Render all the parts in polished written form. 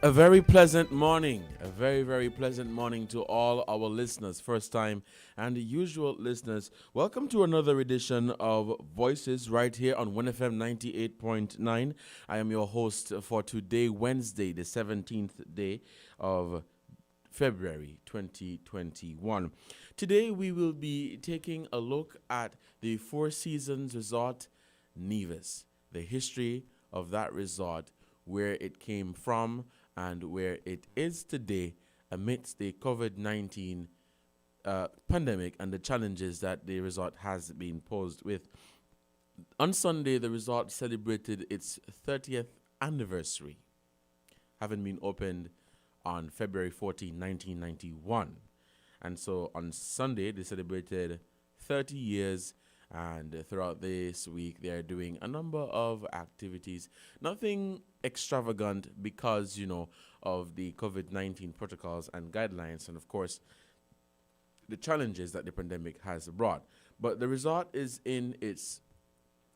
A very pleasant morning, a very, very pleasant morning to all our listeners, first time and the usual listeners. Welcome to another edition of Voices right here on WINN FM 98.9. I am your host for today, Wednesday, the 17th day of February 2021. Today we will be taking a look at the Four Seasons Resort Nevis, the history of that resort, where it came from and where it is today amidst the COVID-19 pandemic and the challenges that the resort has been posed with. On Sunday, the resort celebrated its 30th anniversary, having been opened on February 14, 1991. And so on Sunday, they celebrated 30 years, and throughout this week, they're doing a number of activities. Nothing extravagant because, of the COVID-19 protocols and guidelines, and of course, the challenges that the pandemic has brought. But the resort is in its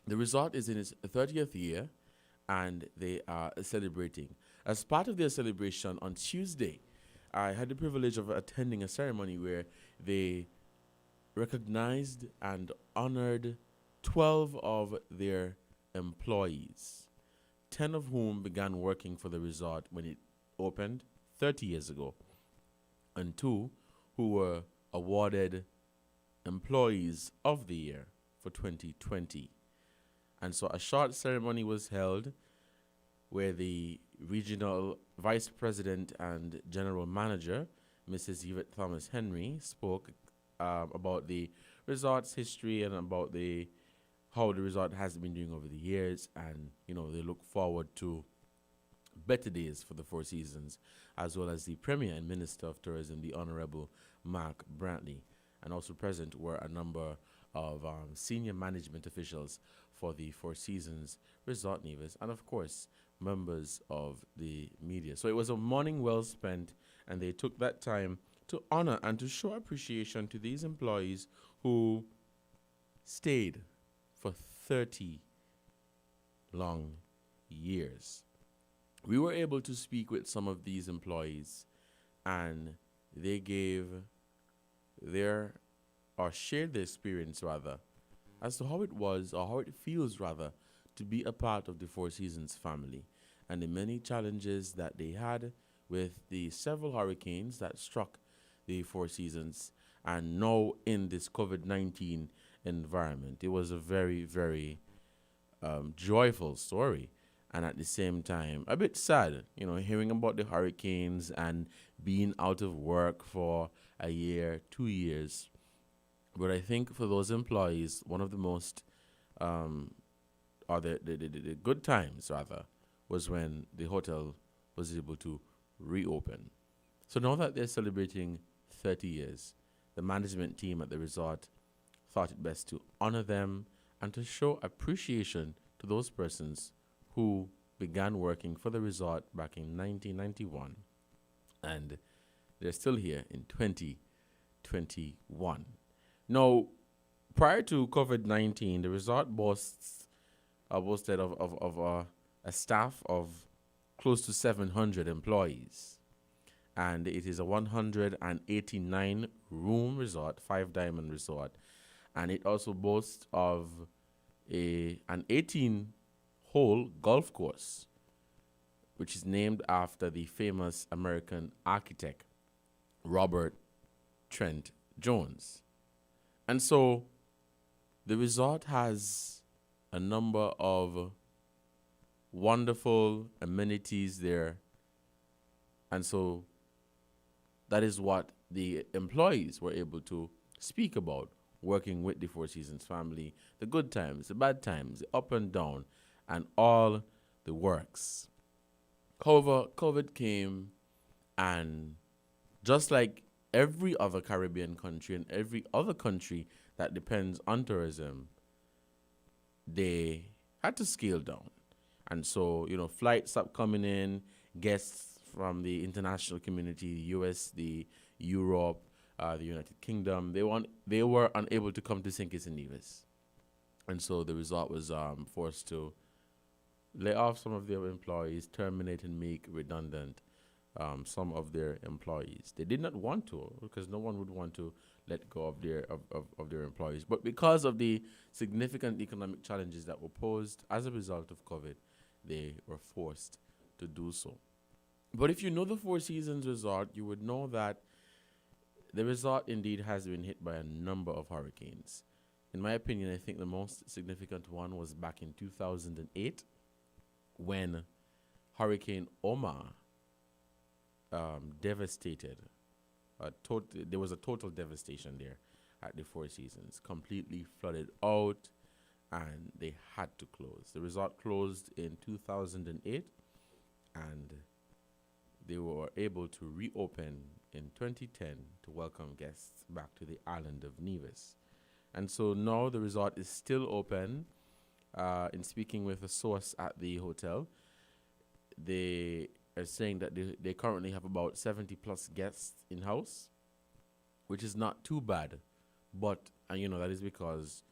30th year, and they are celebrating. As part of their celebration on Tuesday, I had the privilege of attending a ceremony where they recognized and honored 12 of their employees, 10 of whom began working for the resort when it opened 30 years ago, and 2 who were awarded Employees of the Year for 2020. And so a short ceremony was held where the regional vice president and general manager, Mrs. Yvette Thomas Henry, spoke about the resort's history and about how the resort has been doing over the years, and they look forward to better days for the Four Seasons, as well as the Premier and Minister of Tourism, the Honorable Mark Brantley. And also present were a number of senior management officials for the Four Seasons Resort Nevis, and of course, members of the media. So it was a morning well spent, and they took that time to honor and to show appreciation to these employees who stayed for 30 long years. We were able to speak with some of these employees, and they gave shared their experience rather, as to how it was, or how it feels rather, to be a part of the Four Seasons family, and the many challenges that they had with the several hurricanes that struck the Four Seasons, and now in this COVID-19 environment. It was a very, very joyful story, and at the same time, a bit sad, hearing about the hurricanes and being out of work for a year, 2 years. But I think for those employees, one of the most, or the good times rather, was when the hotel was able to reopen. So now that they're celebrating 30 years, the management team at the resort thought it best to honor them and to show appreciation to those persons who began working for the resort back in 1991, and they're still here in 2021. Now, prior to COVID-19, the resort boasted of a staff of close to 700 employees, and it is a 189 room resort, 5-diamond resort, and it also boasts of an 18-hole golf course, which is named after the famous American architect Robert Trent Jones. And so the resort has a number of wonderful amenities there, and so that is what the employees were able to speak about, working with the Four Seasons family, the good times, the bad times, the up and down, and all the works. However, COVID came, and just like every other Caribbean country and every other country that depends on tourism, they had to scale down. And so, flights stopped coming in, guests from the international community, the US, the Europe, the United Kingdom, they were unable to come to St Kitts and Nevis. And so the resort was forced to lay off some of their employees, terminate and make redundant some of their employees. They did not want to, because no one would want to let go of their employees. But because of the significant economic challenges that were posed as a result of COVID, they were forced to do so. But if you know the Four Seasons Resort, you would know that the resort indeed has been hit by a number of hurricanes. In my opinion, I think the most significant one was back in 2008 when Hurricane Omar devastated. There was a total devastation there at the Four Seasons, completely flooded out, and they had to close. The resort closed in 2008, and they were able to reopen in 2010 to welcome guests back to the island of Nevis. And so now the resort is still open. In speaking with a source at the hotel, they are saying that they currently have about 70 plus guests in-house, which is not too bad. But, that is because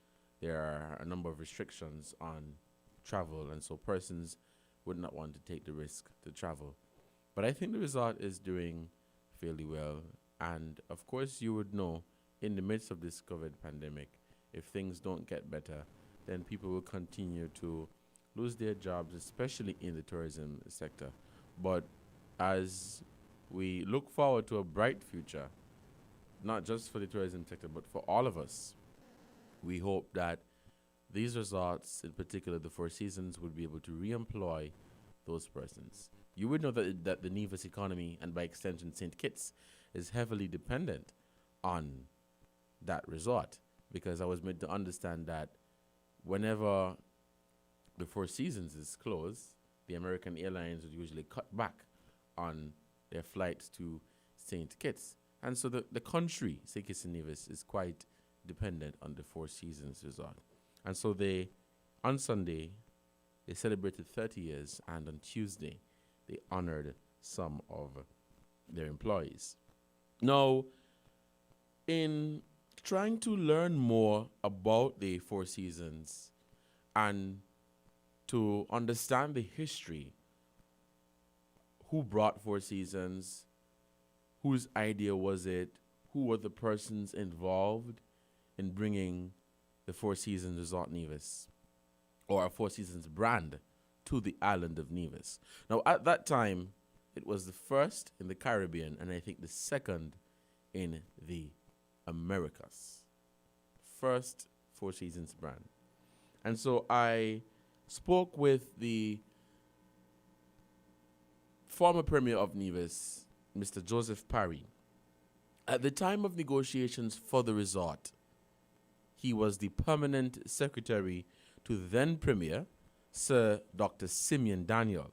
there are a number of restrictions on travel, and so persons would not want to take the risk to travel. But I think the resort is doing fairly well. And, of course, you would know, in the midst of this COVID pandemic, if things don't get better, then people will continue to lose their jobs, especially in the tourism sector. But as we look forward to a bright future, not just for the tourism sector, but for all of us, we hope that these resorts, in particular the Four Seasons, would be able to re-employ those persons. You would know that the Nevis economy, and by extension St Kitts, is heavily dependent on that resort, because I was made to understand that whenever the Four Seasons is closed, the American Airlines would usually cut back on their flights to St Kitts. And so the country, St Kitts and Nevis, is quite dependent on the Four Seasons resort. And so on Sunday, they celebrated 30 years, and on Tuesday, they honored some of their employees. Now, in trying to learn more about the Four Seasons and to understand the history, who brought Four Seasons, whose idea was it, who were the persons involved in bringing the Four Seasons Resort Nevis, or a Four Seasons brand, to the island of Nevis. Now, at that time, it was the first in the Caribbean, and I think the second in the Americas. First Four Seasons brand. And so I spoke with the former Premier of Nevis, Mr. Joseph Parry. At the time of negotiations for the resort, he was the permanent secretary to then Premier, Sir Dr. Simeon Daniel.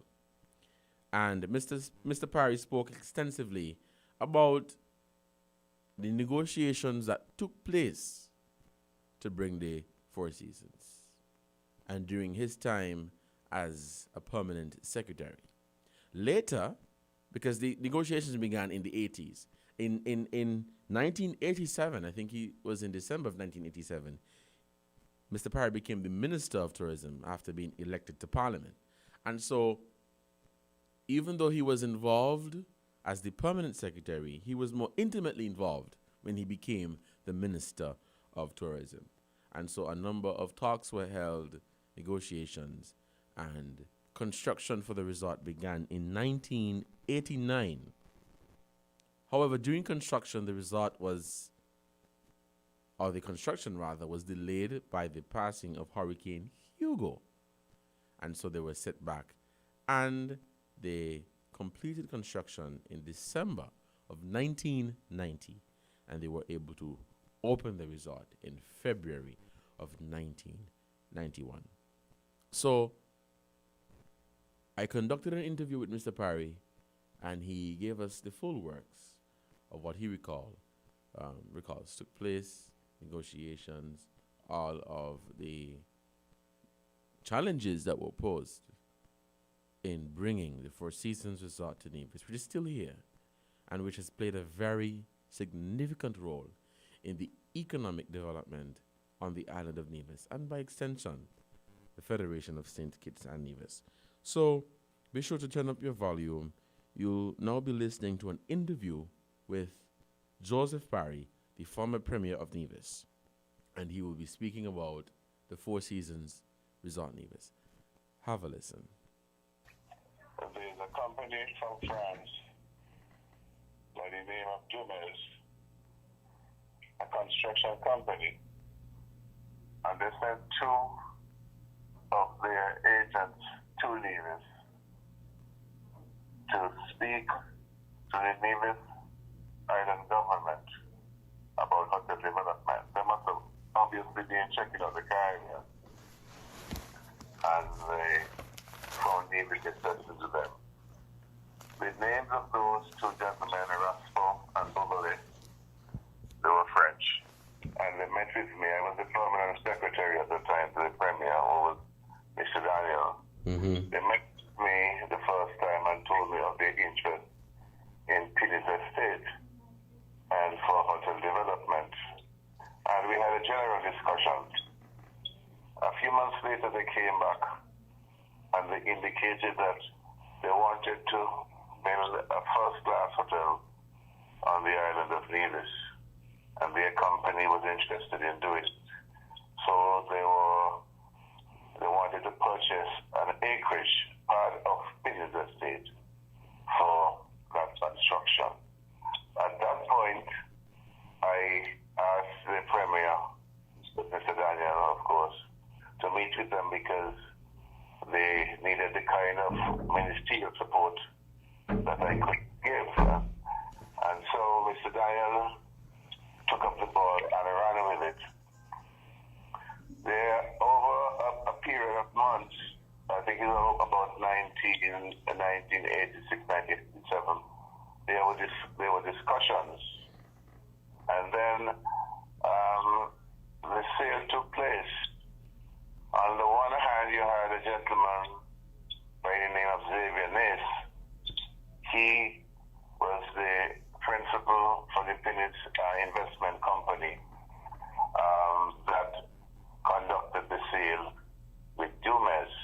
And Mr. Parry spoke extensively about the negotiations that took place to bring the Four Seasons, and during his time as a permanent secretary. Later, because the negotiations began in the 80s, in 1987, I think he was in December of 1987, Mr. Parry became the Minister of Tourism after being elected to Parliament. And so, even though he was involved as the permanent secretary, he was more intimately involved when he became the Minister of Tourism. And so a number of talks were held, negotiations, and construction for the resort began in 1989. However, during construction, the construction was delayed by the passing of Hurricane Hugo. And so they were set back. And they completed construction in December of 1990. And they were able to open the resort in February of 1991. So I conducted an interview with Mr. Parry, and he gave us the full works of what he recalls took place, negotiations, all of the challenges that were posed in bringing the Four Seasons Resort to Nevis, which is still here, and which has played a very significant role in the economic development on the island of Nevis, and by extension, the Federation of St Kitts and Nevis. So be sure to turn up your volume. You'll now be listening to an interview with Joseph Parry, the former Premier of Nevis, and he will be speaking about the Four Seasons Resort Nevis. Have a listen. There's a company from France by the name of Dumes, a construction company, and they sent two of their agents to Nevis to speak to the Nevis Island government about hotel development. They must have obviously been checking out the Caribbean, and they found Nevis accepted to them. The names of those two gentlemen, Raspo and Bobole, they were French. And they met with me. I was the permanent secretary at the time to the Premier, who was Mr. Daniel. Mm-hmm. They met me the first time and told me of their interest in Pitt's estate and for hotel development. And we had a general discussion. A few months later, they came back and they indicated that they wanted to build a first-class hotel on the island of Nevis, and their company was interested in doing it. So they wanted to purchase an acreage part of Pitt's estate for that construction. At that point, I asked the Premier, Mr. Daniel, of course, to meet with them because they needed the kind of ministerial support that I could give. And so Mr. Daniel took up the ball and ran with it. There, over a period of months, I think it was about 1986, 1987, there were discussions. And then the sale took place. On the one hand, you had a gentleman by the name of Xavier Nace. He was the principal for the Pinnitz investment company that conducted the sale with Dumes.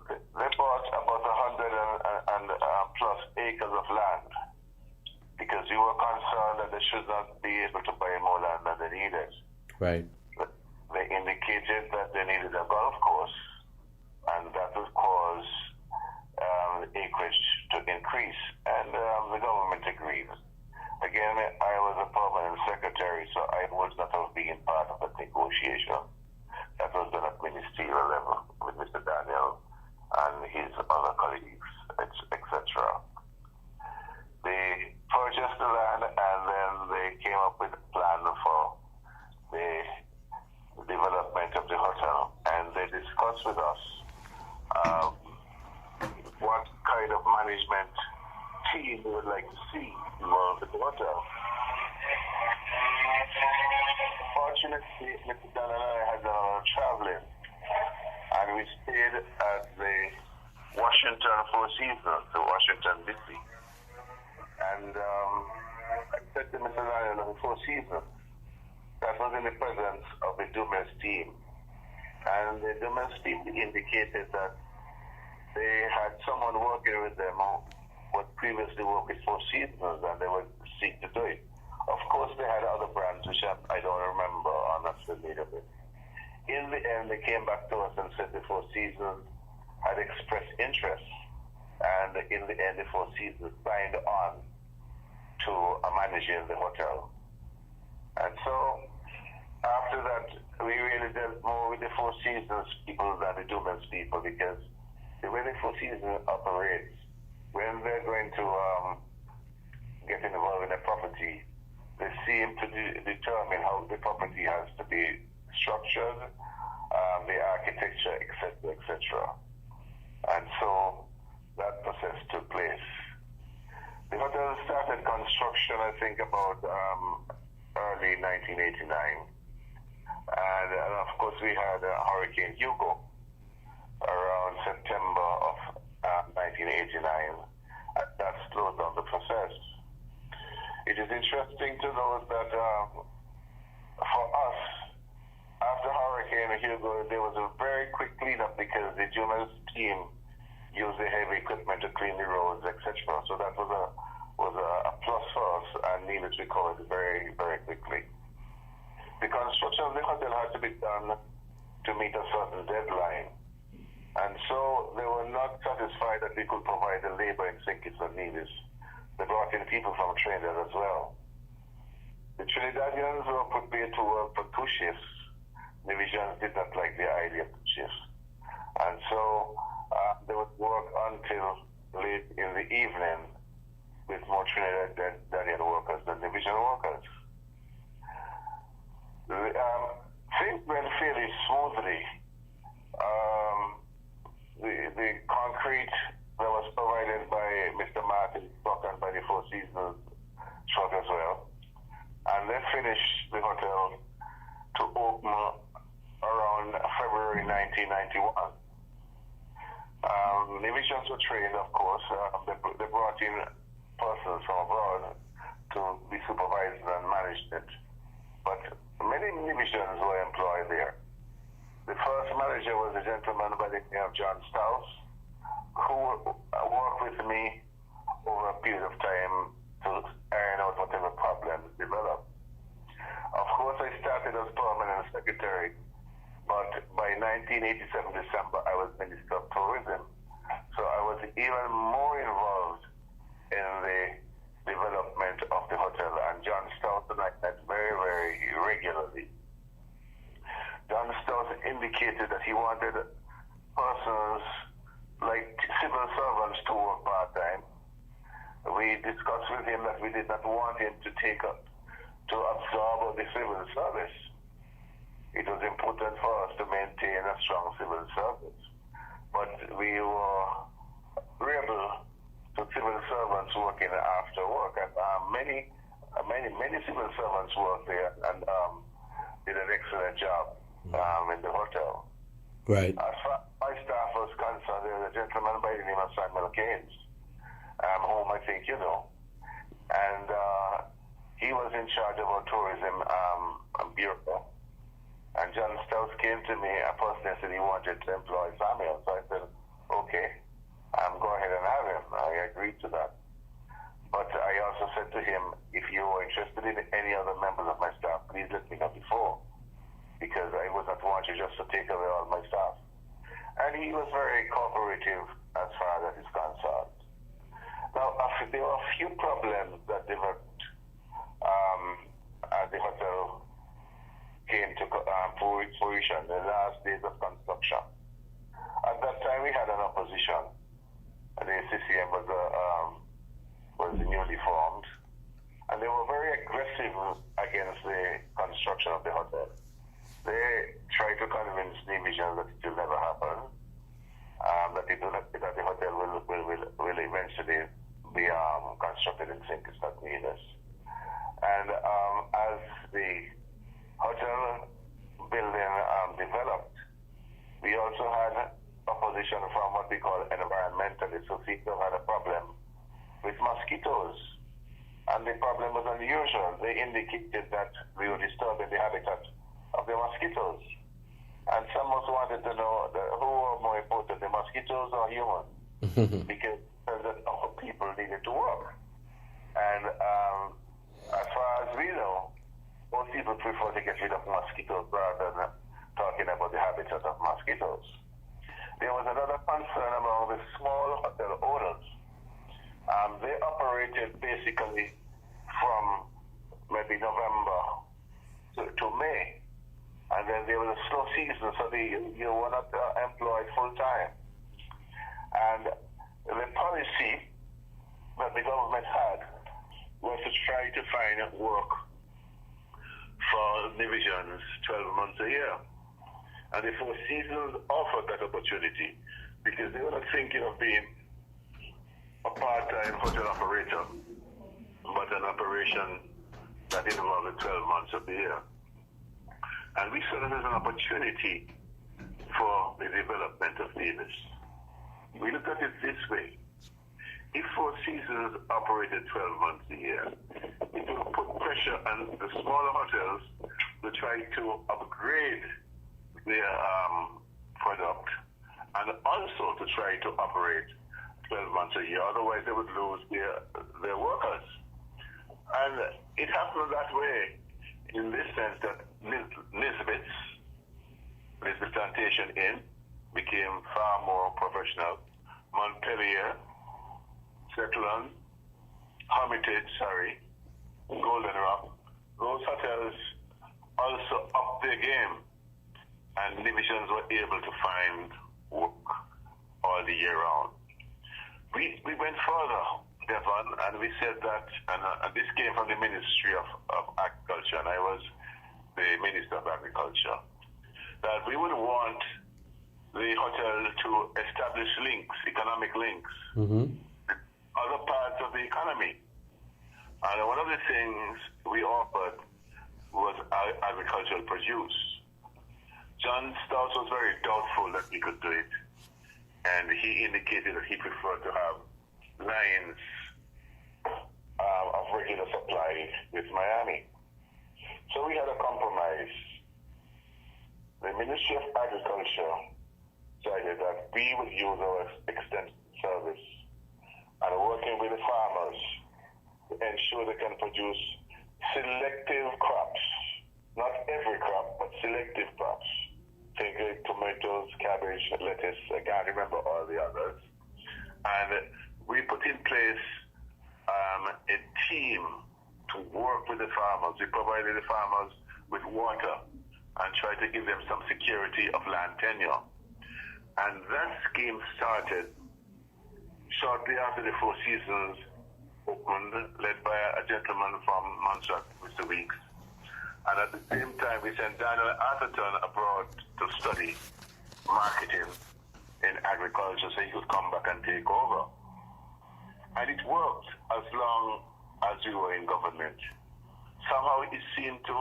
They bought about 100 and plus acres of land because we were concerned that they should not be able to buy more land than they needed. Right. They indicated that they needed a golf course, and that would cause acreage to increase, and the government agreed. Again, I was a permanent secretary, so I would not have been part of the negotiation. That was done at ministerial level with Mr. Daniel and his other colleagues, etc. They purchased the land, and then they came up with a plan for the development of the hotel, and they discussed with us what kind of management team we would like to see involved in the hotel. Fortunately, Mr. Dan and I had done a lot of traveling, and we stayed at the Washington Four Seasons, the Washington DC. And I said to Mr. Daniel of the Four Seasons, that was in the presence of the Dumes team. And the Dumes team indicated that they had someone working with them who would previously work with Four Seasons, and they would seek to do it. Of course, they had other brands, which I don't remember, or not familiar with. In the end, they came back to us and said the Four Seasons had expressed interest, and in the end, the Four Seasons signed on to managing the hotel. And so, after that, we really dealt more with the Four Seasons people than the Dumes people, because the way the Four Seasons operates, when they're going to get involved in a property, they seem to determine how the property has to be structured, the architecture, etc., etc. And so that process took place. The hotel started construction, I think, about early 1989. And of course, we had Hurricane Hugo around September of 1989. And that slowed down the process. It is interesting to note that for us, after Hurricane Hugo, there was a very quick cleanup because the Dumes team use the heavy equipment to clean the roads, etc. So that was a plus for us, and needed to be covered very, very quickly. The construction of the hotel had to be done to meet a certain deadline. And so they were not satisfied that we could provide the labor in St Kitts and Nevis. They brought in people from Trinidad as well. The Trinidadians were prepared to work for 2 shifts. Nivisians did not like the idea of 2 shifts. And so they would work until late in the evening with more Trinidadian workers than Nivisian workers. Things went fairly smoothly. The concrete that was provided by Mr. Martin Stock and by the Four Seasons truck as well. And they finished the hotel to open around February 1991. Nivisians were trained, of course. They brought in persons from abroad to be supervised and managed it. But many Nivisians were employed there. The first manager was a gentleman by the name of John Stouse, who worked with me over a period of time to iron out whatever problems developed. Of course, I started as permanent secretary, but by 1987 December, I was Minister of Tourism. So I was even more involved in the development of the hotel, and John Stouse and I met very, very regularly. John Stouse indicated that he wanted persons like civil servants to work part-time. We discussed with him that we did not want him to absorb the civil service. It was important for us to maintain a strong civil service. But we were rebel to civil servants working after work. And many civil servants worked there and did an excellent job in the hotel. Right. As far as my staff was concerned, there was a gentleman by the name of Samuel Keynes, whom I think you know. And he was in charge of our tourism bureau. And John Stouse came to me, a person said he wanted to employ Samuel. So I said, okay, go ahead and have him. I agreed to that. But I also said to him, if you are interested in any other members of my staff, please let me know before, because I would not want you just to take away all my staff. And he was very cooperative as far as that is concerned. Now, there were a few problems that developed as the hotel came to fruition in the last days of construction. At that time, we had an opposition. The CCM was newly formed, and they were very aggressive against the construction of the hotel. They tried to convince the Nivisians that it will never happen, that the hotel will eventually be constructed in St Kitts and Nevis. And as the hotel building developed, we also had opposition from what we call environmentalists, who seem to have had a problem with mosquitoes. And the problem was unusual. They indicated that we were disturbing the habitat of the mosquitoes. And some also wanted to know who were more important, the mosquitoes or humans, because our people needed to work. And as far as we know, most people prefer to get rid of mosquitoes rather than talking about the habitat of mosquitoes. There was another concern among the small hotel owners. They operated basically from maybe November to May. And then there was a slow season, so you were not employed full time. And the policy that the government had was to try to find work for divisions 12 months a year. And the Four Seasons offered that opportunity because they were not thinking of being a part-time hotel operator, but an operation that involved 12 months of the year. And we saw that as an opportunity for the development of Nevis. We look at it this way. If Four Seasons operated 12 months a year, it will put pressure on the smaller hotels to try to upgrade their product and also to try to operate 12 months a year. Otherwise, they would lose their workers. And it happened that way in this sense that Nisbet's Plantation Inn became far more professional. Montpelier, Settlon, Hermitage, Golden Rock, those hotels also upped their game, and divisions were able to find work all the year round. We went further, Devon, and we said that, and this came from the Ministry of Agriculture, and I was the Minister of Agriculture, that we would want the hotel to establish links, economic links, with other parts of the economy. And one of the things we offered was agricultural produce. John Stout was very doubtful that we could do it, and he indicated that he preferred to have lines of regular supply with Miami. So we had a compromise. The Ministry of Agriculture decided that we would use our extensive service and working with the farmers to ensure they can produce selective crops. Not every crop, but selective crops. Think of tomatoes, cabbage, lettuce, I can't remember all the others. And we put in place a team to work with the farmers. We provided the farmers with water and tried to give them some security of land tenure. And that scheme started shortly after the Four Seasons opened, led by a gentleman from Montserrat, Mr. Weeks. And at the same time, we sent Daniel Atherton abroad to study marketing in agriculture so he could come back and take over. And it worked as long as we were in government. Somehow it seemed to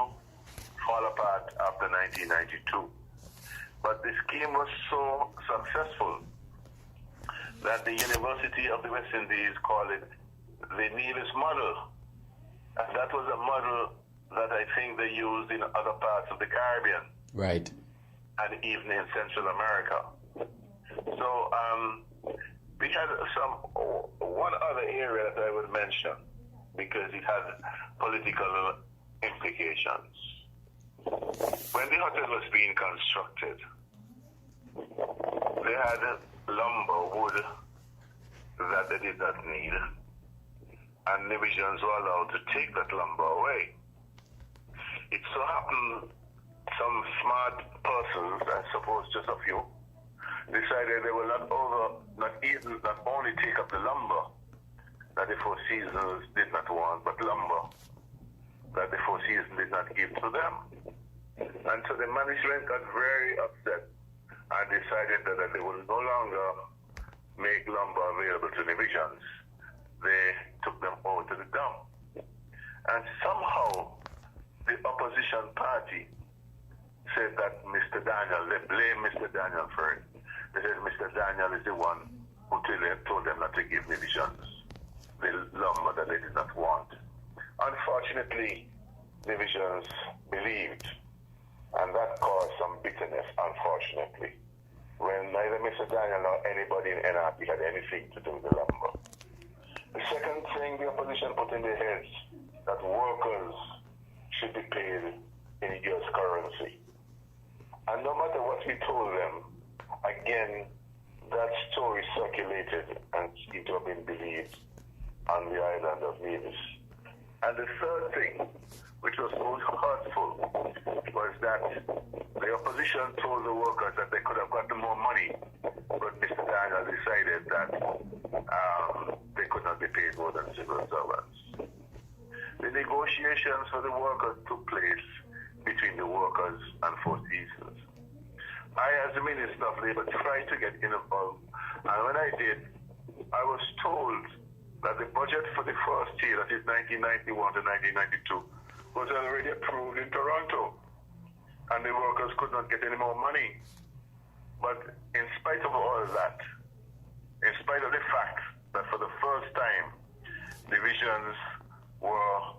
fall apart after 1992. But the scheme was so successful that the University of the West Indies called it the Nevis model. And that was a model that I think they used in other parts of the Caribbean. Right. And even in Central America. So we had one other area that I would mention because it had political implications. When the hotel was being constructed, they had lumber, wood that they did not need. And divisions were allowed to take that lumber away. It so happened some smart persons, I suppose just a few, decided they will not only take up the lumber that the Four Seasons did not want, but lumber that the Four Seasons did not give to them. And so the management got very upset and decided that they will no longer make lumber available to divisions. They took them over to the dump. And somehow the opposition party said that Mr. Daniel, they blame Mr. Daniel for it. They said Mr. Daniel is the one who told them not to give divisions the lumber that they did not want. Unfortunately, divisions believed, and that caused some bitterness, unfortunately, when neither Mr. Daniel nor anybody in NRP had anything to do with the lumber. The second thing the opposition put in their heads, that workers should be paid in US currency. And no matter what we told them, again, that story circulated and seemed to have been believed on the island of Nevis. And the third thing, which was most hurtful, was that the opposition told the workers that they could have gotten more money, but Mr. Daniel decided that they could not be paid more than civil servants. The negotiations for the workers took place between the workers and Four Seasons. I, as the Minister of Labour, tried to get involved, and when I did, I was told that the budget for the first year, that is 1991 to 1992, was already approved in Toronto, and the workers could not get any more money. But in spite of all that, in spite of the fact that for the first time, divisions were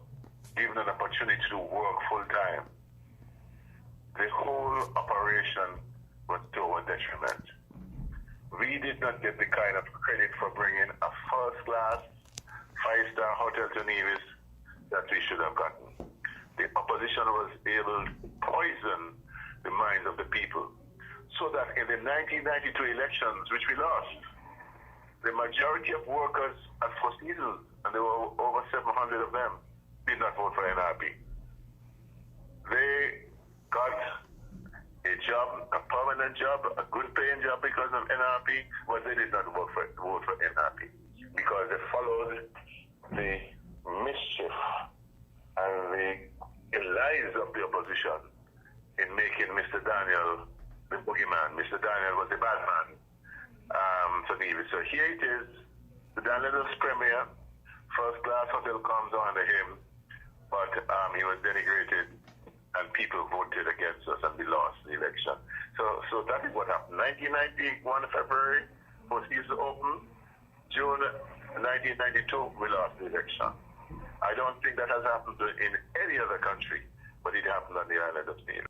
given an opportunity to work full-time, the whole operation was to our detriment. we did not get the kind of credit for bringing a first-class, five-star hotel to Nevis that we should have gotten. The opposition was able to poison the minds of the people, so that in the 1992 elections, which we lost, the majority of workers at Four Seasons, and there were over 700 of them, did not vote for NRP. They got a job, a permanent job, a good paying job because of NRP, but they did not vote for NRP because they followed the mischief and the lies of the opposition in making Mr. Daniel the boogeyman. Mr. Daniel was the bad man for Nevis. So here it is, the Daniel's premier, first class hotel comes under him, but he was denigrated and people voted against us and we lost the election. So that is what happened. 1991 February, Four Seasons opened. June 1992, we lost the election. I don't think that has happened in any other country, but it happened on the island of Nevis.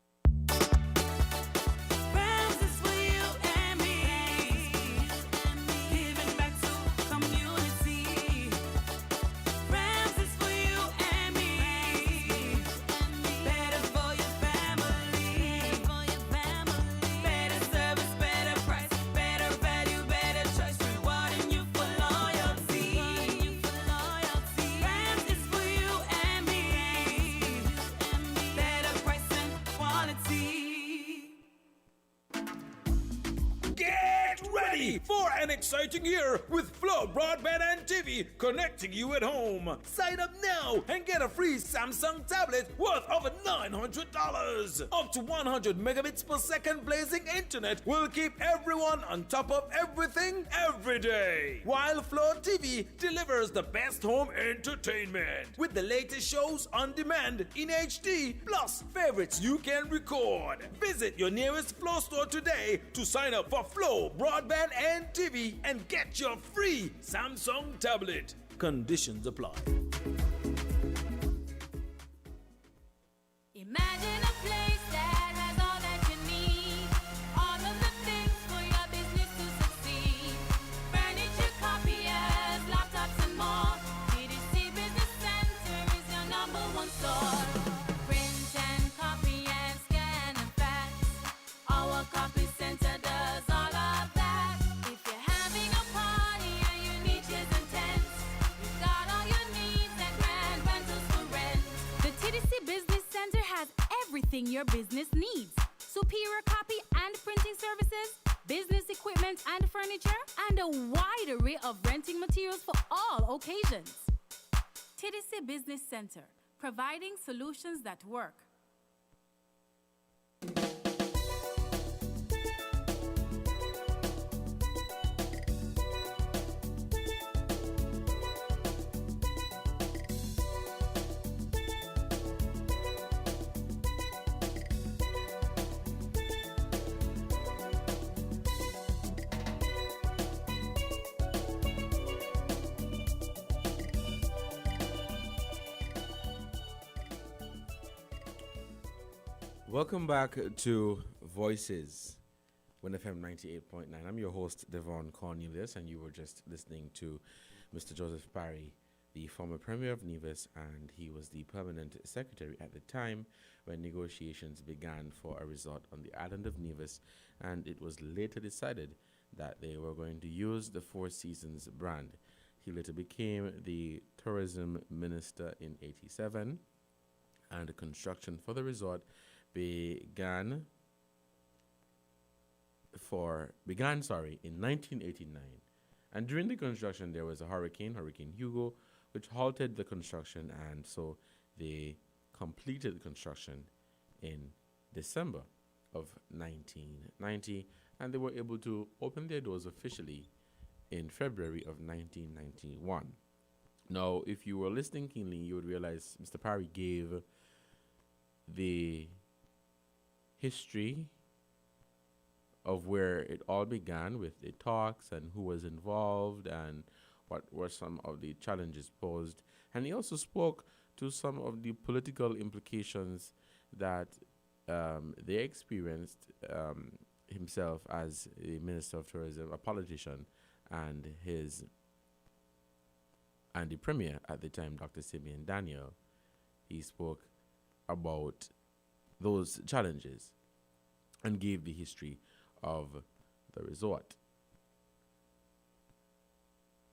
For an exciting year with Flow Broadband and TV connecting you at home. Sign up now and get a free Samsung tablet worth over $900. Up to 100 megabits per second blazing internet will keep everyone on top of everything every day. While Flow TV delivers the best home entertainment with the latest shows on demand in HD plus favorites you can record. Visit your nearest Flow store today to sign up for Flow Broadband and TV and get your free Samsung tablet. Conditions apply. Imagine a place that has all that you need, all of the things for your business to succeed. Furniture, copiers, laptops and more. TDC Business Center is your #1 store. Print and copy and scan and fax. Our copy center does all of that. If you're having a party and you need chairs and tents, we've got all your needs and grand rentals for rent. The TDC Business Center has everything your business needs. Superior copy and printing services, business equipment and furniture, and a wide array of renting materials for all occasions. TDC Business Center, providing solutions that work. Welcome back to Voices, WINN FM 98.9. I'm your host, Devon Cornelius, and you were just listening to Mr. Joseph Parry, the former Premier of Nevis, and he was the permanent secretary at the time when negotiations began for a resort on the island of Nevis, and it was later decided that they were going to use the Four Seasons brand. He later became the tourism minister in '87, and the construction for the resort began in 1989, and during the construction there was a Hurricane Hugo, which halted the construction, and so they completed the construction in December of 1990, and they were able to open their doors officially in February of 1991. Now, if you were listening keenly, you would realize Mr. Parry gave the history of where it all began with the talks and who was involved and what were some of the challenges posed. And he also spoke to some of the political implications that they experienced himself as a Minister of Tourism, a politician, and the Premier at the time, Dr. Simeon Daniel, he spoke about those challenges and gave the history of the resort.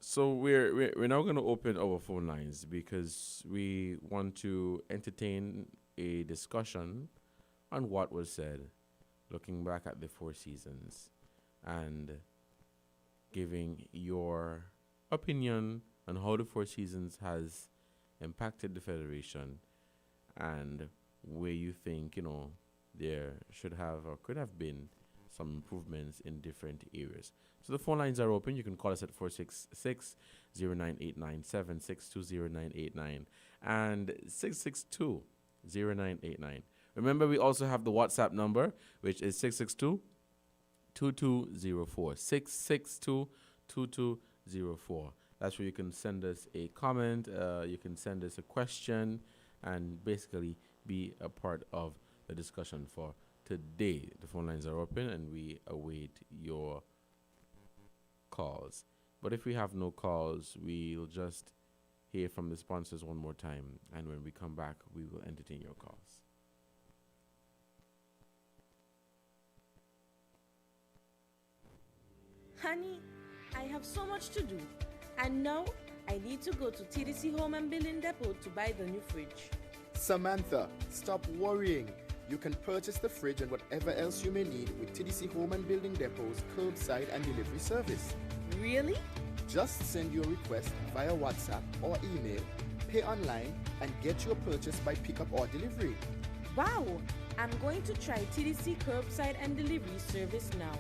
So we're now going to open our phone lines because we want to entertain a discussion on what was said, looking back at the Four Seasons and giving your opinion on how the Four Seasons has impacted the Federation and where you think, there should have or could have been some improvements in different areas. So the phone lines are open. You can call us at 466-0989, 762-0989, and 662-0989. Remember, we also have the WhatsApp number, which is 662-2204, 662-2204. That's where you can send us a comment, you can send us a question, and basically be a part of the discussion for today. The phone lines are open, and we await your calls. But if we have no calls, we'll just hear from the sponsors one more time, and when we come back, we will entertain your calls. Honey, I have so much to do, and now I need to go to TDC Home and Building Depot to buy the new fridge. Samantha, stop worrying. You can purchase the fridge and whatever else you may need with TDC Home and Building Depot's curbside and delivery service. Really? Just send your request via WhatsApp or email, pay online, and get your purchase by pickup or delivery. Wow! I'm going to try TDC curbside and delivery service now.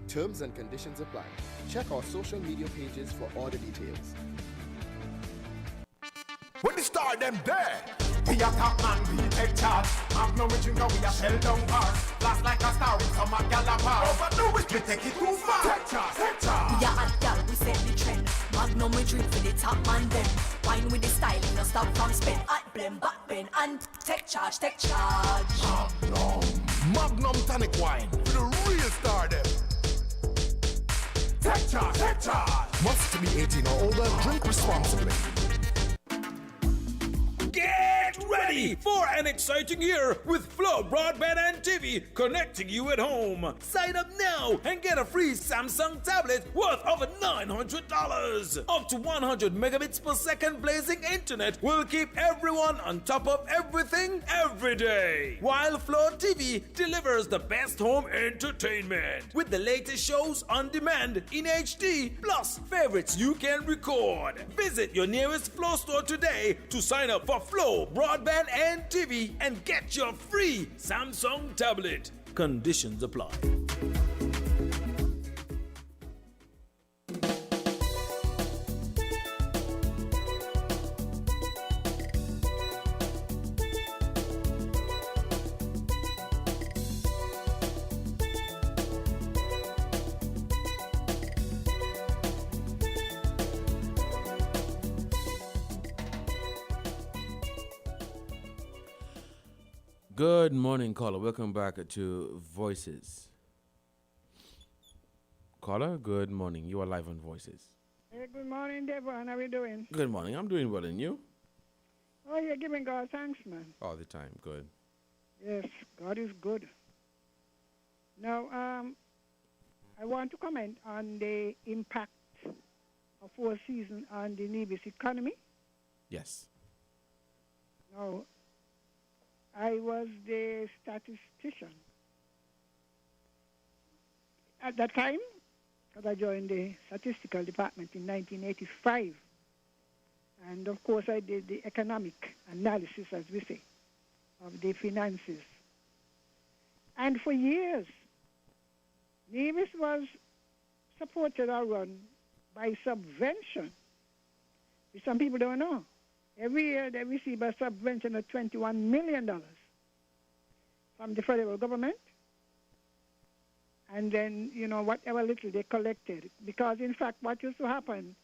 Terms and conditions apply. Check our social media pages for all the details. When the star them there, we a top man, we take charge. Magnum we drink and we a shell down bars. Blast like a star with some a gal a bar. Overdo it, we take it too far. Take charge, take charge. We a hot gal, we set the trend. Magnum we drink for the top man them. Wine with the style, no stop from spin. Hot blend, back bend, and take charge, take charge. Magnum tonic wine for the real star them. Take charge, take charge. Must be 18 or older, drink responsibly. Get ready for an exciting year with Flow Broadband and TV connecting you at home. Sign up now and get a free Samsung tablet worth over $900. Up to 100 megabits per second blazing internet will keep everyone on top of everything every day. While Flow TV delivers the best home entertainment with the latest shows on demand in HD plus favorites you can record. Visit your nearest Flow store today to sign up for Flow Broadband and TV and get your free Samsung tablet. Conditions apply. Good morning, caller. Welcome back to Voices. Caller, good morning. You are live on Voices. Hey, good morning, Devon. How are you doing? Good morning. I'm doing well, and you? Oh, you're giving God thanks, man. All the time. Good. Yes, God is good. Now, I want to comment on the impact of Four Seasons on the Nevis economy. Yes. Now, I was the statistician at that time, because I joined the statistical department in 1985. And of course, I did the economic analysis, as we say, of the finances. And for years, Nevis was supported or run by subvention, which some people don't know. Every year they receive a subvention of $21 million from the federal government. And then, whatever little they collected. Because, in fact, what used to happened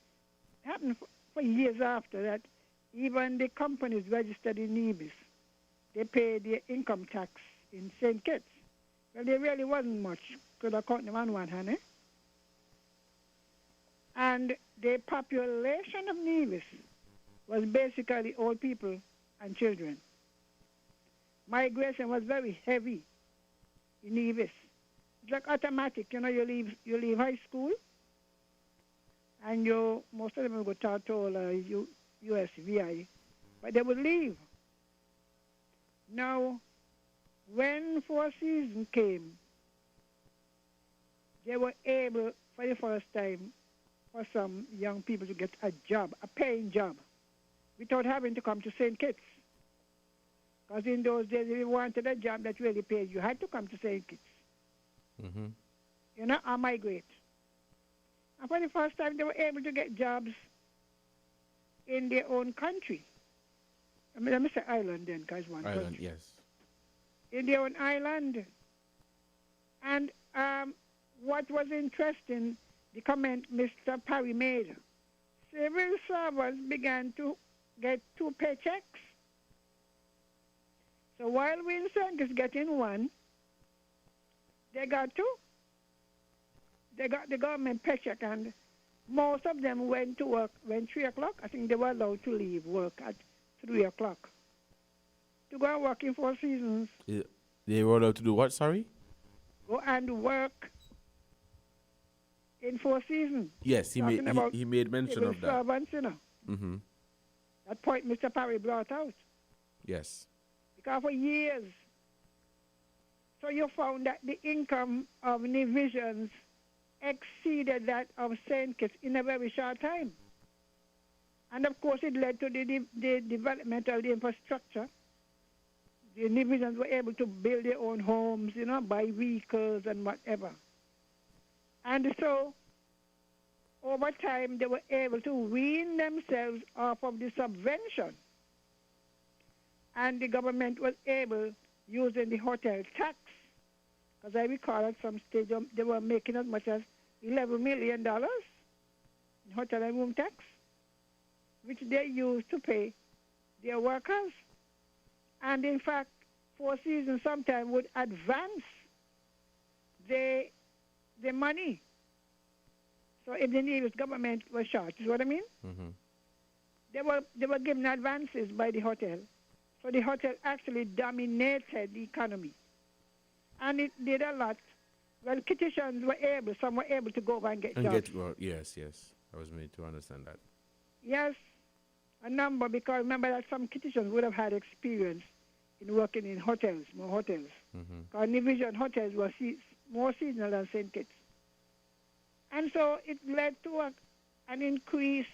for years after that, even the companies registered in Nevis, they paid their income tax in St Kitts. Well, there really wasn't much could have count them on one hand, eh? And the population of Nevis was basically old people and children. Migration was very heavy in Nevis. It's like automatic, you know, you leave high school, and most of them will go to USVI, but they would leave. Now, when Four Seasons came, they were able, for the first time, for some young people to get a job, a paying job, without having to come to St. Kitts. Because in those days, if you wanted a job that really paid, you had to come to St. Kitts. Mm-hmm. You know, or migrate. And for the first time, they were able to get jobs in their own country. I mean, let me say island then, because one Island, country. yes. In their own island. And what was interesting, the comment Mr. Parry made, civil servants began to get 2 paychecks. So while Vincent is getting 1, they got 2. They got the government paycheck, and most of them went to work when 3 o'clock. I think they were allowed to leave work at 3 o'clock to go and work in Four Seasons. They were allowed to do what, sorry? Go and work in Four Seasons. Yes, he made mention of that. Servants, you know. Mm-hmm. That point Mr. Parry brought out. Yes. Because for years, so you found that the income of Nevisians exceeded that of St. Kitts in a very short time. And of course it led to the development of the infrastructure. The Nevisians were able to build their own homes, you know, buy vehicles and whatever. And so over time they were able to wean themselves off of the subvention. And the government was able, using the hotel tax, because I recall at some stage they were making as much as $11 million in hotel and room tax, which they used to pay their workers. And in fact, Four Seasons sometimes would advance the money. So if the Nevis government was short, is what I mean? Mm-hmm. They were given advances by the hotel. So the hotel actually dominated the economy. And it did a lot. Well, Kittitians were able, some were able to go over and get jobs. Yes. I was made to understand that. Yes, a number, because remember that some Kittitians would have had experience in working in hotels, more hotels. Mm-hmm. Because Nevisian hotels were more seasonal than St. Kitts. And so it led to an increase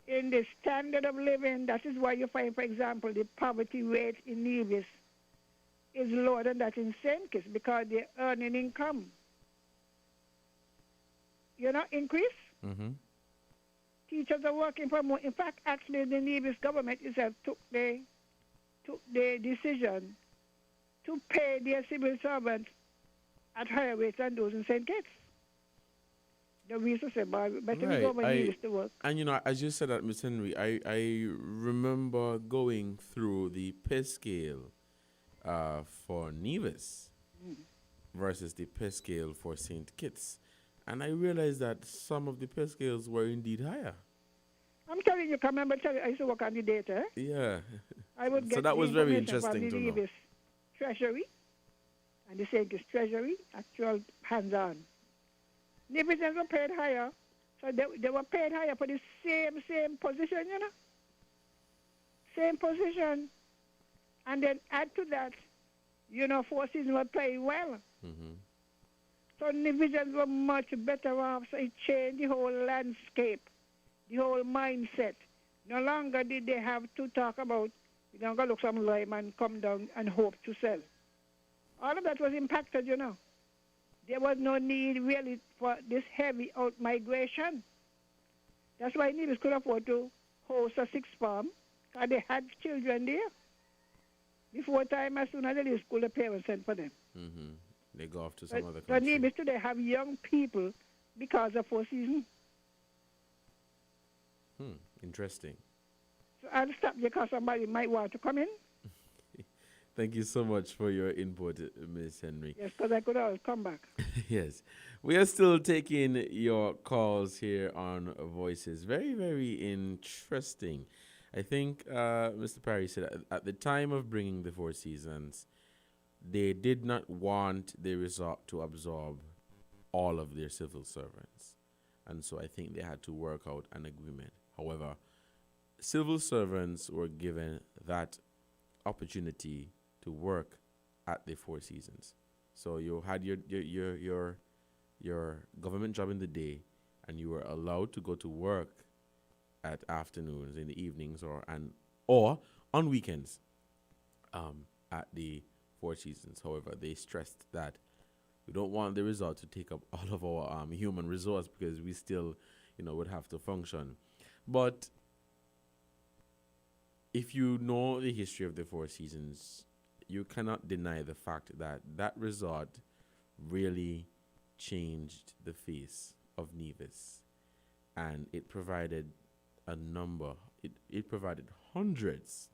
in the standard of living. That is why you find, for example, the poverty rate in Nevis is lower than that in St. Kitts, because they're earning income. Increase. Mm-hmm. Teachers are working for more. In fact, actually, the Nevis government itself took the decision to pay their civil servants at higher rates than those in St. Kitts. The reason said, better we go over Nevis to work. And as you said that, Miss Henry, I remember going through the pay scale for Nevis versus the pay scale for St. Kitts. And I realized that some of the pay scales were indeed higher. I'm telling you, I used to work on the data. Yeah. I would get so that was very interesting from the to know. Nevis Treasury and the St. Kitts Treasury, actual hands-on. Nevisians were paid higher, so they were paid higher for the same position, Same position. And then add to that, Four Seasons were paying well. Mm-hmm. So Nevisians were much better off, so it changed the whole landscape, the whole mindset. No longer did they have to talk about, we're going to look some lime and come down and hope to sell. All of that was impacted, There was no need really for this heavy out migration. That's why Nevis could afford to host a sixth farm, because they had children there. Before time, as soon as they leave school, the parents sent for them. Mm-hmm. They go off to some other country. So Nevis today have young people because of Four Seasons. Interesting. So I'll stop you because somebody might want to come in. Thank you so much for your input, Ms. Henry. Yes, because I could always come back. Yes. We are still taking your calls here on Voices. Very, very interesting. I think Mr. Parry said at the time of bringing the Four Seasons, they did not want the resort to absorb all of their civil servants. And so I think they had to work out an agreement. However, civil servants were given that opportunity to work at the Four Seasons. So you had your government job in the day, and you were allowed to go to work at afternoons, in the evenings, or on weekends at the Four Seasons. However, they stressed that we don't want the resort to take up all of our human resource, because we still, would have to function. But if you know the history of the Four Seasons, you cannot deny the fact that that resort really changed the face of Nevis. And it provided it provided hundreds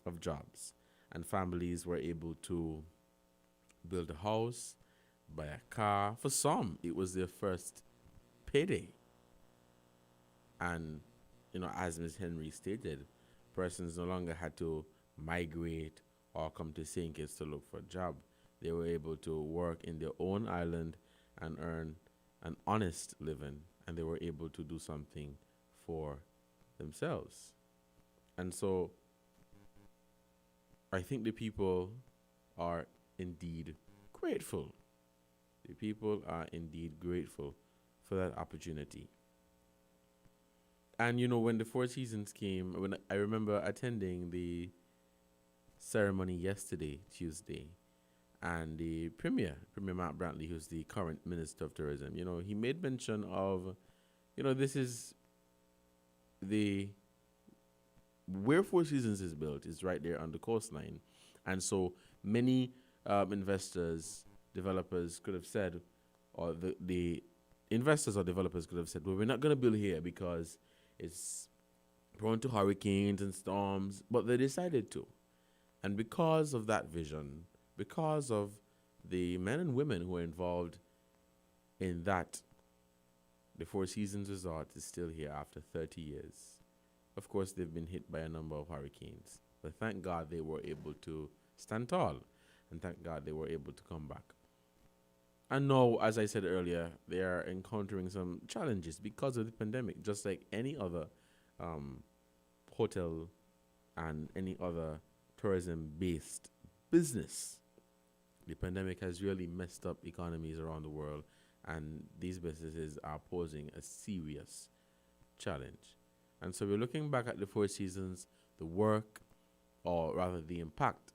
of jobs. And families were able to build a house, buy a car. For some, it was their first payday. And, as Ms. Henry stated, persons no longer had to migrate or come to St. Kitts to look for a job. They were able to work in their own island and earn an honest living, and they were able to do something for themselves. And so I think the people are indeed grateful. The people are indeed grateful for that opportunity. And when the Four Seasons came, when I remember attending the ceremony yesterday, Tuesday, and the Premier Mark Brantley, who's the current Minister of Tourism, he made mention of, this is where Four Seasons is built is right there on the coastline. And so many investors, developers could have said, or the investors or developers could have said, well, we're not going to build here because it's prone to hurricanes and storms, but they decided to. And because of that vision, because of the men and women who are involved in that, the Four Seasons Resort is still here after 30 years. Of course, they've been hit by a number of hurricanes, but thank God they were able to stand tall, and thank God they were able to come back. And now, as I said earlier, they are encountering some challenges because of the pandemic, just like any other hotel and any other tourism-based business. The pandemic has really messed up economies around the world, and these businesses are posing a serious challenge. And so we're looking back at the Four Seasons, the work, or rather the impact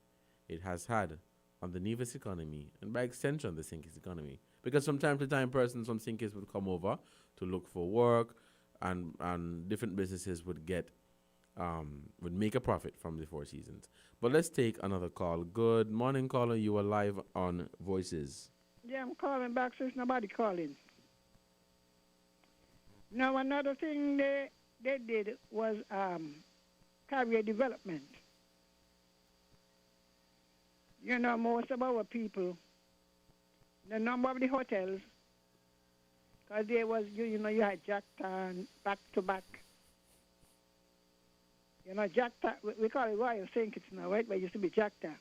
it has had on the Nevis economy, and by extension the St. Kitts economy. Because from time to time, persons from St. Kitts would come over to look for work, and different businesses would make a profit from the Four Seasons. But let's take another call. Good morning, caller. You are live on Voices. Yeah, I'm calling back since nobody calling. Now, another thing they did was career development. Most of our people, the number of the hotels, because there was, you had Jackta and back to back. Jackta, we call it Royal St. Kitts now, right? But it used to be Jackta.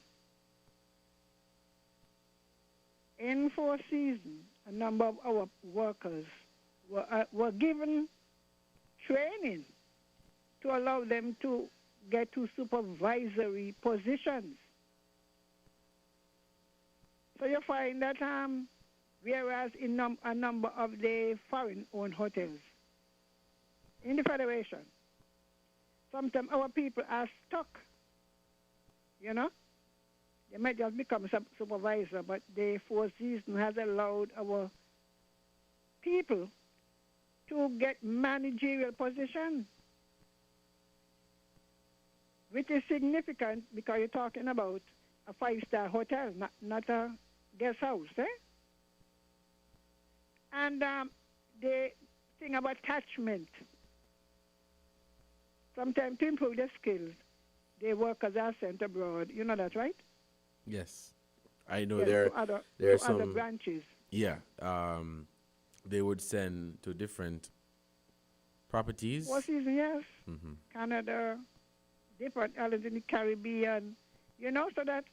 In Four Seasons, a number of our workers were given training to allow them to get to supervisory positions. So you find that whereas in a number of the foreign-owned hotels in the Federation, sometimes our people are stuck, They might just become supervisor, but the Four Seasons has allowed our people to get managerial position, which is significant because you're talking about a five-star hotel, not a guest house, eh? And the thing about attachment, sometimes to improve their skills, the workers are sent abroad. You know that, right? Yes, I know Yes, there to other there are to other some. branches. Yeah, they would send to different Four properties. Seasons, yes. Hmm. Canada, different islands in the Caribbean. You know, so that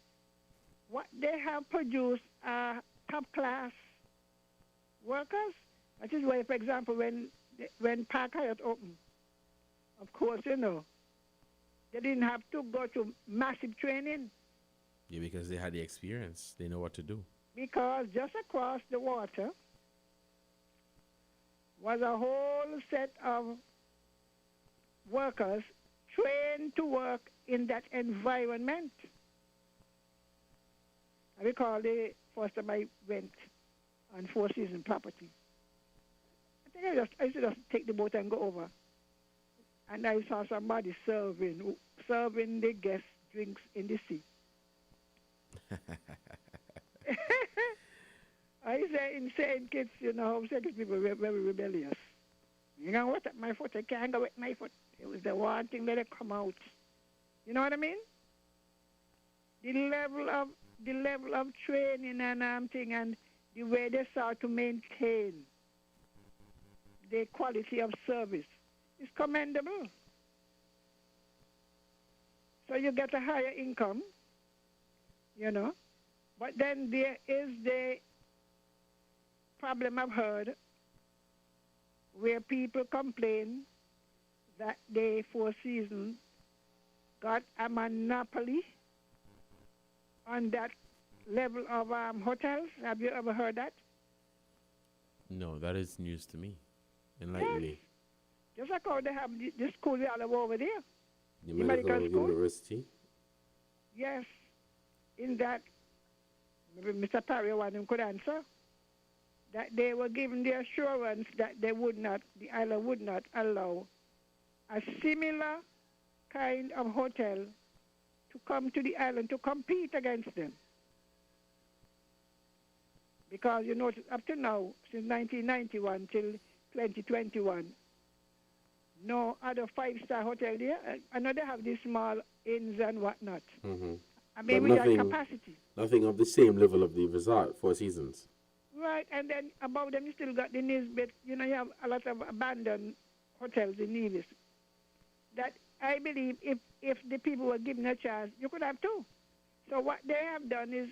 what they have produced are top class workers. That is why, for example, when Park Hyatt opened, of course, you know, they didn't have to go to massive training Yeah, because they had the experience. They know what to do. because just across the water was a whole set of workers trained to work in that environment. I recall the first time I went on Four Seasons property. I think I used to just take the boat and go over. And I saw somebody serving the guests drinks in the sea. I say in St Kitts, you know, St Kitts people were very rebellious. You know what? My foot, I can't go with my foot. It was the one thing that come out. You know what I mean? The level of training and thing and the way they start to maintain the quality of service is commendable. So you get a higher income, you know. But then there is the problem I've heard where people complain that the Four Seasons got a monopoly on that level of hotels. Have you ever heard that? No, that is news to me. Enlighten me. Just like how they have the school we all have over there. The The medical medical school? university. Yes. In that, maybe Mr. Parry one him could answer, that they were given the assurance that they would not, the island would not allow a similar kind of hotel to come to the island to compete against them. Because you notice up to now, since 1991 till 2021, no other five-star hotel there. I know they have these small inns and whatnot. Mm-hmm. I mean, But with that nothing, capacity. nothing of the same level of the resort, Four Seasons. Right, and then above them you still got the Nisbet. You know, you have a lot of abandoned hotels in Nevis. That I believe if the people were given a chance, you could have two. So what they have done is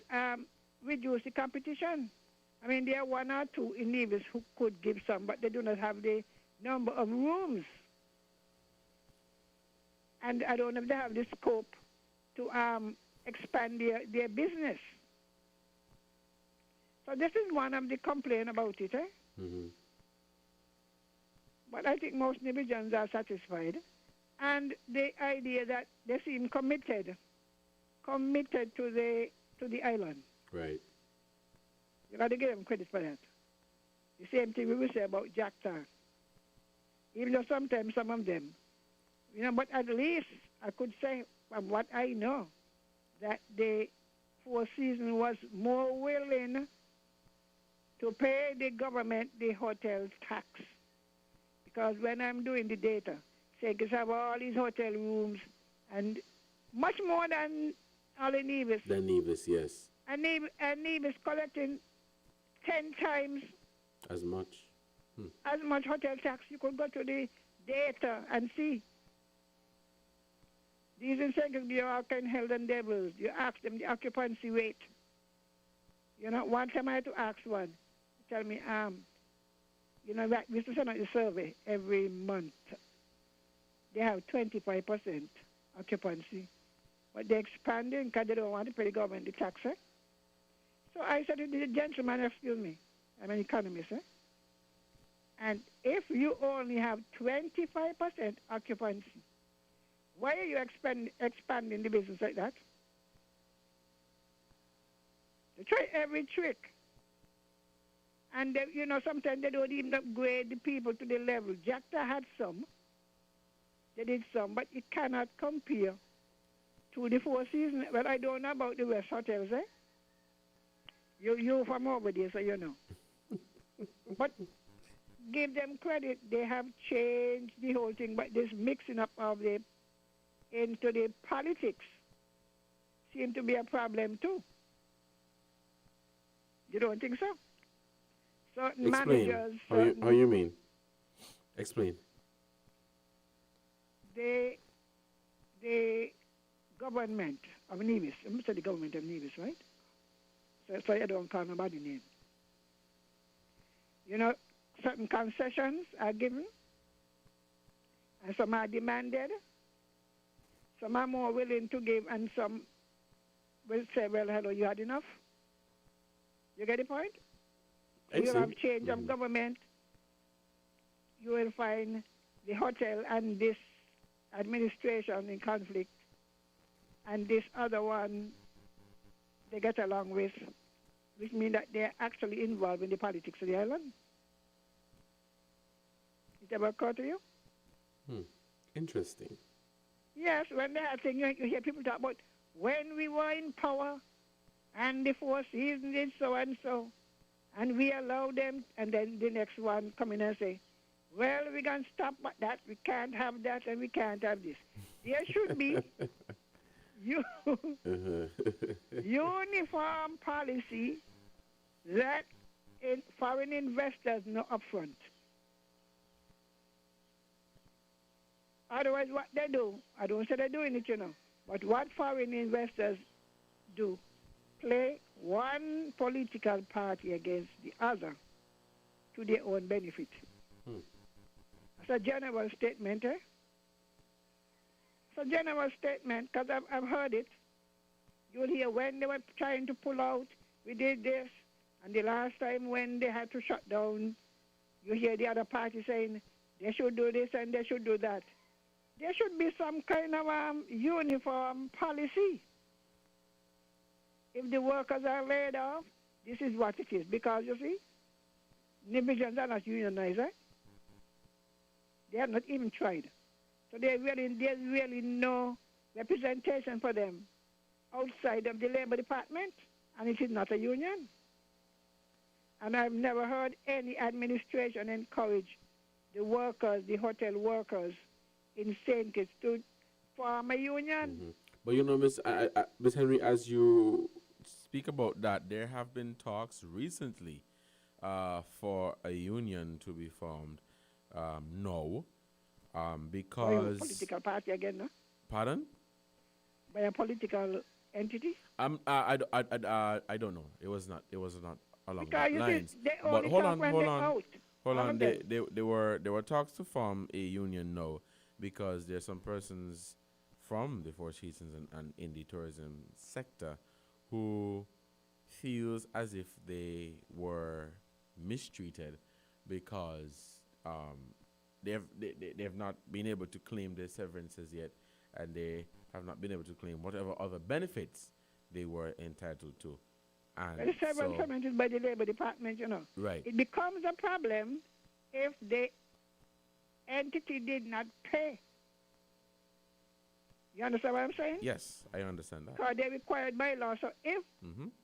reduce the competition. I mean, there are one or two in Nevis who could give some, but they do not have the number of rooms. And I don't know if they have the scope to expand their business. So this is one of the complaints about it, eh? Mm-hmm. But I think most Nibijans are satisfied. And the idea that they seem committed to the island. Right. You got to give them credit for that. The same thing we will say about Jack Tar. Even though sometimes some of them, you know, but at least I could say from what I know that the Four Seasons was more willing to pay the government the hotel tax. Because when I'm doing the data, say, because I have all these hotel rooms and much more than all in Nevis. Than Nevis, yes. And Nevis collecting 10 times As much. as much hotel tax. You could go to the data and see. These incentives be all kind of held and devils. You ask them the occupancy rate. You know, one time I had to ask one. Tell me, you know, that we used to send out the survey every month. They have 25% occupancy. But they're expanding because they don't want to pay the government the tax, eh? So I said to the gentleman, excuse me, I'm an economist, eh? And if you only have 25% occupancy, why are you expanding the business like that? They try every trick. And, they, you know, sometimes they don't even upgrade the people to the level. Jacta had some. They did some, but it cannot compare to the Four Seasons. Well, I don't know about the West Hotels, eh? You from over there, so you know. But give them credit. They have changed the whole thing, but this mixing up of the into the politics seem to be a problem too. You don't think so? Certain Explain. managers, How you mean? Explain. the government of Nevis, I'm going to say the government of Nevis, right? So I don't call nobody name. You know, certain concessions are given, and some are demanded. Some are more willing to give, and some will say, well, hello, you had enough. You get the point? You have change of government. You will find the hotel and this administration in conflict, and this other one they get along with, which means that they're actually involved in the politics of the island. It ever occurred to you? Interesting. Yes, when they are things, you hear people talk about when we were in power and the Four Seasons did so and so, and we allowed them, and then the next one come in and say, well, we're going to stop at that, we can't have that, and we can't have this. There should be uniform policy that foreign investors know upfront. Otherwise, what they do, I don't say they're doing it, but what foreign investors do, play one political party against the other to their own benefit. It's a general statement, eh? It's a general statement, because I've heard it. You'll hear when they were trying to pull out, we did this, and the last time when they had to shut down, you hear the other party saying, they should do this and they should do that. There should be some kind of uniform policy. If the workers are laid off, this is what it is. Because, you see, Namibians are not unionized, right? They have not even tried. So there's really no representation for them outside of the Labor Department, and it is not a union. And I've never heard any administration encourage the workers, the hotel workers in St Kitts to form a union. But Miss Henry, as you speak about that, there have been talks recently for a union to be formed. No, because by a political party again, no? Pardon? By a political entity. I don't know. It was not along Because that you lines. see, they But only hold talk on. when they're out. Hold on. Haven't There were talks to form a union now, because there's some persons from the Four Seasons and in the tourism sector who feels as if they were mistreated because they've not been able to claim their severances yet, and they have not been able to claim whatever other benefits they were entitled to. And the severance payment is by the Labor Department, Right. It becomes a problem if the entity did not pay. You understand what I'm saying? Yes, I understand that. Because they're required by law. So if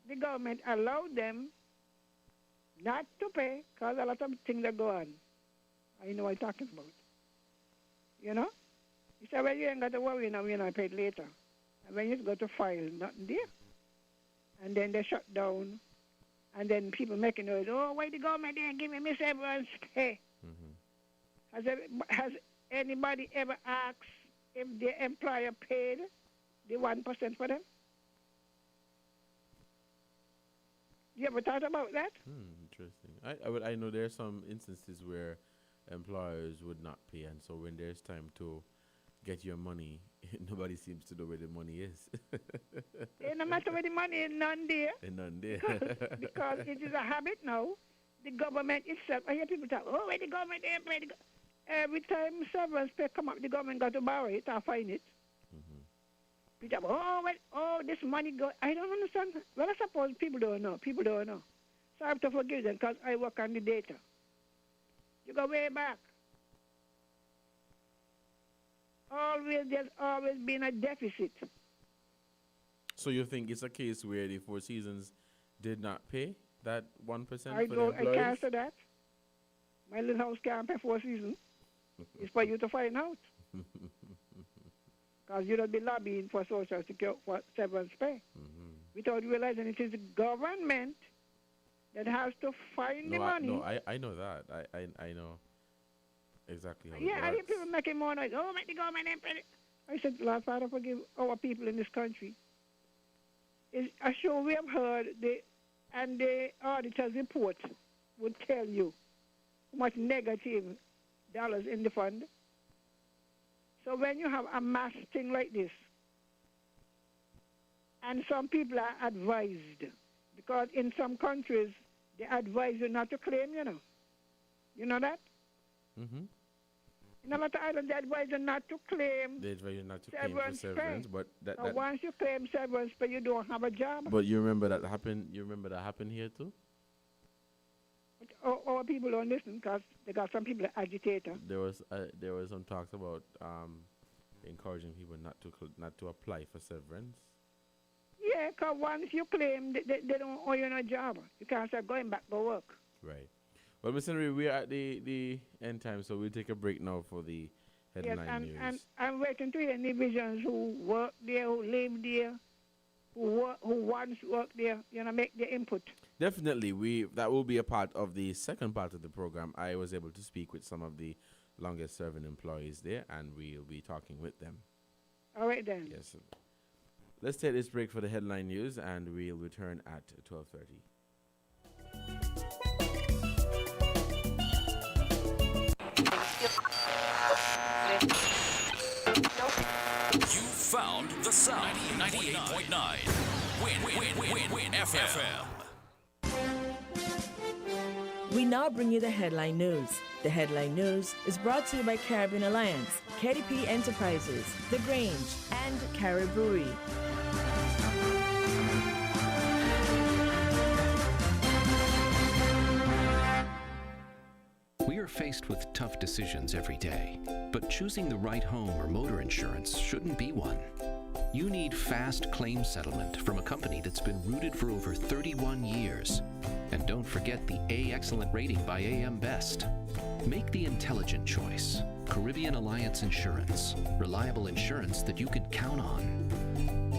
the government allowed them not to pay, because a lot of things that go on, I know what I'm talking about. You say, well, you ain't got to worry now, I paid later. And when you go to file, nothing there. And then they shut down. And then people making noise, oh, why the government didn't give me severance pay? Has anybody ever asked if the employer paid the 1% for them? You ever thought about that? Interesting. I know there are some instances where employers would not pay, and so when there's time to get your money, nobody seems to know where the money is. No matter where the money is, none there. None there. because it is a habit now. The government itself, I hear people talk, oh, where the government didn't pay the every time severance pay come up, the government got to borrow it or find it. People talk, this money go. I don't understand. Well, I suppose people don't know. So I have to forgive them because I work on the data. You go way back. There's always been a deficit. So you think it's a case where the Four Seasons did not pay that 1% for the I employees? can't answer that. My little house can't pay 4 seasons. It's for you to find out. because you don't be lobbying for social security for severance pay. Mm-hmm. Without realizing it is the government that has to find the money. I know that. I know exactly how Yeah, it I hear works. people making more noise. Oh, make the government pay. I said, Lord Father, forgive our people in this country. I'm sure we have heard the auditor's report would tell you how much negative dollars in the fund. So when you have a mass thing like this, and some people are advised, because in some countries they advise you not to claim, you know. You know that? Mm-hmm. In a lot of islands, they advise you not to claim. They advise you not to claim for Severance severance, pay. but that. So once you claim severance pay, you don't have a job. But you remember that happened. You remember that happened here too. Our people don't listen because they got some people agitator. There was some talks about encouraging people not to apply for severance. Yeah, because once you claim, they don't owe you no job. You can't start going back to work. Right. Well, Mr. Henry, we are at the end time, so we'll take a break now for the headline news. And I'm waiting to hear any visions who work there, who live there, who once worked there, make their input. Definitely, that will be a part of the second part of the program. I was able to speak with some of the longest-serving employees there, and we'll be talking with them. All right, then. Yes. Let's take this break for the headline news, and we'll return at 12:30. You found the sound. 98.9. WINN FM. We now bring you the headline news. The headline news is brought to you by Caribbean Alliance, KDP Enterprises, The Grange, and Carib Brewery. We are faced with tough decisions every day, but choosing the right home or motor insurance shouldn't be one. You need fast claim settlement from a company that's been rooted for over 31 years. And don't forget the A Excellent rating by AM Best. Make the intelligent choice. Caribbean Alliance Insurance. Reliable insurance that you can count on.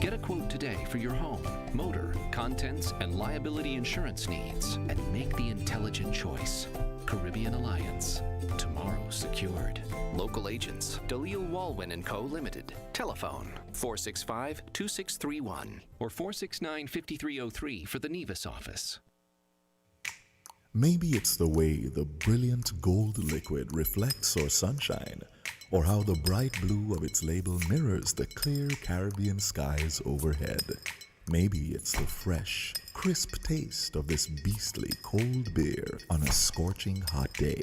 Get a quote today for your home, motor, contents, and liability insurance needs, and make the intelligent choice. Caribbean Alliance. Tomorrow secured. Local agents, Dalil Walwyn & Co. Limited. Telephone 465-2631 or 469-5303 for the Nevis office. Maybe it's the way the brilliant gold liquid reflects our sunshine, or how the bright blue of its label mirrors the clear Caribbean skies overhead. Maybe it's the fresh, crisp taste of this beastly cold beer on a scorching hot day.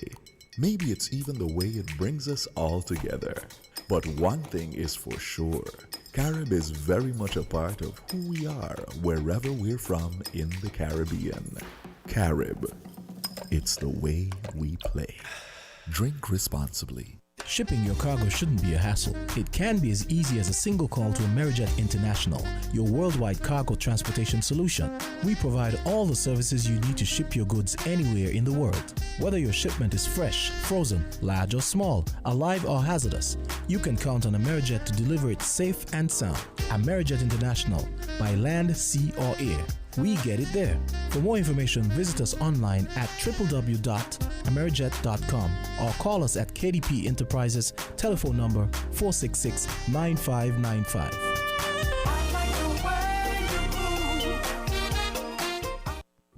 Maybe it's even the way it brings us all together. But one thing is for sure, Carib is very much a part of who we are wherever we're from in the Caribbean. Carib. It's the way we play. Drink responsibly. Shipping your cargo shouldn't be a hassle. It can be as easy as a single call to Amerijet International, your worldwide cargo transportation solution. We provide all the services you need to ship your goods anywhere in the world. Whether your shipment is fresh, frozen, large or small, alive or hazardous, you can count on Amerijet to deliver it safe and sound. Amerijet International, by land, sea or air. We get it there. For more information, visit us online at www.amerijet.com or call us at KDP Enterprises, telephone number 466-9595.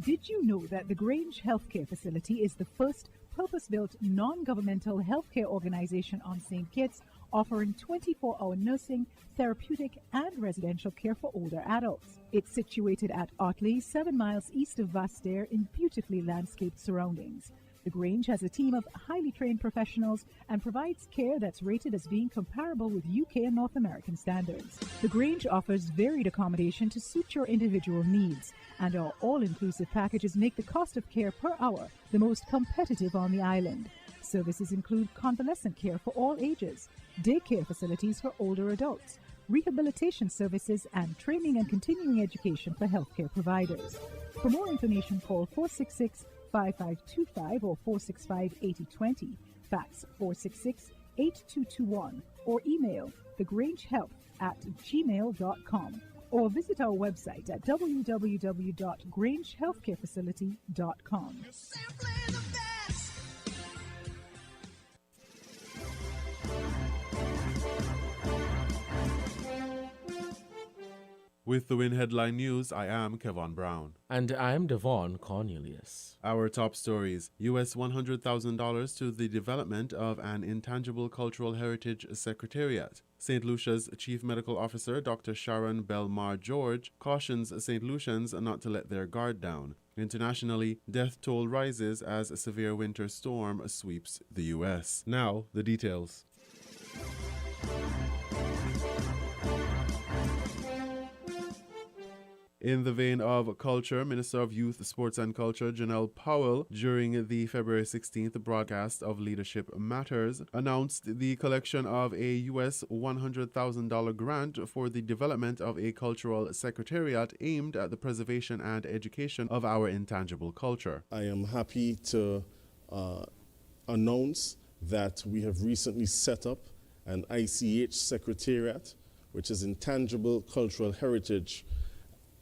Did you know that the Grange Healthcare Facility is the first purpose-built non-governmental healthcare organization on St Kitts, offering 24-hour nursing, therapeutic, and residential care for older adults? It's situated at Otley, 7 miles east of Vastair in beautifully landscaped surroundings. The Grange has a team of highly trained professionals and provides care that's rated as being comparable with UK and North American standards. The Grange offers varied accommodation to suit your individual needs, and our all-inclusive packages make the cost of care per hour the most competitive on the island. Services include convalescent care for all ages, daycare facilities for older adults, rehabilitation services, and training and continuing education for healthcare providers. For more information, call 466-5525 or 465-8020, fax 466-8221, or email thegrangehealth@gmail.com or visit our website at www.grangehealthcarefacility.com. With the WIN headline news, I am Kevon Brown. And I am Devon Cornelius. Our top stories: US $100,000 to the development of an intangible cultural heritage secretariat. St. Lucia's Chief Medical Officer, Dr. Sharon Belmar George, cautions St. Lucians not to let their guard down. Internationally, death toll rises as a severe winter storm sweeps the U.S. Now, the details. In the vein of culture, Minister of Youth, Sports and Culture Janelle Powell, during the February 16th broadcast of Leadership Matters, announced the collection of a US $100,000 grant for the development of a cultural secretariat aimed at the preservation and education of our intangible culture. I am happy to announce that we have recently set up an ICH Secretariat, which is Intangible Cultural Heritage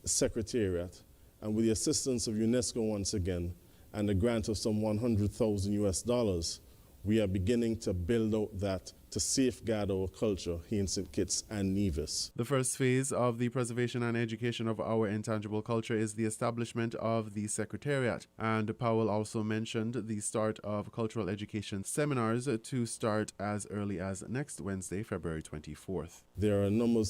Secretariat, and with the assistance of UNESCO once again and a grant of some $100,000, we are beginning to build out that to safeguard our culture here in St Kitts and Nevis. The first phase of the preservation and education of our intangible culture is the establishment of the Secretariat, and Powell also mentioned the start of cultural education seminars to start as early as next Wednesday, February 24th. There are a number of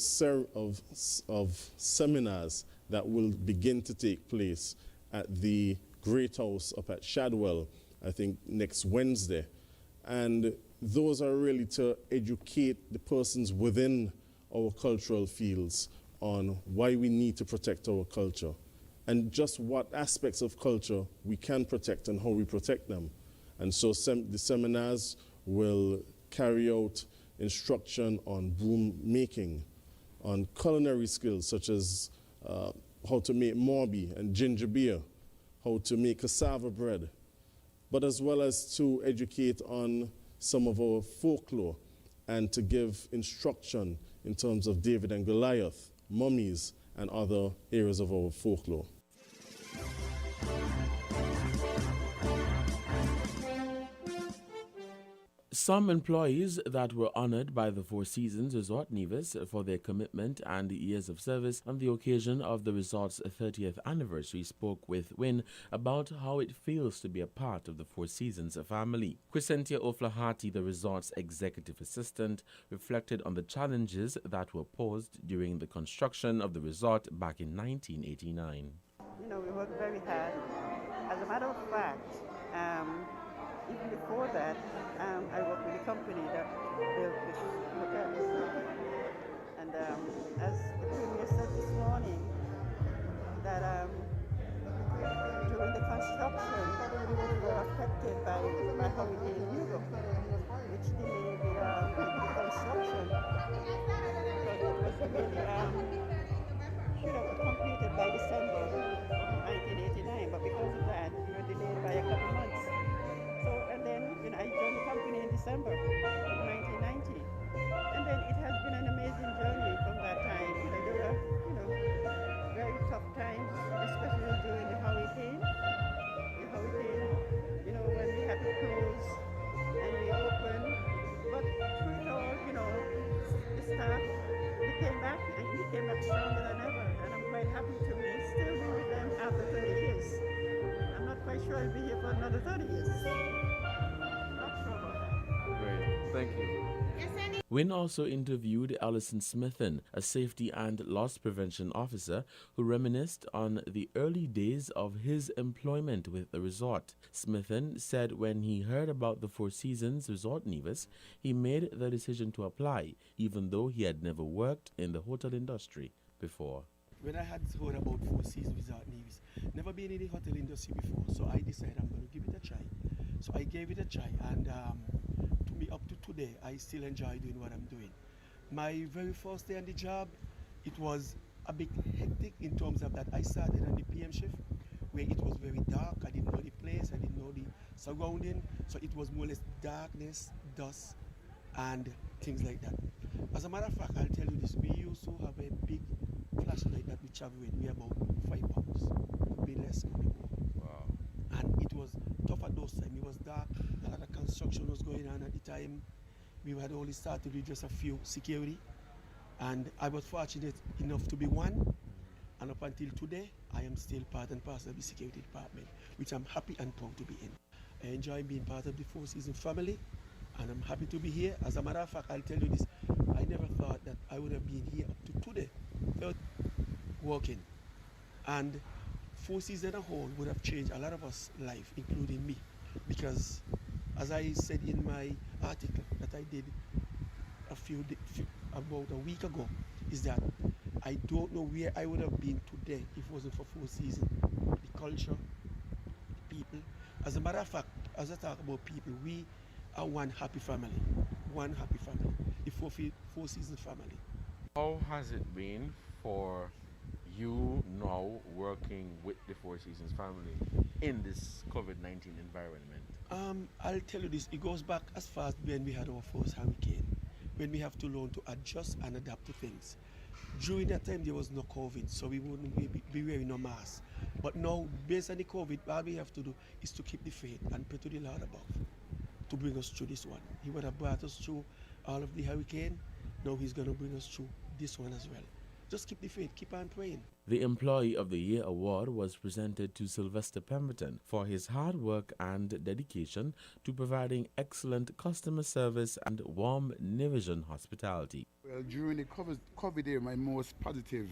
seminars that will begin to take place at the Great House up at Shadwell, I think next Wednesday. And those are really to educate the persons within our cultural fields on why we need to protect our culture and just what aspects of culture we can protect and how we protect them. And so the seminars will carry out instruction on broom making, on culinary skills such as how to make morbi and ginger beer, how to make cassava bread, but as well as to educate on some of our folklore and to give instruction in terms of David and Goliath, mummies, and other areas of our folklore. Some employees that were honored by the Four Seasons Resort Nevis for their commitment and years of service on the occasion of the resort's 30th anniversary spoke with WIN about how it feels to be a part of the Four Seasons family. Crescentia O'Flaherty, the resort's executive assistant, reflected on the challenges that were posed during the construction of the resort back in 1989. You know, we worked very hard. As a matter of fact, even before that, I worked with a company that built this hotel. And as the Premier said this morning, that during the construction, we were affected by Hurricane Hugo, which delayed the construction. But it was really should have completed by December of 1989, but because of that, we were delayed by a couple months. So, and then I joined the company in December of 1990. And then it has been an amazing journey from that time. There were, very tough times, especially during the hurricane. When we had to close and we opened. But through it all, the staff, we came back and we came back stronger than ever. And I'm quite happy to still be with them after 30 years. I'm not quite sure I'll be here for another 30 years. Great, thank you. WIN also interviewed Alison Smithen, a safety and loss prevention officer, who reminisced on the early days of his employment with the resort. Smithen said when he heard about the Four Seasons Resort Nevis, he made the decision to apply, even though he had never worked in the hotel industry before. When I had heard about Four Seasons Resort Nevis, never been in the hotel industry before, so I decided I'm going to give it a try. So I gave it a try, and to me up to today, I still enjoy doing what I'm doing. My very first day on the job, it was a bit hectic in terms of that I started on the PM shift, where it was very dark. I didn't know the place, I didn't know the surrounding, so it was more or less darkness, dust, and things like that. As a matter of fact, I'll tell you this, we used to have a big flashlight that we travel with. We about 5 pounds. Could be less, could be more. Wow. And it was tough at those times. It was dark, a lot of construction was going on at the time. We had only started with just a few security. And I was fortunate enough to be one. And up until today, I am still part and parcel of the security department, which I'm happy and proud to be in. I enjoy being part of the Four Seasons family, and I'm happy to be here. As a matter of fact, I'll tell you this, I never thought that I would have been here up to today, working. And Four Seasons as a whole would have changed a lot of us' life, including me. Because, as I said in my article that I did about a week ago, is that I don't know where I would have been today if it wasn't for Four Seasons. The culture, the people. As a matter of fact, as I talk about people, we are one happy family. One happy family. The Four Seasons family. How has it been for you now working with the Four Seasons family in this COVID-19 environment? I'll tell you this, it goes back as far as when we had our first hurricane, when we have to learn to adjust and adapt to things. During that time, there was no COVID, so we wouldn't be wearing no mask. But now, based on the COVID, all we have to do is to keep the faith and pray to the Lord above to bring us through this one. He would have brought us through all of the hurricane. Now he's going to bring us through this one as well. Just keep the faith, keep on praying. The Employee of the Year award was presented to Sylvester Pemberton for his hard work and dedication to providing excellent customer service and warm Nevision hospitality. Well, during the COVID year, my most positive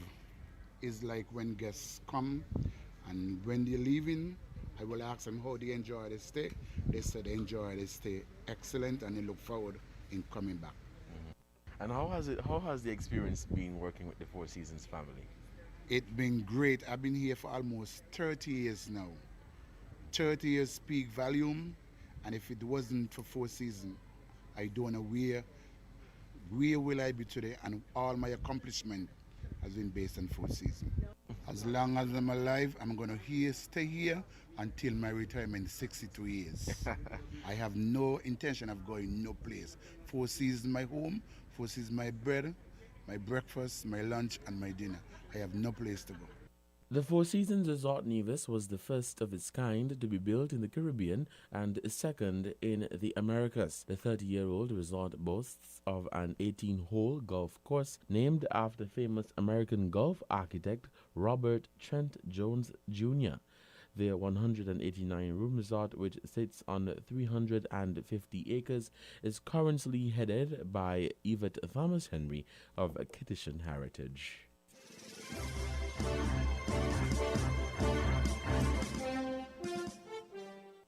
is like when guests come and when they're leaving, I will ask them how they enjoy the stay. They said they enjoy the stay excellent and they look forward in coming back. And how has the experience been working with the Four Seasons family? It's been great. I've been here for almost 30 years now. 30 years speak volume, and if it wasn't for Four Seasons, I don't know where will I be today, and all my accomplishment has been based on Four Seasons. As long as I'm alive, I'm going to stay here until my retirement, 62 years. I have no intention of going no place. Four Seasons my home, Four Seasons my bread, my breakfast, my lunch, and my dinner. I have no place to go. The Four Seasons Resort Nevis was the first of its kind to be built in the Caribbean and second in the Americas. The 30-year-old resort boasts of an 18-hole golf course named after famous American golf architect Robert Trent Jones Jr. The 189-room resort, which sits on 350 acres, is currently headed by Yvette Thomas Henry of Kittitian heritage.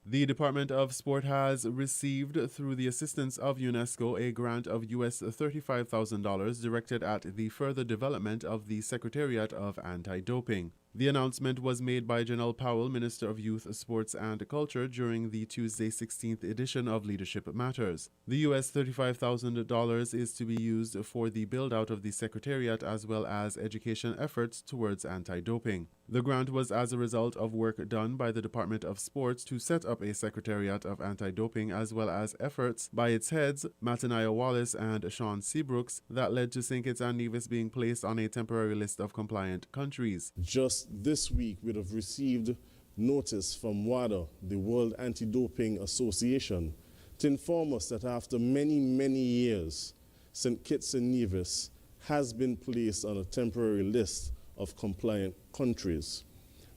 The Department of Sport has received, through the assistance of UNESCO, a grant of US $35,000 directed at the further development of the Secretariat of Anti-Doping. The announcement was made by Janelle Powell, Minister of Youth, Sports and Culture, during the Tuesday 16th edition of Leadership Matters. The US $35,000 is to be used for the build-out of the Secretariat as well as education efforts towards anti-doping. The grant was as a result of work done by the Department of Sports to set up a Secretariat of Anti-Doping as well as efforts by its heads, Mataniah Wallace and Sean Seabrooks, that led to St Kitts and Nevis being placed on a temporary list of compliant countries. Just this week, we have received notice from WADA, the World Anti-Doping Association, to inform us that after many, many years, St Kitts and Nevis has been placed on a temporary list of compliant countries.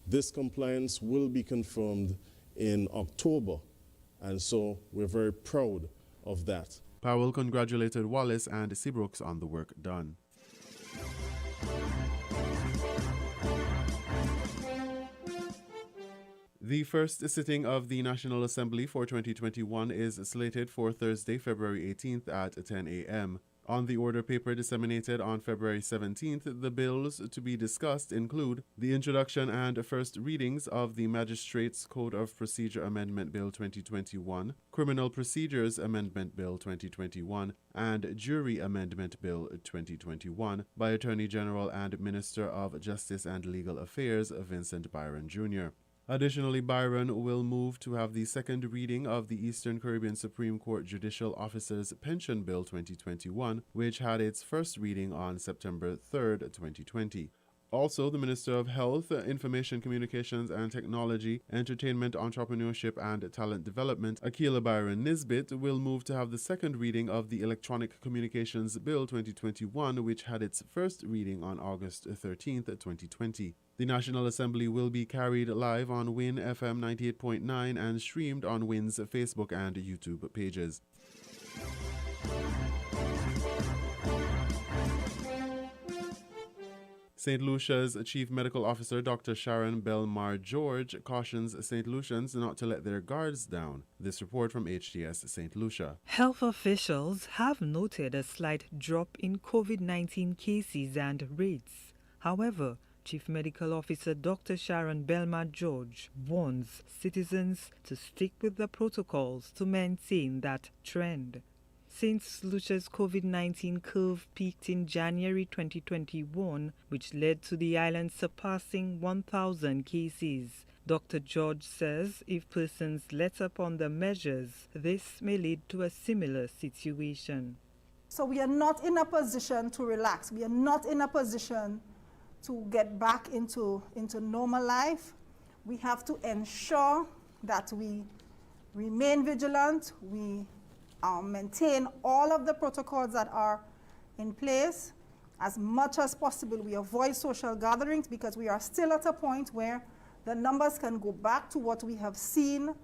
This compliance will be confirmed in October, and so we're very proud of that. Powell congratulated Wallace and Seabrooks on the work done. The first sitting of the National Assembly for 2021 is slated for Thursday, February 18th at 10 a.m. On the order paper disseminated on February 17th, the bills to be discussed include the introduction and first readings of the Magistrates Code of Procedure Amendment Bill 2021, Criminal Procedures Amendment Bill 2021, and Jury Amendment Bill 2021 by Attorney General and Minister of Justice and Legal Affairs Vincent Byron Jr. Additionally, Byron will move to have the second reading of the Eastern Caribbean Supreme Court Judicial Officers Pension Bill 2021, which had its first reading on September 3rd, 2020. Also, the Minister of Health, Information Communications and Technology, Entertainment, Entrepreneurship and Talent Development, Akila Byron Nisbet, will move to have the second reading of the Electronic Communications Bill 2021, which had its first reading on August 13th, 2020. The National Assembly will be carried live on WINN FM 98.9 and streamed on WINN's Facebook and YouTube pages. St. Lucia's Chief Medical Officer Dr. Sharon Belmar George cautions St. Lucians not to let their guards down. This report from HTS St. Lucia. Health officials have noted a slight drop in COVID-19 cases and rates. However, Chief Medical Officer Dr. Sharon Belmar George warns citizens to stick with the protocols to maintain that trend. St. Lucia's COVID-19 curve peaked in January 2021, which led to the island surpassing 1,000 cases. Dr. George says if persons let up on the measures, this may lead to a similar situation. So we are not in a position to relax. We are not in a position to get back into normal life. We have to ensure that we remain vigilant, we maintain all of the protocols that are in place. As much as possible, we avoid social gatherings because we are still at a point where the numbers can go back to what we have seen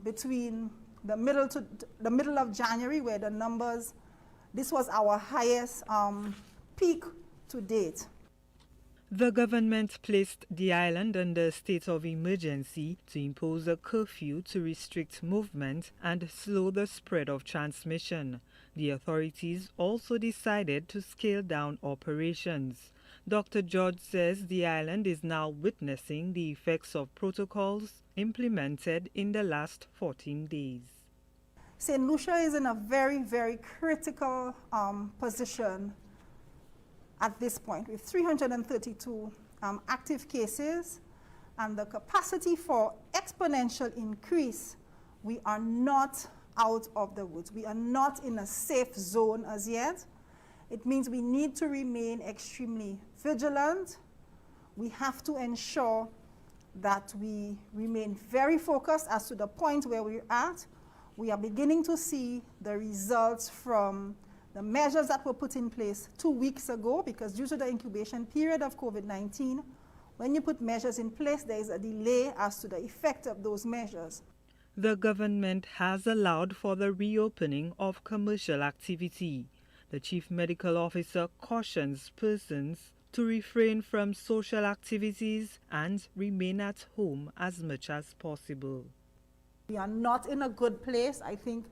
between the middle of January, where the numbers, this was our highest peak to date. The government placed the island under a state of emergency to impose a curfew to restrict movement and slow the spread of transmission. The authorities also decided to scale down operations. Dr. George says the island is now witnessing the effects of protocols implemented in the last 14 days. St. Lucia is in a very, very critical position at this point, with 332 active cases and the capacity for exponential increase. We are not out of the woods. We are not in a safe zone as yet. It means we need to remain extremely vigilant. We have to ensure that we remain very focused as to the point where we're at. We are beginning to see the results from the measures that were put in place 2 weeks ago, because due to the incubation period of COVID-19, when you put measures in place, there is a delay as to the effect of those measures. The government has allowed for the reopening of commercial activity. The Chief Medical Officer cautions persons to refrain from social activities and remain at home as much as possible. We are not in a good place. I think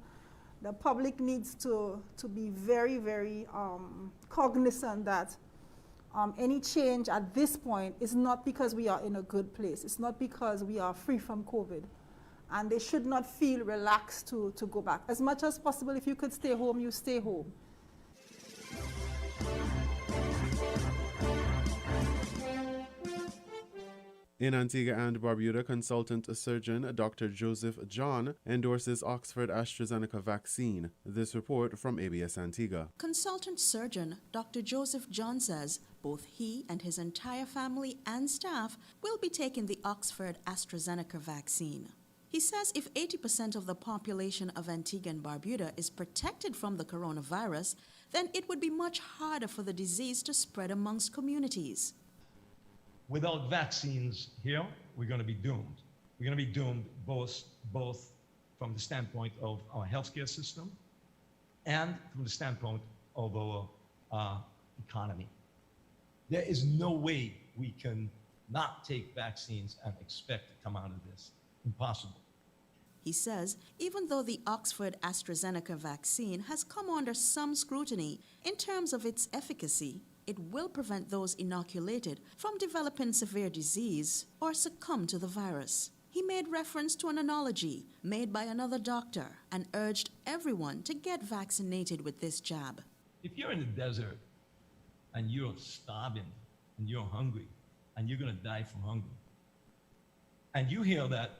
the public needs to be very, very cognizant that any change at this point is not because we are in a good place. It's not because we are free from COVID. And they should not feel relaxed to go back. As much as possible, if you could stay home, you stay home. In Antigua and Barbuda, consultant surgeon Dr. Joseph John endorses Oxford AstraZeneca vaccine. This report from ABS Antigua. Consultant surgeon Dr. Joseph John says both he and his entire family and staff will be taking the Oxford AstraZeneca vaccine. He says if 80% of the population of Antigua and Barbuda is protected from the coronavirus, then it would be much harder for the disease to spread amongst communities. Without vaccines here, we're going to be doomed. We're going to be doomed both from the standpoint of our healthcare system and from the standpoint of our economy. There is no way we can not take vaccines and expect to come out of this. Impossible. He says even though the Oxford AstraZeneca vaccine has come under some scrutiny in terms of its efficacy, it will prevent those inoculated from developing severe disease or succumb to the virus. He made reference to an analogy made by another doctor and urged everyone to get vaccinated with this jab. If you're in the desert and you're starving and you're hungry and you're going to die from hunger, And you hear that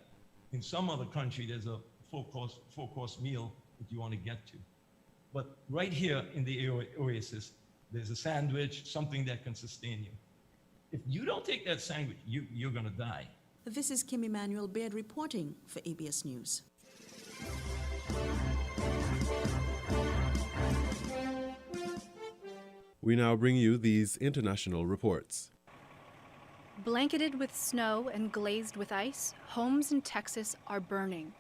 in some other country, there's a four-course meal that you want to get to. But right here in the oasis, there's a sandwich, something that can sustain you. If you don't take that sandwich, you're going to die. This is Kim Emmanuel Baird reporting for ABS News. We now bring you these international reports. Blanketed with snow and glazed with ice, homes in Texas are burning.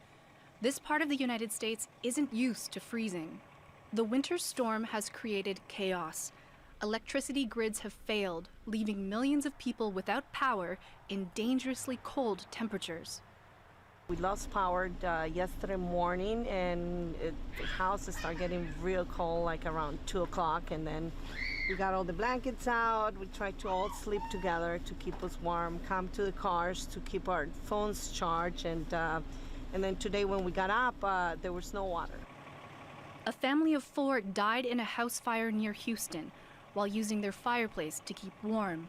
This part of the United States isn't used to freezing. The winter storm has created chaos. Electricity grids have failed, leaving millions of people without power in dangerously cold temperatures. We lost power yesterday morning, and the houses start getting real cold, like around 2 o'clock, and then we got all the blankets out. We tried to all sleep together to keep us warm, come to the cars to keep our phones charged, and then today when we got up, there was no water. A family of 4 died in a house fire near Houston while using their fireplace to keep warm.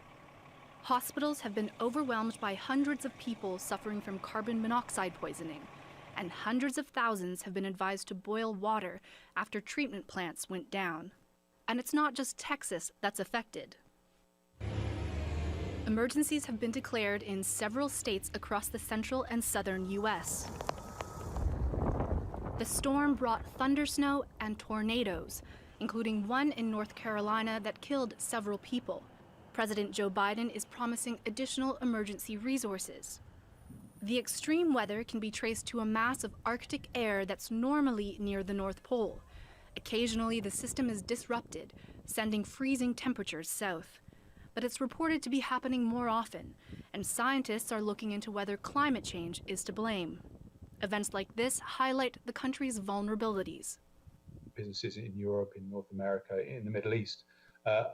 Hospitals have been overwhelmed by hundreds of people suffering from carbon monoxide poisoning, and hundreds of thousands have been advised to boil water after treatment plants went down. And it's not just Texas that's affected. Emergencies have been declared in several states across the central and southern U.S. The storm brought thundersnow and tornadoes, including one in North Carolina that killed several people. President Joe Biden is promising additional emergency resources. The extreme weather can be traced to a mass of Arctic air that's normally near the North Pole. Occasionally, the system is disrupted, sending freezing temperatures south. But it's reported to be happening more often, and scientists are looking into whether climate change is to blame. Events like this highlight the country's vulnerabilities. Businesses in Europe, in North America, in the Middle East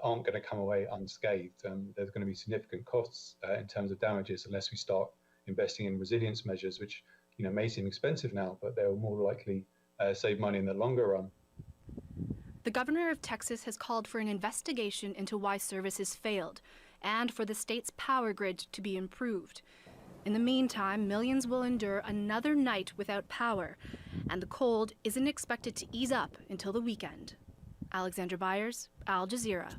aren't going to come away unscathed. There's going to be significant costs in terms of damages unless we start investing in resilience measures, which may seem expensive now, but they'll more likely save money in the longer run. The governor of Texas has called for an investigation into why services failed and for the state's power grid to be improved. In the meantime, millions will endure another night without power, and the cold isn't expected to ease up until the weekend. Alexandra Byers, Al Jazeera.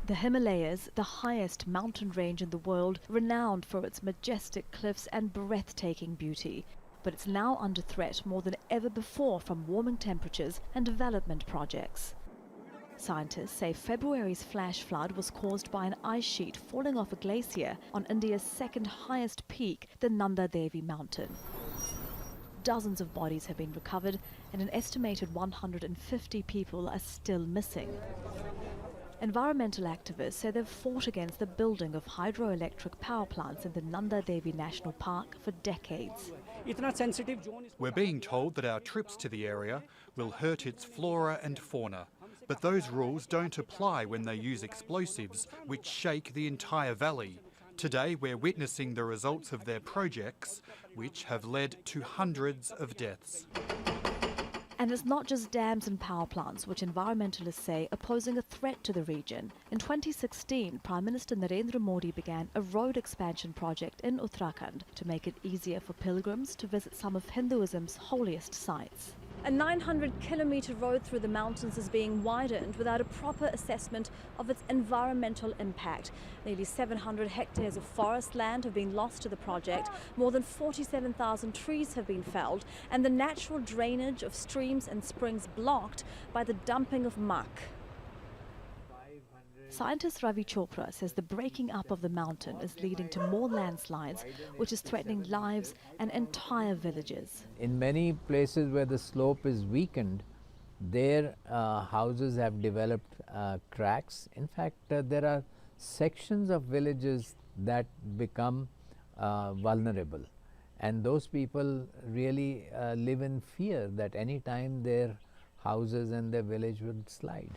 The Himalayas, the highest mountain range in the world, renowned for its majestic cliffs and breathtaking beauty. But it's now under threat more than ever before from warming temperatures and development projects. Scientists say February's flash flood was caused by an ice sheet falling off a glacier on India's second highest peak, the Nanda Devi mountain. Dozens of bodies have been recovered and an estimated 150 people are still missing. Environmental activists say they've fought against the building of hydroelectric power plants in the Nanda Devi National Park for decades. We're being told that our trips to the area will hurt its flora and fauna, but those rules don't apply when they use explosives which shake the entire valley. Today we're witnessing the results of their projects, which have led to hundreds of deaths. And it's not just dams and power plants which environmentalists say are posing a threat to the region. In 2016, Prime Minister Narendra Modi began a road expansion project in Uttarakhand to make it easier for pilgrims to visit some of Hinduism's holiest sites. A 900-kilometre road through the mountains is being widened without a proper assessment of its environmental impact. Nearly 700 hectares of forest land have been lost to the project, more than 47,000 trees have been felled, and the natural drainage of streams and springs blocked by the dumping of muck. Scientist Ravi Chopra says the breaking up of the mountain is leading to more landslides, which is threatening lives and entire villages. In many places where the slope is weakened, their houses have developed cracks. In fact, there are sections of villages that become vulnerable, and those people really live in fear that any time their houses and their village would slide.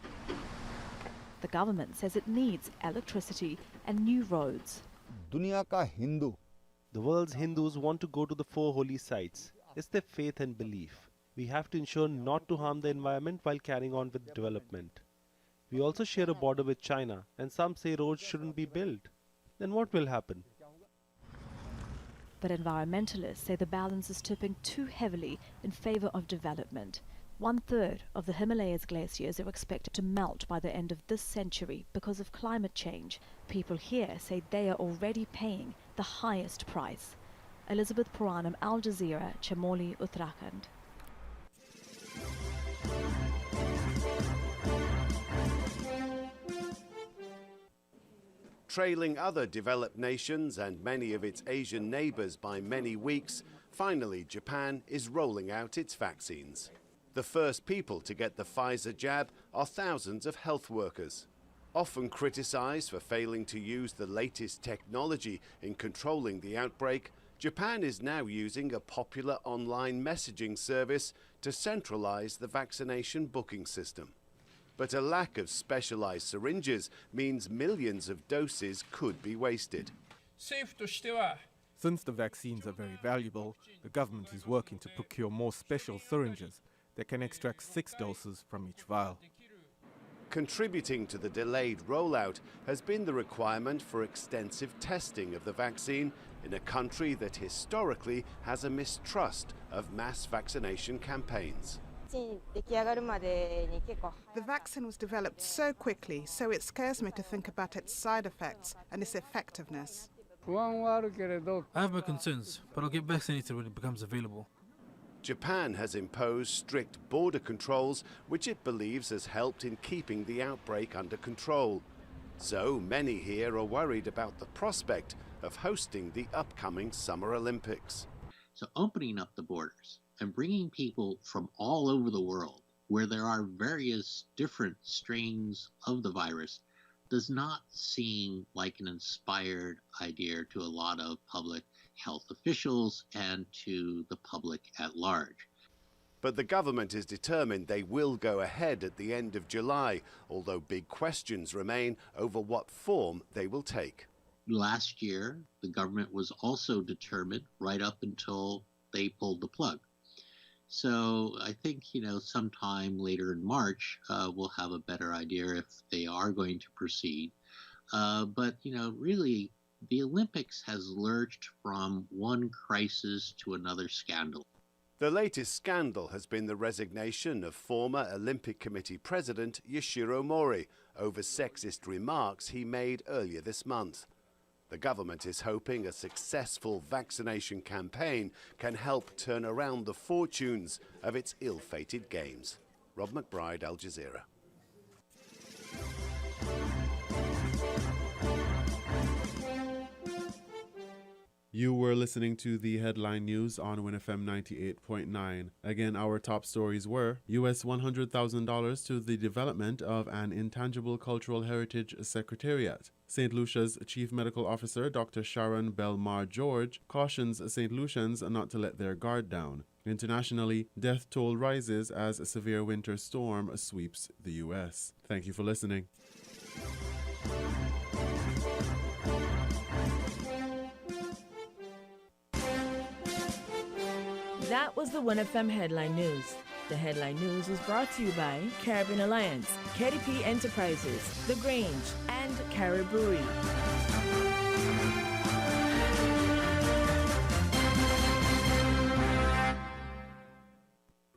The government says it needs electricity and new roads. Dunya ka Hindu. The world's Hindus want to go to the 4 holy sites. It's their faith and belief. We have to ensure not to harm the environment while carrying on with development. We also share a border with China, and some say roads shouldn't be built. Then what will happen? But environmentalists say the balance is tipping too heavily in favor of development. 1/3 of the Himalayas glaciers are expected to melt by the end of this century because of climate change. People here say they are already paying the highest price. Elizabeth Puranam, Al Jazeera, Chamoli, Uttarakhand. Trailing other developed nations and many of its Asian neighbours by many weeks, finally Japan is rolling out its vaccines. The first people to get the Pfizer jab are thousands of health workers. Often criticised for failing to use the latest technology in controlling the outbreak, Japan is now using a popular online messaging service to centralise the vaccination booking system. But a lack of specialised syringes means millions of doses could be wasted. Since the vaccines are very valuable, the government is working to procure more special syringes that can extract 6 doses from each vial. Contributing to the delayed rollout has been the requirement for extensive testing of the vaccine in a country that historically has a mistrust of mass vaccination campaigns. The vaccine was developed so quickly, so it scares me to think about its side effects and its effectiveness. I have my concerns, but I'll get vaccinated when it becomes available. Japan has imposed strict border controls, which it believes has helped in keeping the outbreak under control. So many here are worried about the prospect of hosting the upcoming Summer Olympics. So opening up the borders and bringing people from all over the world, where there are various different strains of the virus, does not seem like an inspired idea to a lot of public health officials and to the public at large. But the government is determined they will go ahead at the end of July, although big questions remain over what form they will take. Last year, the government was also determined right up until they pulled the plug. So I think, sometime later in March, we'll have a better idea if they are going to proceed. But really, the Olympics has lurched from one crisis to another scandal. The latest scandal has been the resignation of former Olympic Committee President Yoshiro Mori over sexist remarks he made earlier this month. The government is hoping a successful vaccination campaign can help turn around the fortunes of its ill-fated games. Rob McBride, Al Jazeera. You were listening to the headline news on WINN FM 98.9. Again, our top stories were US $100,000 to the development of an intangible cultural heritage secretariat. St. Lucia's Chief Medical Officer, Dr. Sharon Belmar George, cautions St. Lucians not to let their guard down. Internationally, death toll rises as a severe winter storm sweeps the U.S. Thank you for listening. That was the WINN FM Headline News. The Headline News was brought to you by Caribbean Alliance, KDP Enterprises, The Grange, and Carib Brewery.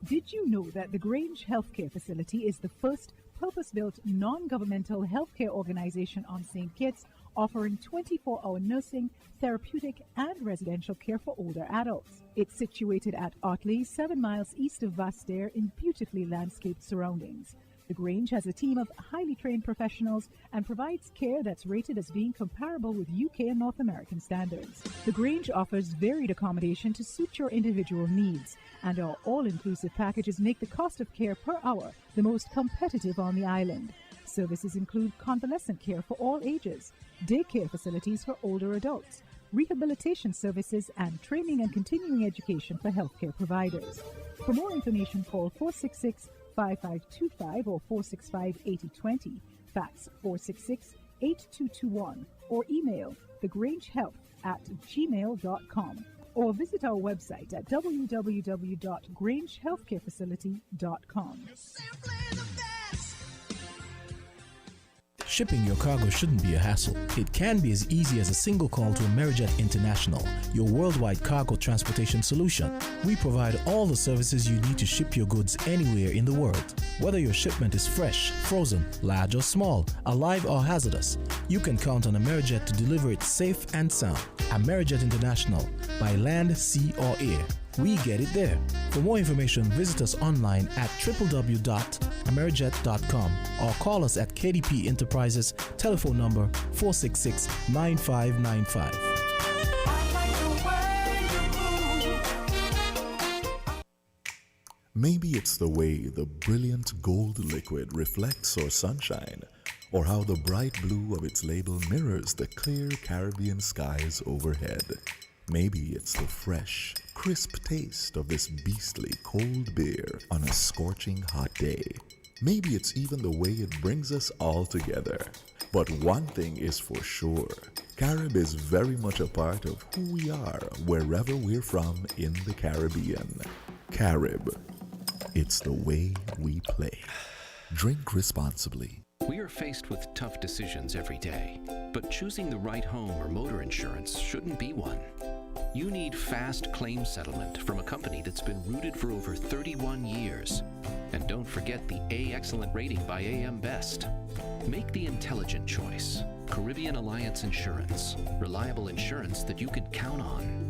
Did you know that the Grange Healthcare Facility is the first purpose-built non-governmental healthcare organization on St Kitts, offering 24-hour nursing, therapeutic, and residential care for older adults? It's situated at Otley, 7 miles east of Vastair in beautifully landscaped surroundings. The Grange has a team of highly trained professionals and provides care that's rated as being comparable with UK and North American standards. The Grange offers varied accommodation to suit your individual needs, and our all-inclusive packages make the cost of care per hour the most competitive on the island. Services include convalescent care for all ages, daycare facilities for older adults, rehabilitation services, and training and continuing education for healthcare providers. For more information, call 466-5525 or 465-8020, fax 466-8221, or email thegrangehealth@gmail.com. or visit our website at www.grangehealthcarefacility.com. Shipping your cargo shouldn't be a hassle. It can be as easy as a single call to Amerijet International, your worldwide cargo transportation solution. We provide all the services you need to ship your goods anywhere in the world. Whether your shipment is fresh, frozen, large or small, alive or hazardous, you can count on Amerijet to deliver it safe and sound. Amerijet International, by land, sea or air. We get it there. For more information, visit us online at www.amerijet.com or call us at KDP Enterprises, telephone number 466-9595. Maybe it's the way the brilliant gold liquid reflects our sunshine, or how the bright blue of its label mirrors the clear Caribbean skies overhead. Maybe it's the fresh, crisp taste of this beastly cold beer on a scorching hot day. Maybe it's even the way it brings us all together. But one thing is for sure, Carib is very much a part of who we are wherever we're from in the Caribbean. Carib, it's the way we play. Drink responsibly. We are faced with tough decisions every day, but choosing the right home or motor insurance shouldn't be one. You need fast claim settlement from a company that's been rooted for over 31 years. And don't forget the A Excellent rating by AM Best. Make the intelligent choice. Caribbean Alliance Insurance. Reliable insurance that you can count on.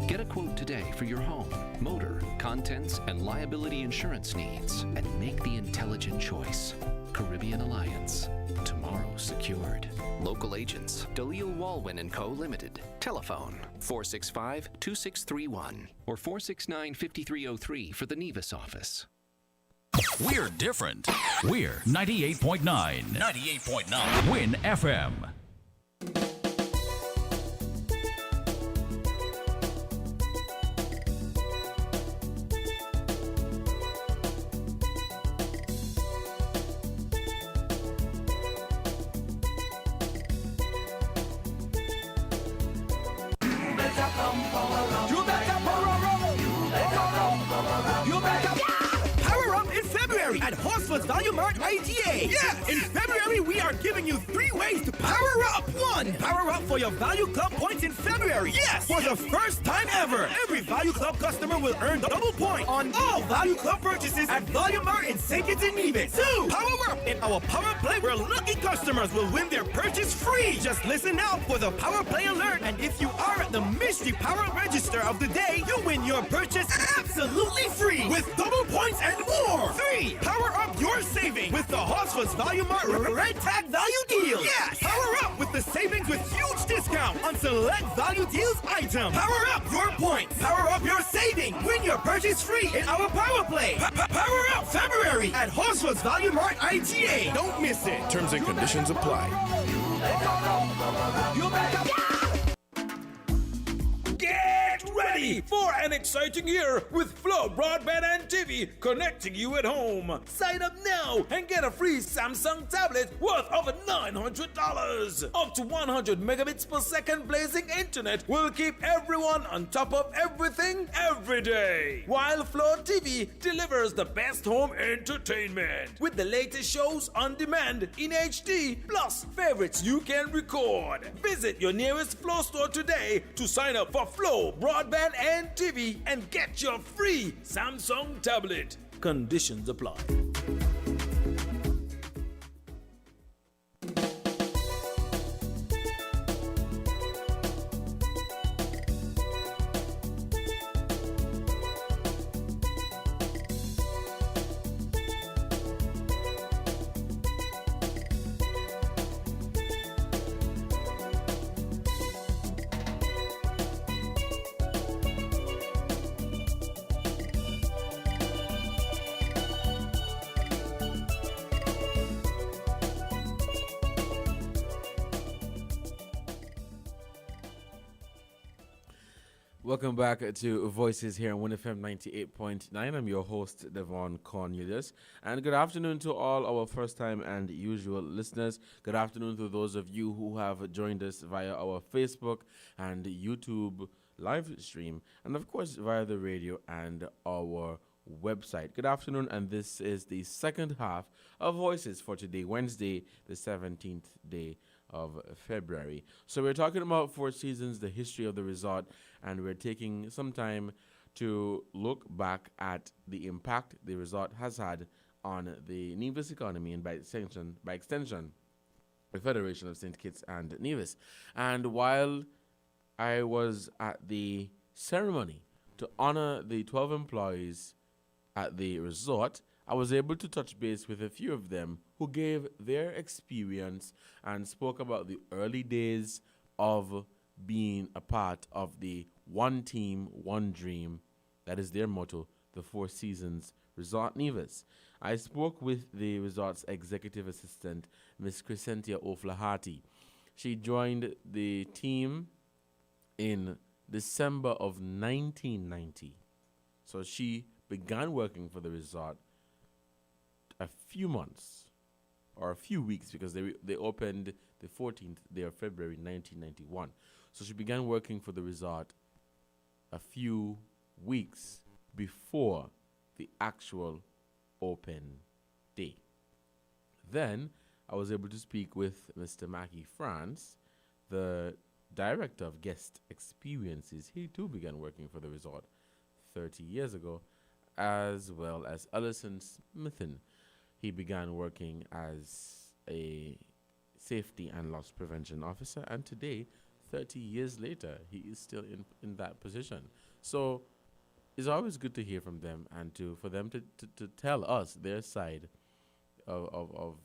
Get a quote today for your home, motor, contents, and liability insurance needs, and make the intelligent choice. Caribbean Alliance. Tomorrow secured. Local agents, Dalil Walwyn & Co. Limited. Telephone 465-2631 or 469-5303 for the Nevis office. We're different. We're 98.9. 98.9. WINN FM. At Horsford's Value Mart IGA. Yes! In February, we are giving you 3 ways to power up. 1. Power up for your Value Club points in February. Yes! For the first time ever, every Value Club customer will earn double points on all Value Club purchases at Value Mart in St Kitts and Nevis. 2. Power up in our Power Play, where lucky customers will win their purchase free. Just listen out for the Power Play alert, and if you are at the Mystery Power Register of the day, you win your purchase absolutely free with double points and more. 3. Power up your saving with the Horsford's Value Mart Red Tag Value Deal. Yes! Power up with the savings with huge discount on select Value Deals items. Power up your points. Power up your saving. Win your purchase free in our Power Play. Power up February at Horsford's Value Mart IGA. Don't miss it. Terms and conditions apply. Get ready for an exciting year with Flow Broadband and TV connecting you at home. Sign up now and get a free Samsung tablet worth over $900. Up to 100 megabits per second blazing internet will keep everyone on top of everything every day. While Flow TV delivers the best home entertainment with the latest shows on demand in HD plus favorites you can record. Visit your nearest Flow store today to sign up for Flow Broadband and TV and get your free Samsung tablet. Conditions apply. Welcome back to Voices here on WINN FM 98.9. I'm your host, Devon Cornelius. And good afternoon to all our first-time and usual listeners. Good afternoon to those of you who have joined us via our Facebook and YouTube live stream, and of course via the radio and our website. Good afternoon, and this is the second half of Voices for today, Wednesday, the 17th day of February. So we're talking about Four Seasons, the history of the resort, and we're taking some time to look back at the impact the resort has had on the Nevis economy and by extension, the Federation of St Kitts and Nevis. And while I was at the ceremony to honor the 12 employees at the resort, I was able to touch base with a few of them who gave their experience and spoke about the early days of being a part of the One Team, One Dream, that is their motto, the Four Seasons Resort Nevis. I spoke with the resort's executive assistant, Miss Crescentia O'Flaherty. She joined the team in December of 1990. So she began working for the resort a few months or a few weeks, because they opened the 14th day of February 1991. So she began working for the resort a few weeks before the actual open day. Then I was able to speak with Mr. Mackie France, the director of guest experiences. He too began working for the resort 30 years ago, as well as Ellison Smithen. He began working as a safety and loss prevention officer, and today, 30 years later, he is still in that position. So it's always good to hear from them and for them to tell us their side of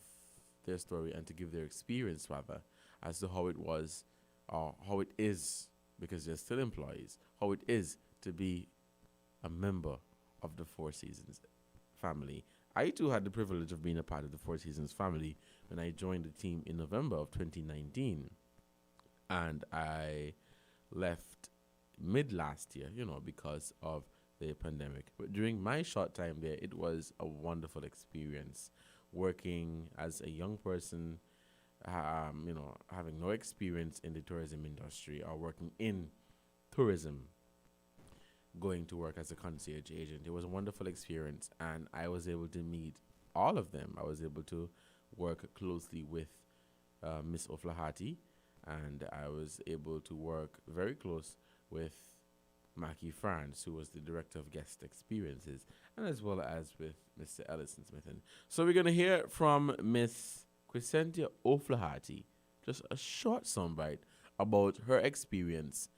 their story and to give their experience, rather, as to how it was or how it is, because they're still employees, how it is to be a member of the Four Seasons family. I too had the privilege of being a part of the Four Seasons family when I joined the team in November of 2019. And I left mid last year, because of the pandemic. But during my short time there, it was a wonderful experience working as a young person, having no experience in the tourism industry or working in tourism, going to work as a concierge agent. It was a wonderful experience, and I was able to meet all of them. I was able to work closely with Miss O'Flaherty, and I was able to work very close with Mackie France, who was the director of guest experiences, and as well as with Mr. Ellison Smithen. So we're going to hear from Miss Crescentia O'Flaherty, just a short soundbite about her experience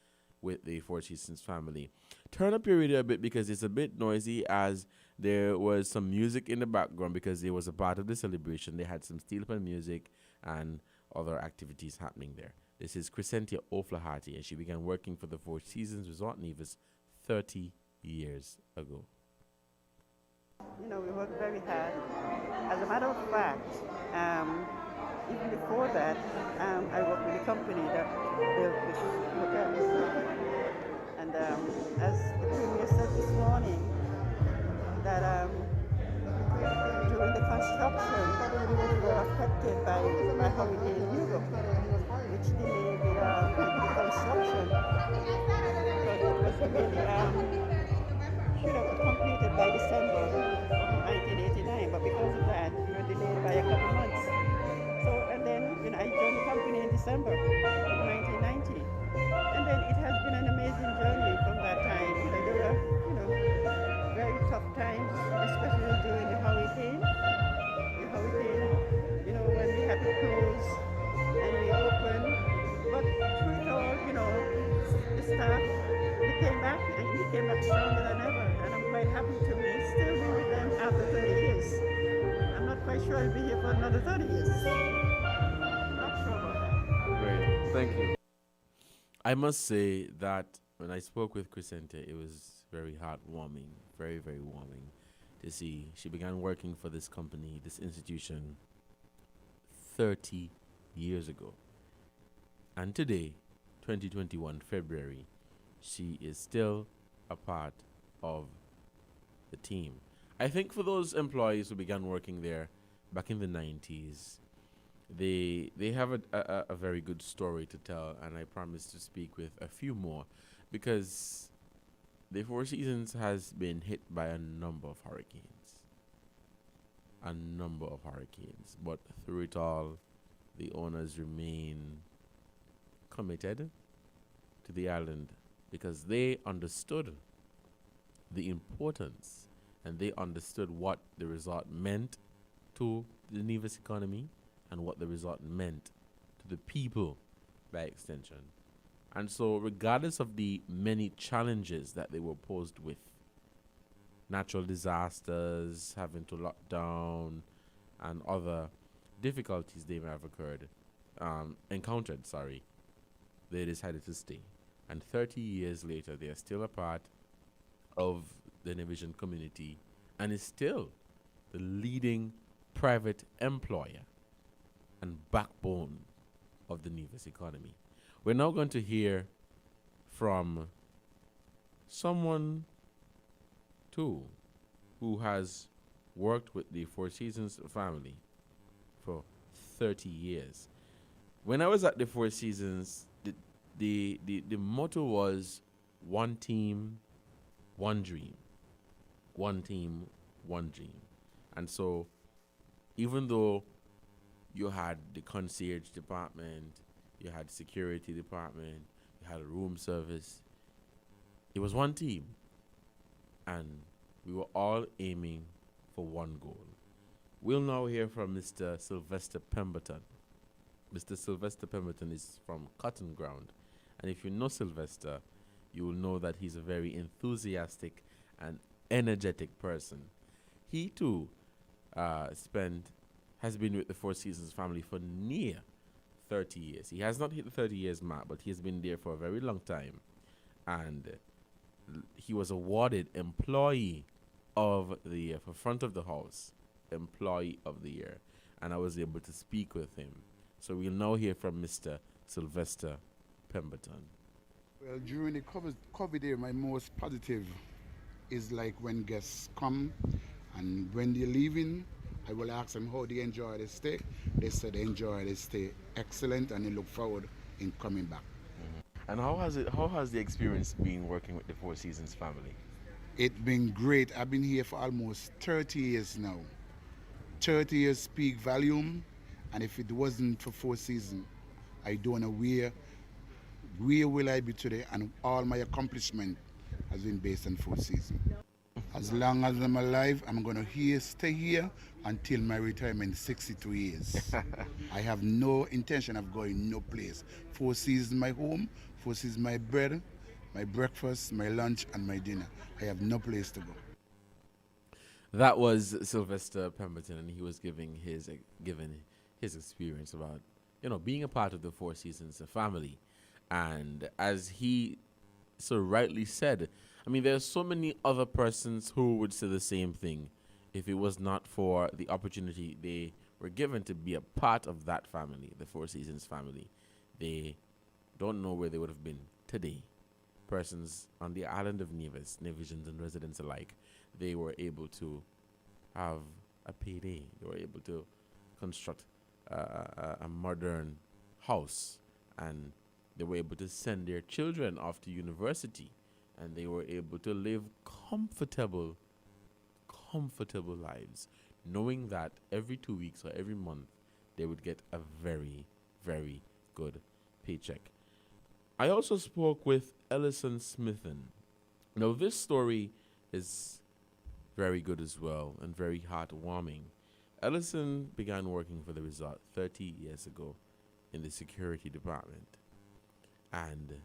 with the Four Seasons family. Turn up your radio a bit because it's a bit noisy, as there was some music in the background because it was a part of the celebration. They had some steel pan music and other activities happening there. This is Crescentia O'Flaherty, and she began working for the Four Seasons Resort Nevis 30 years ago. We work very hard. As a matter of fact, even before that, I worked with a company that built this hotel. And as the Premier said this morning, that during the construction, we were affected by Hurricane Hugo, which delayed the construction. But it was really should have completed by December of 1989, but because of that, we were delayed by a couple months. So, and then I joined the company in December of 1990. And then it has been an amazing journey from that time. There were, very tough times, especially during the hurricane. When we had to close and we opened. But through it all, the staff, we came back and we came back stronger than ever. And I'm quite happy to still be with them after 30 years. I'm not quite sure I'll be here for another 30 years. Not sure about that. Great, thank you. I must say that when I spoke with Crescentia, it was very heartwarming, very, very warming to see she began working for this company, this institution, 30 years ago. And today, 2021, February, she is still a part of the team. I think for those employees who began working there back in the 90s, they have a very good story to tell, and I promise to speak with a few more because the Four Seasons has been hit by a number of hurricanes. But through it all, the owners remain committed to the island because they understood the importance and they understood what the resort meant to the Nevis economy and what the resort meant to the people by extension. And so regardless of the many challenges that they were posed with, natural disasters, having to lock down, and other difficulties they may have encountered, they decided to stay. And 30 years later, they are still a part of the Nevisian community and is still the leading private employer and backbone of the Nevis economy. We're now going to hear from someone, too, who has worked with the Four Seasons family for 30 years. When I was at the Four Seasons, the motto was one team, one dream. One team, one dream. And so even though you had the concierge department, you had security department, you had a room service, it was one team. And we were all aiming for one goal. We'll now hear from Mr. Sylvester Pemberton. Mr. Sylvester Pemberton is from Cotton Ground. And if you know Sylvester, you will know that he's a very enthusiastic and energetic person. He too has been with the Four Seasons family for near 30 years. He has not hit the 30 years mark, but he has been there for a very long time. And he was awarded Employee of the Year for Front of the House, Employee of the Year. And I was able to speak with him. So we'll now hear from Mr. Sylvester Pemberton. Well, during the COVID year, my most positive is like when guests come and when they're leaving, I will ask them how they enjoy the stay. They said they enjoy the stay excellent and they look forward in coming back. And how has the experience been working with the Four Seasons family? It's been great. I've been here for almost 30 years now. 30 years speak volume, and if it wasn't for Four Seasons, I don't know where will I be today, and all my accomplishment has been based on Four Seasons. As long as I'm alive, I'm going to stay here until my retirement, 62 years. I have no intention of going no place. Four Seasons my home, Four Seasons my bread, my breakfast, my lunch, and my dinner. I have no place to go. That was Sylvester Pemberton, and he was giving his experience about, being a part of the Four Seasons family. And as he so rightly said, I mean, there's so many other persons who would say the same thing if it was not for the opportunity they were given to be a part of that family, the Four Seasons family. They don't know where they would have been today. Persons on the island of Nevis, Nevisians and residents alike, they were able to have a payday. They were able to construct a modern house, and they were able to send their children off to university, and they were able to live comfortable lives, knowing that every 2 weeks or every month they would get a very, very good paycheck. I also spoke with Ellison Smithen. Now, this story is very good as well and very heartwarming. Ellison began working for the resort 30 years ago in the security department. And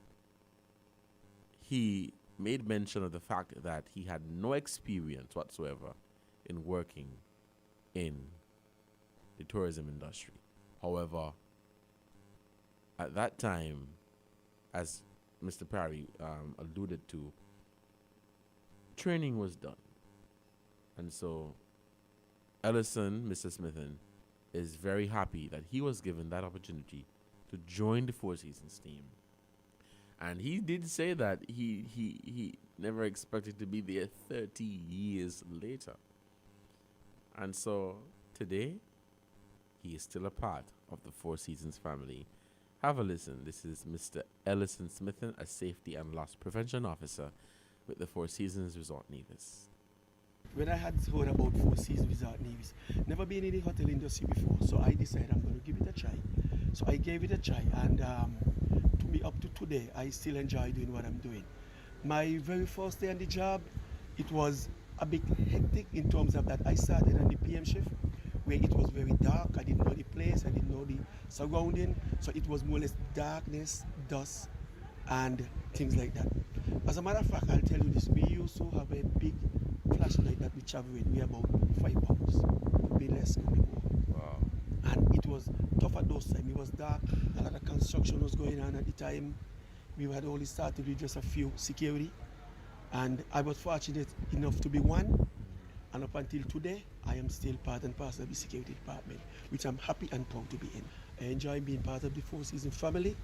he made mention of the fact that he had no experience whatsoever in working in the tourism industry. However, at that time, as Mr. Parry alluded to, training was done. And so Ellison, Mr. Smithen, is very happy that he was given that opportunity to join the Four Seasons team. And he did say that he never expected to be there 30 years later. And so today, he is still a part of the Four Seasons family. Have a listen. This is Mr. Ellison Smithen, a safety and loss prevention officer with the Four Seasons Resort Nevis. When I had heard about Four Seasons Resort Nevis, never been in the hotel industry before, so I decided I'm going to give it a try. So I gave it a try, and to me up to today, I still enjoy doing what I'm doing. My very first day on the job, it was a bit hectic in terms of that I started on the PM shift, where it was very dark. I didn't know the place, I didn't know the surrounding, so it was more or less darkness, dust, and things like that. As a matter of fact, I'll tell you this, we used to have a big flashlight that we travel with. We about 5 pounds, could be less, could be more. Wow. And it was tough at those times. It was dark, a lot of construction was going on at the time. We had only started with just a few security, and I was fortunate enough to be one. And up until today, I am still part and parcel of the security department, which I'm happy and proud to be in. I enjoy being part of the Four Seasons family,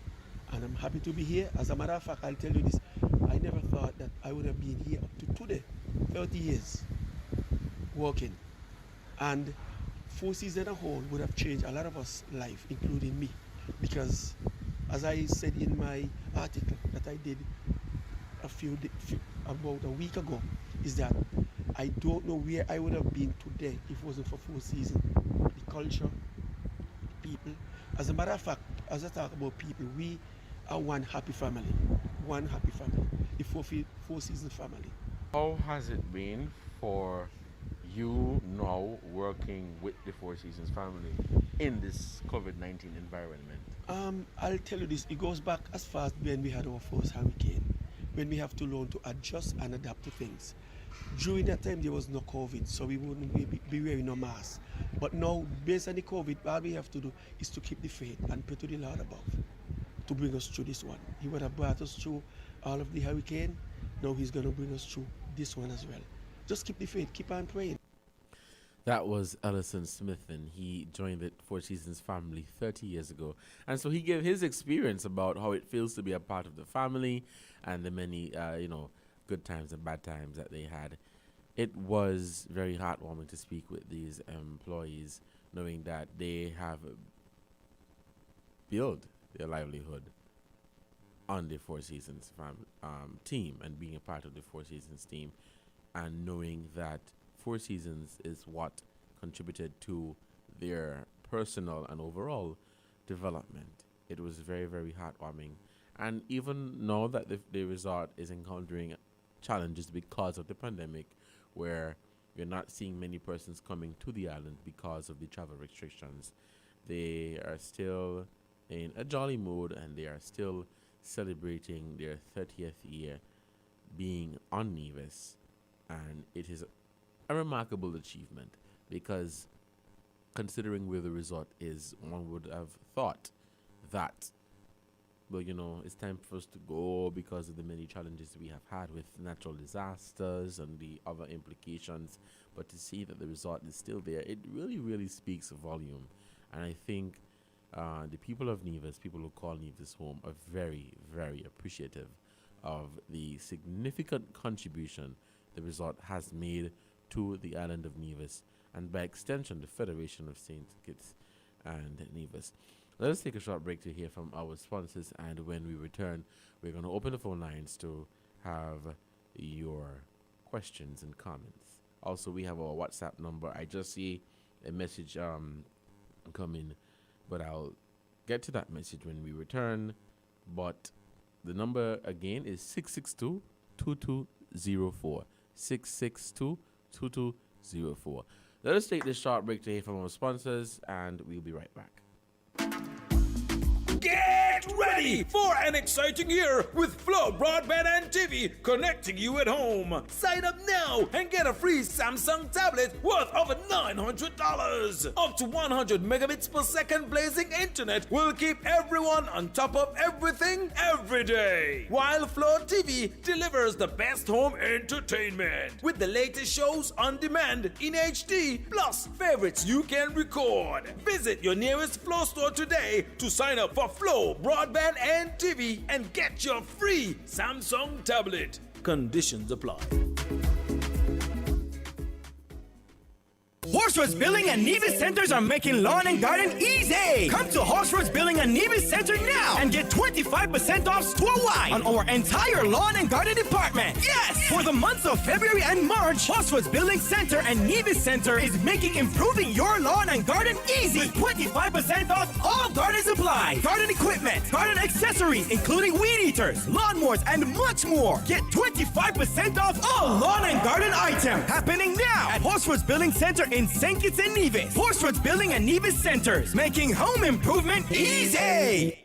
and I'm happy to be here. As a matter of fact, I'll tell you this, I never thought that I would have been here up to today, 30 years working. And Four Seasons as a whole would have changed a lot of us' life, including me, because as I said in my article that I did about a week ago, is that I don't know where I would have been today if it wasn't for Four Seasons. The culture, the people. As a matter of fact, as I talk about people, we are one happy family. One happy family. The Four Seasons family. How has it been for you now working with the Four Seasons family in this COVID-19 environment? I'll tell you this, it goes back as far as when we had our first hurricane, when we have to learn to adjust and adapt to things. During that time, there was no COVID, so we wouldn't be wearing no mask. But now, based on the COVID, all we have to do is to keep the faith and pray to the Lord above to bring us through this one. He would have brought us through all of the hurricane. Now he's going to bring us through this one as well. Just keep the faith, keep on praying. That was Ellison Smith, and he joined the Four Seasons family 30 years ago. And so he gave his experience about how it feels to be a part of the family and the many, good times and bad times that they had. It was very heartwarming to speak with these employees, knowing that they have built their livelihood on the Four Seasons team and being a part of the Four Seasons team, and knowing that Four Seasons is what contributed to their personal and overall development. It was very, very heartwarming. And even now that the resort is encountering challenges because of the pandemic, where we're not seeing many persons coming to the island because of the travel restrictions, they are still in a jolly mood, and they are still celebrating their 30th year being on Nevis. And it is a remarkable achievement, because considering where the resort is, one would have thought that, well, it's time for us to go because of the many challenges we have had with natural disasters and the other implications. But to see that the resort is still there, it really, really speaks volume. And I think the people of Nevis, people who call Nevis home, are very, very appreciative of the significant contribution the resort has made to the island of Nevis, and by extension the Federation of St Kitts and Nevis. Let us take a short break to hear from our sponsors, and when we return, we're going to open the phone lines to have your questions and comments. Also, we have our WhatsApp number. I just see a message come in, but I'll get to that message when we return. But the number again is 662-2204. 662-2204. Let us take this short break to hear from our sponsors, and we'll be right back. Get ready for an exciting year with Flow Broadband and TV, connecting you at home. Sign up now and get a free Samsung tablet worth over $900. Up to 100 megabits per second blazing internet will keep everyone on top of everything every day. While Flow TV delivers the best home entertainment with the latest shows on demand in HD, plus favorites you can record. Visit your nearest Flow store today to sign up for Flow Broadband and TV and get your free Samsung tablet. Conditions apply. Horseroads Building and Nevis Centers are making lawn and garden easy. Come to Horseroads Building and Nevis Center now and get 25% off store-wide on our entire lawn and garden department. Yes! For the months of February and March, Horseroads Building Center and Nevis Center is making improving your lawn and garden easy with 25% off all garden supplies, garden equipment, garden accessories, including weed eaters, lawnmowers, and much more. Get 25% off all lawn and garden items happening now at Horseroads Building Center in St Kitts and Nevis. Horseroads Building and Nevis Centers, making home improvement easy.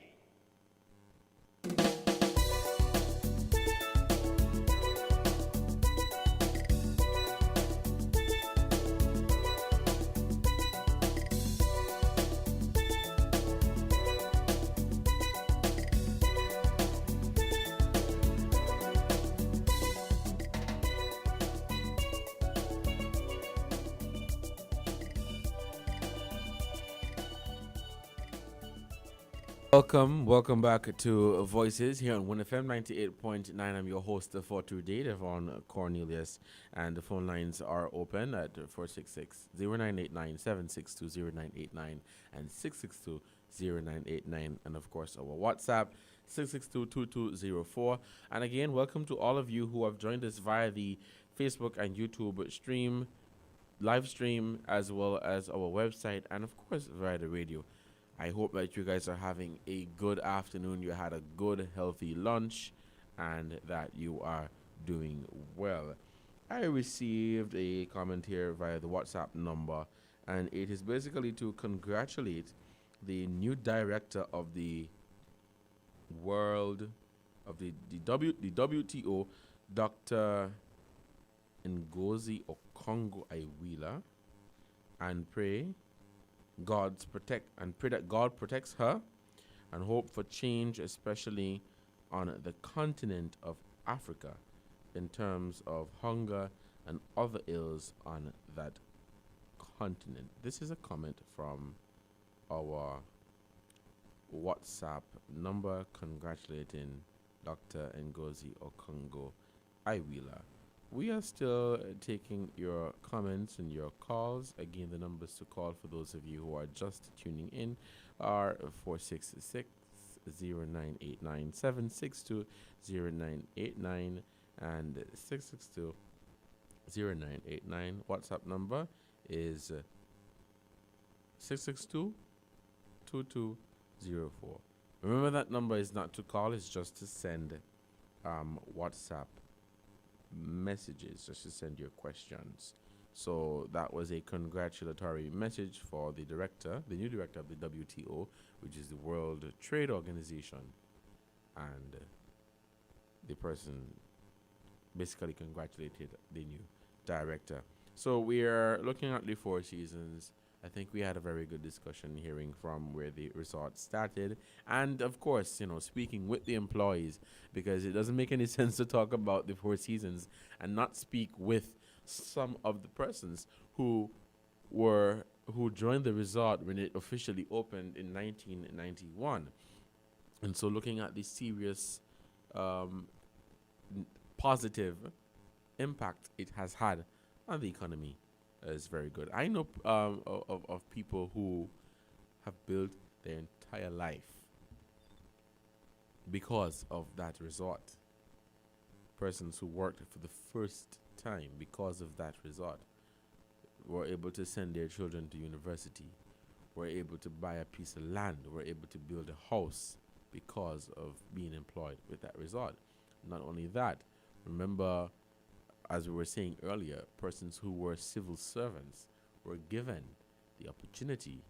Welcome back to Voices here on WINN FM 98.9. I'm your host for today, Devon Cornelius, and the phone lines are open at 466-0989, 762-0989, and 662-0989, and of course our WhatsApp 662-2204. And again, welcome to all of you who have joined us via the Facebook and YouTube live stream, as well as our website, and of course via the radio. I hope that you guys are having a good afternoon. You had a good, healthy lunch, and that you are doing well. I received a comment here via the WhatsApp number, and it is basically to congratulate the new director of the WTO, Dr. Ngozi Okonjo-Iweala, and pray that God protects her, and hope for change, especially on the continent of Africa, in terms of hunger and other ills on that continent. This is a comment from our WhatsApp number congratulating Dr. Ngozi Okonjo-Iweala. We are still taking your comments and your calls. Again, the numbers to call for those of you who are just tuning in are 466-0989, 762-0989, and 662-0989. WhatsApp number is 662-2204. Remember, that number is not to call, it's just to send WhatsApp messages, just to send your questions. So that was a congratulatory message for the new director of the WTO, which is the World Trade Organization, and the person basically congratulated the new director. So we are looking at the Four Seasons. I think we had a very good discussion hearing from where the resort started, and of course, speaking with the employees, because it doesn't make any sense to talk about the Four Seasons and not speak with some of the persons who joined the resort when it officially opened in 1991. And so looking at the serious positive impact it has had on the economy is very good. I know of people who have built their entire life because of that resort. Persons who worked for the first time because of that resort were able to send their children to university, were able to buy a piece of land, were able to build a house because of being employed with that resort. Not only that, remember, as we were saying earlier, persons who were civil servants were given the opportunity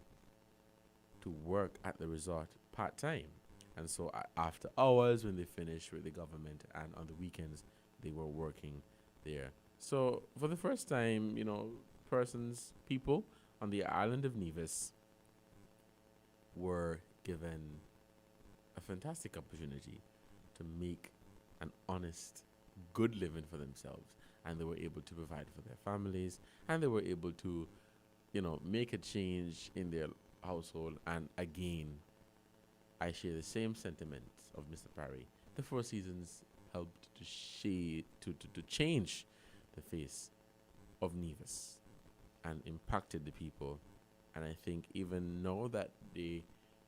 to work at the resort part-time. And so after hours, when they finished with the government, and on the weekends, they were working there. So for the first time, people on the island of Nevis were given a fantastic opportunity to make an honest, good living for themselves. And they were able to provide for their families, and they were able to, make a change in their household. And again, I share the same sentiments of Mr. Parry. The Four Seasons helped to change the face of Nevis and impacted the people. And I think even now that the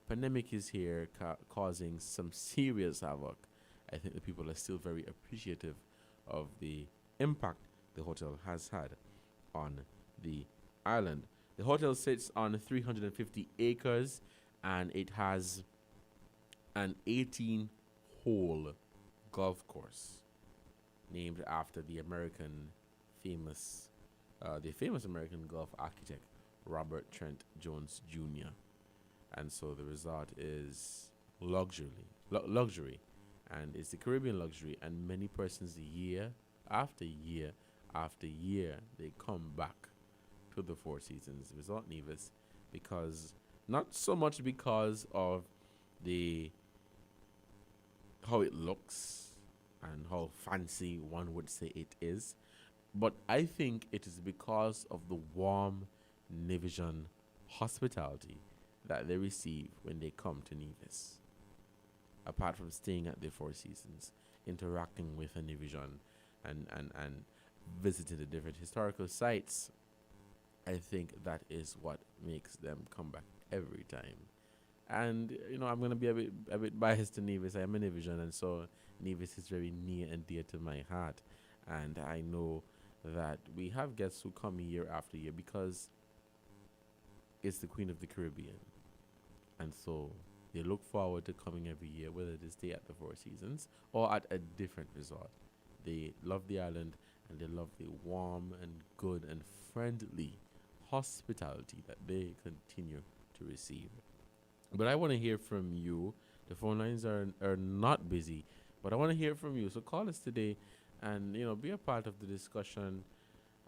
pandemic is here causing some serious havoc, I think the people are still very appreciative of the impact the hotel has had on the island. The hotel sits on 350 acres and it has an 18-hole golf course named after the famous American golf architect Robert Trent Jones Jr. And so the resort is luxury, and it's the Caribbean luxury, and many persons year after year after year they come back to the Four Seasons Resort Nevis, because not so much because of how it looks and how fancy one would say it is, but I think it is because of the warm Nevisian hospitality that they receive when they come to Nevis. Apart from staying at the Four Seasons, interacting with a Nevisian and visiting the different historical sites, I think that is what makes them come back every time. And I'm going to be a bit biased to Nevis. I am a Nevisian, and so Nevis is very near and dear to my heart. And I know that we have guests who come year after year because it's the Queen of the Caribbean. And so they look forward to coming every year, whether they stay at the Four Seasons or at a different resort. They love the island, and they love the warm and good and friendly hospitality that they continue to receive. But I want to hear from you. The phone lines are not busy, but I want to hear from you. So call us today and be a part of the discussion.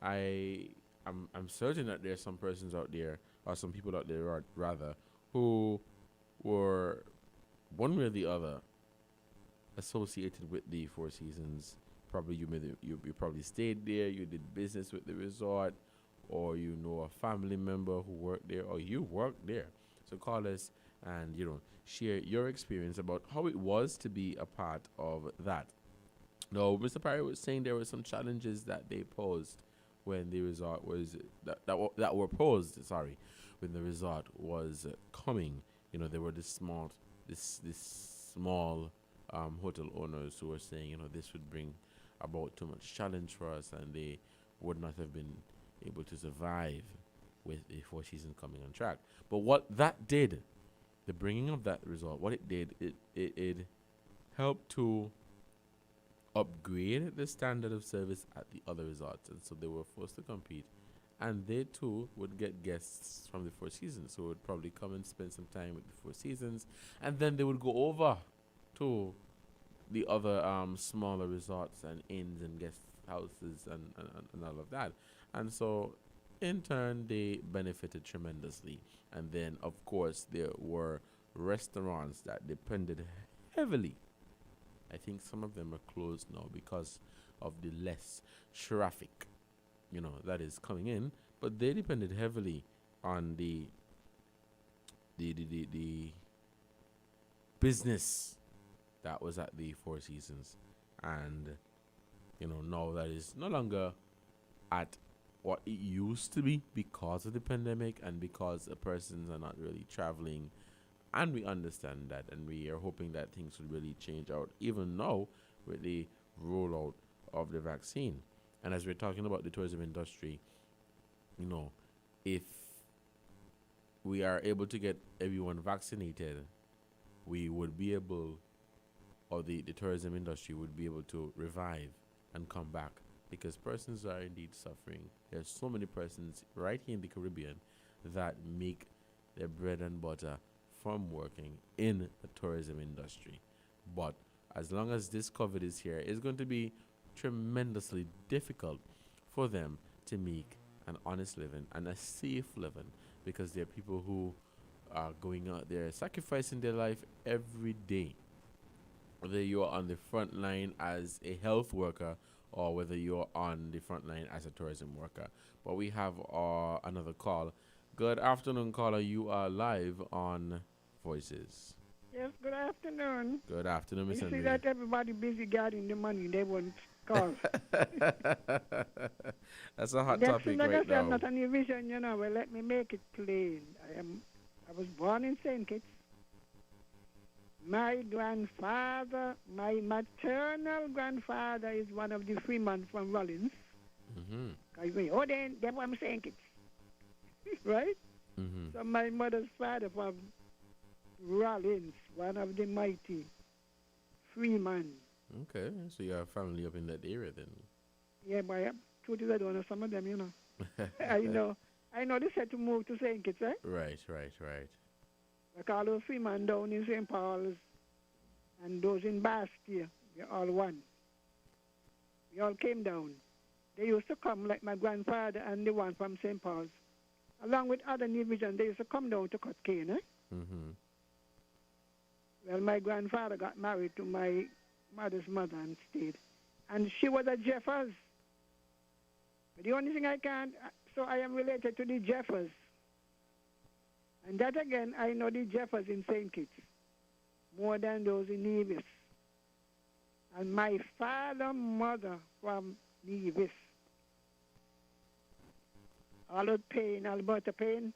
I'm certain that there are some persons out there, or some people out there rather, who were one way or the other associated with the Four Seasons. Probably you probably stayed there, you did business with the resort, or a family member who worked there, or you worked there. So call us and share your experience about how it was to be a part of that. Now, Mr. Parry was saying there were some challenges that they posed when the resort was that were posed. When the resort was coming. There were this small hotel owners who were saying, this would bring about too much challenge for us, and they would not have been able to survive with the Four Seasons coming on track. But what that did, the bringing of that resort, what it did, it helped to upgrade the standard of service at the other resorts, and so they were forced to compete, and they too would get guests from the Four Seasons who would probably come and spend some time with the Four Seasons, and then they would go over to the other smaller resorts and inns and guest houses and all of that. And so in turn they benefited tremendously. And then of course there were restaurants that depended heavily. I think some of them are closed now because of the less traffic that is coming in, but they depended heavily on the business that was at the Four Seasons. And now that is no longer at what it used to be because of the pandemic and because the persons are not really traveling. And we understand that, and we are hoping that things will really change out even now with the rollout of the vaccine. And as we're talking about the tourism industry, if we are able to get everyone vaccinated, we would be able, or the tourism industry would be able to revive and come back, because persons are indeed suffering. There's so many persons right here in the Caribbean that make their bread and butter from working in the tourism industry. But as long as this COVID is here, it's going to be tremendously difficult for them to make an honest living and a safe living, because there are people who are going out there sacrificing their life every day, whether you are on the front line as a health worker or whether you're on the front line as a tourism worker. But we have another call. Good afternoon, caller. You are live on Voices. Yes, good afternoon. Good afternoon, Miss You see Henry. that everybody busy getting the money. They wouldn't course. That's a hot Yes, topic like right I said, I'm now. not a new vision, you know. Well, let me make it plain. I was born in St Kitts. My grandfather, my maternal grandfather, is one of the freemen from Rollins. They're from St Kitts, right? So my mother's father from Rollins, one of the mighty freemen. Okay, so you have family up in that area then. Yeah, but truth is I don't know some of them, you know. I know they said to move to St. Kitts, right? Right. Like all those freemen down in St. Paul's and those in Bastia, we're all one. We all came down. They used to come, like my grandfather and the one from St. Paul's, along with other New Vision, they used to come down to cut cane, eh? Well, my grandfather got married to my mother's mother and stayed. And she was a Jeffers. But the only thing so I am related to the Jeffers. And that again, I know the Jeffers in St. Kitts more than those in Nevis. And my father, mother from Nevis. Alberta Payne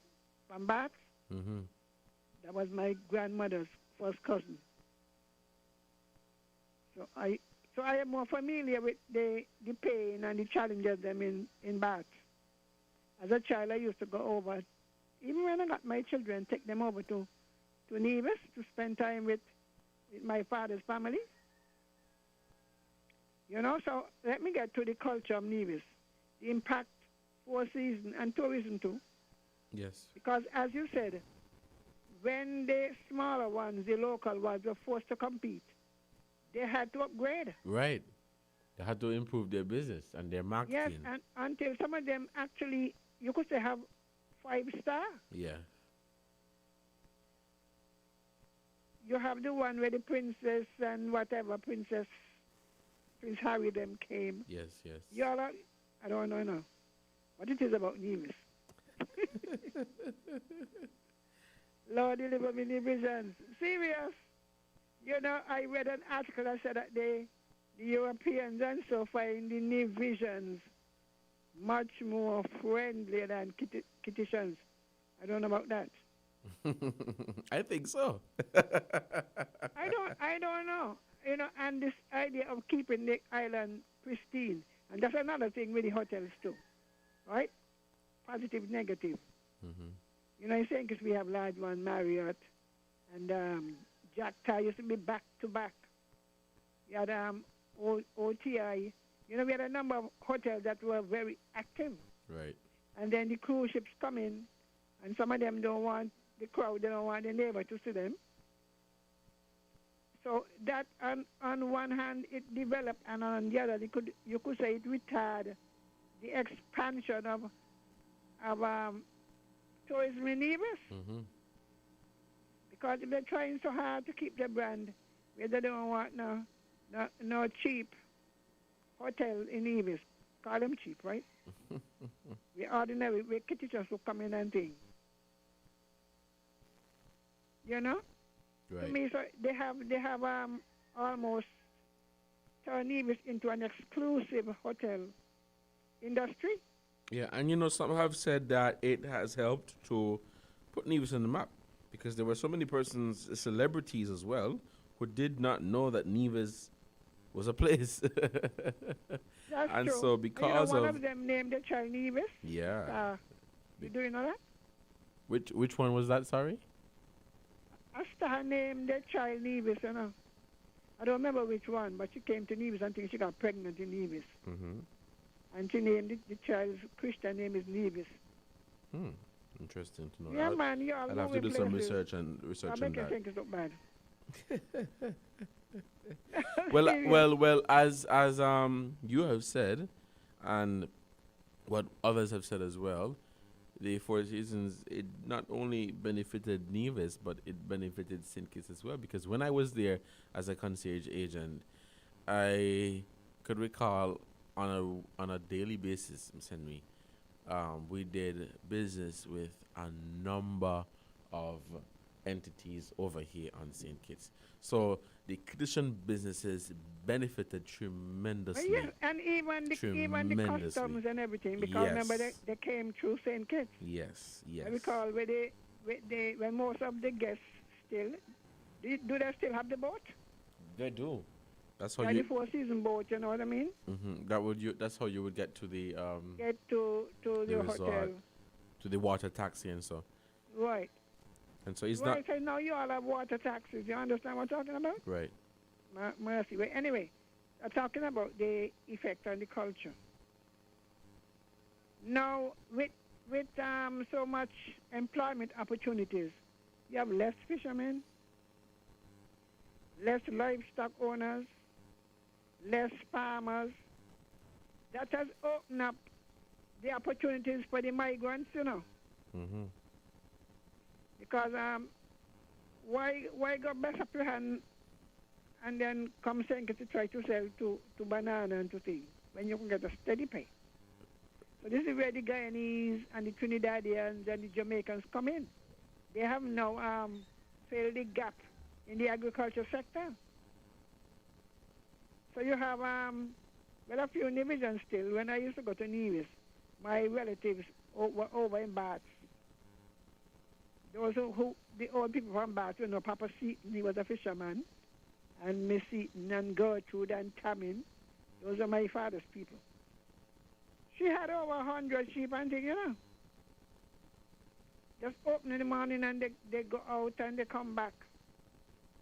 from Bath. That was my grandmother's first cousin. So I am more familiar with the pain and the challenges them in Bath. As a child, I used to go over, even when I got my children, take them over to Nevis to spend time with my father's family. You know, so let me get to the culture of Nevis, the impact for season and tourism too. Yes. Because as you said, when the smaller ones, the local ones, were forced to compete, they had to upgrade. Right. They had to improve their business and their marketing. Yes, and until some of them actually, you could say, have 5-star. Yeah. You have the one where the princess and whatever, Prince Harry them came. Yes. You all are, I don't know what it is about Nevis. Lord, deliver me the visions. Serious. You know, I read an article that said that the Europeans and so find the new visions much more friendly than Kittitians. I don't know about that. I think so. I don't know. You know, and this idea of keeping the island pristine, and that's another thing with the hotels too, right? Positive, negative. You know, I think because we have large one, Marriott, and Jack Tar used to be back to back. We had OTI. You know, we had a number of hotels that were very active. Right. And then the cruise ships come in, and some of them don't want the crowd, they don't want the neighbor to see them. So that on one hand it developed, and on the other you could say it retarded the expansion of tourism in Nevis. Because they're trying so hard to keep the brand, where they don't want no cheap hotel in Nevis. Call them cheap, right? We ordinary, we Kittitians who come in and things. You know? Right. To me, so they have almost turned Nevis into an exclusive hotel industry. Yeah, and you know, some have said that it has helped to put Nevis on the map because there were so many persons, celebrities as well, who did not know that Nevis was a place. That's and true. so because one of them named the child Nevis. Yeah. Do you know that? Which one was that, sorry? A star named the child Nevis, you know. I don't remember which one, but she came to Nevis until she got pregnant in Nevis. And she named the child's Christian name is Nevis. Interesting to know. Yeah, man, you all I'll know have to do places. some research on I make you that. think it's not bad. well, as you have said, and what others have said as well, the Four Seasons, it not only benefited Nevis, but it benefited St. Kitts as well. Because when I was there as a concierge agent, I could recall on a daily basis, Ms. Henry, we did business with a number of entities over here on St. Kitts. So the Christian businesses benefited tremendously. Yes, and even the customs and everything, because remember they came through St. Kitts. Yes, yes. I recall when most of the guests still, do they still have the boat? They do. That's how the four-season boat, you know what I mean? That's how you would get to the get to the resort, hotel, to the water taxi and so. Right. And so it's right, not. So now you all have water taxis. You understand what I'm talking about? Right. Mercy. But anyway, I'm talking about the effect on the culture. Now, with so much employment opportunities, you have less fishermen, less livestock owners, less farmers. That has opened up the opportunities for the migrants, you know. Mm-hmm. Because why go best up your hand and then come St. Kitts to try to sell to banana and to things when you can get a steady pay? So this is where the Guyanese and the Trinidadians and the Jamaicans come in. They have now filled the gap in the agriculture sector. So you have a few divisions still. When I used to go to Nevis, my relatives were over in Bath. Those the old people from Bath, you know, Papa Seaton, he was a fisherman, and Miss Seaton and Gertrude and Tamin, those are my father's people. She had over 100 sheep and things, you know. Just open in the morning and they go out and they come back.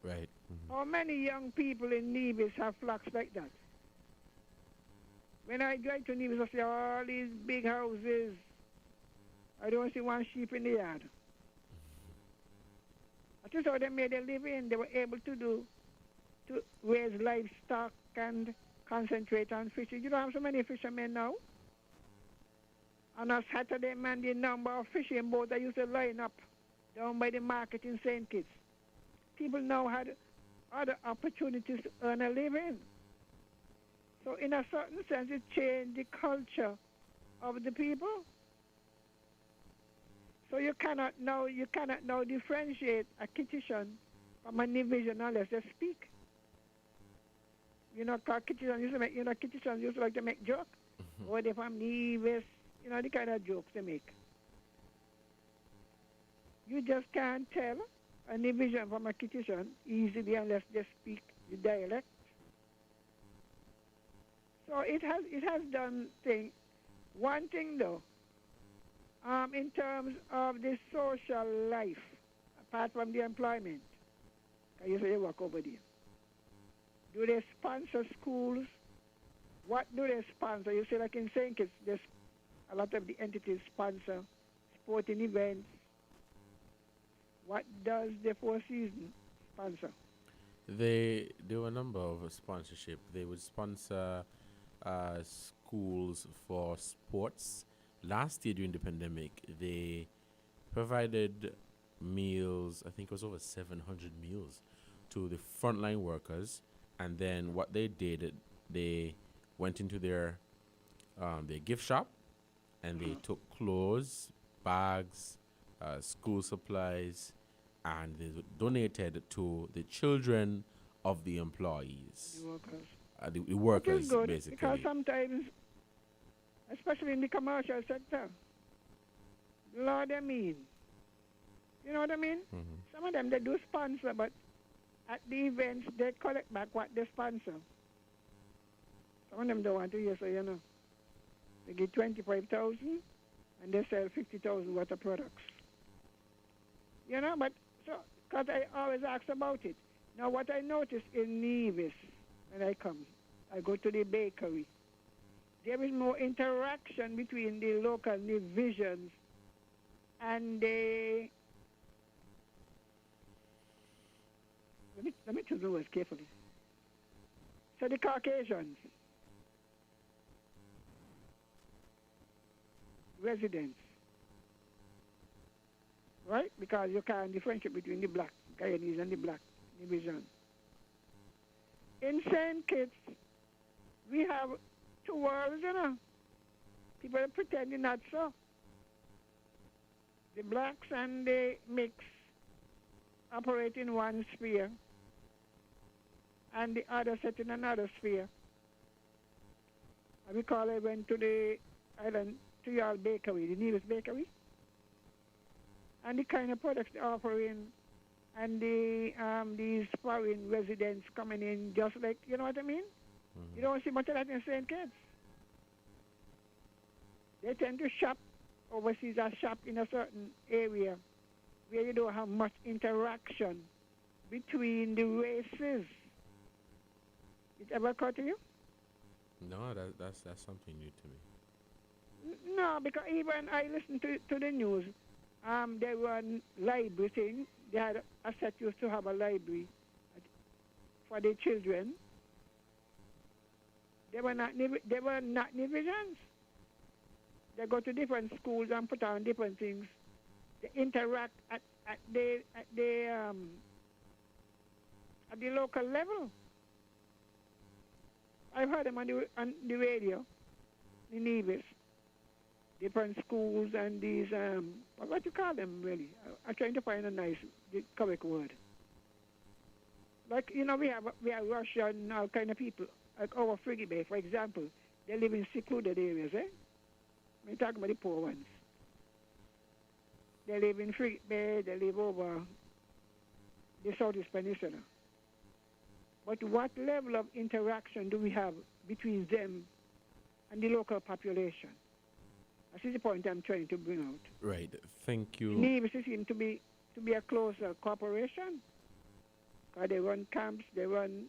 Right. Mm-hmm. How many young people in Nevis have flocks like that? When I drive to Nevis, I see all these big houses. I don't see one sheep in the yard. That's how they made a living. They were able to raise livestock and concentrate on fishing. You don't have so many fishermen now. On a Saturday, man, the number of fishing boats that used to line up down by the market in St. Kitts. People now had other opportunities to earn a living. So in a certain sense, it changed the culture of the people. So you cannot now differentiate a Kittitian from a Nevisian unless they speak. You know, Kittitians used to like to make jokes. Or they from Nevis, you know, the kind of jokes they make. You just can't tell a Nevisian from a Kittitian easily unless they speak the dialect. So it has done thing. One thing though, in terms of the social life, apart from the employment, you say you work over there. Do they sponsor schools? What do they sponsor? You say like in St. Kitts, there's a lot of the entities sponsor sporting events. What does the Four Seasons sponsor? They do a number of sponsorship. They would sponsor schools for sports. Last year during the pandemic, they provided meals, I think it was over 700 meals, to the frontline workers. And then what they did, they went into their gift shop and they took clothes, bags, school supplies, and they donated to the children of the employees. The workers, Which is good, basically. because sometimes, especially in the commercial sector, Lord, I mean, you know what I mean? Mm-hmm. Some of them, they do sponsor, but at the events, they collect back what they sponsor. Some of them don't want to hear, so you know. They get 25,000 and they sell 50,000 worth of products. You know, but so, because I always ask about it. Now, what I noticed in Nevis, when I come, I go to the bakery. There is more interaction between the local Nevisians and the... Let me choose the words carefully. So the Caucasians, residents, right? Because you can't differentiate between the black Guyanese and the black Nevisian. In St. Kitts, we have two worlds, you know. People are pretending not so. The blacks and the mix operate in one sphere and the other set in another sphere. I recall I went to the island to your bakery, the Nevis bakery, and the kind of products they're offering, and these foreign residents coming in just like, you know what I mean? You don't see much of that in St. Kitts. They tend to shop overseas or shop in a certain area where you don't have much interaction between the races. It ever occur to you? No, that's something new to me. No, because even I listened to the news. They were library thing. They had a set used to have a library for the children. They were not Nevisians. They go to different schools and put on different things. They interact at the local level. I've heard them on the radio in Nevis. Different schools and these what you call them really? I'm trying to find the correct word. Like, you know, we have Russian all kind of people, like our Friggy Bay, for example. They live in secluded areas, eh? We're talking about the poor ones. They live in Friggy Bay, they live over the Southeast Peninsula. But what level of interaction do we have between them and the local population? This is the point I'm trying to bring out. Right. Thank you. Nevis seems to be a closer cooperation. Because they run camps, they run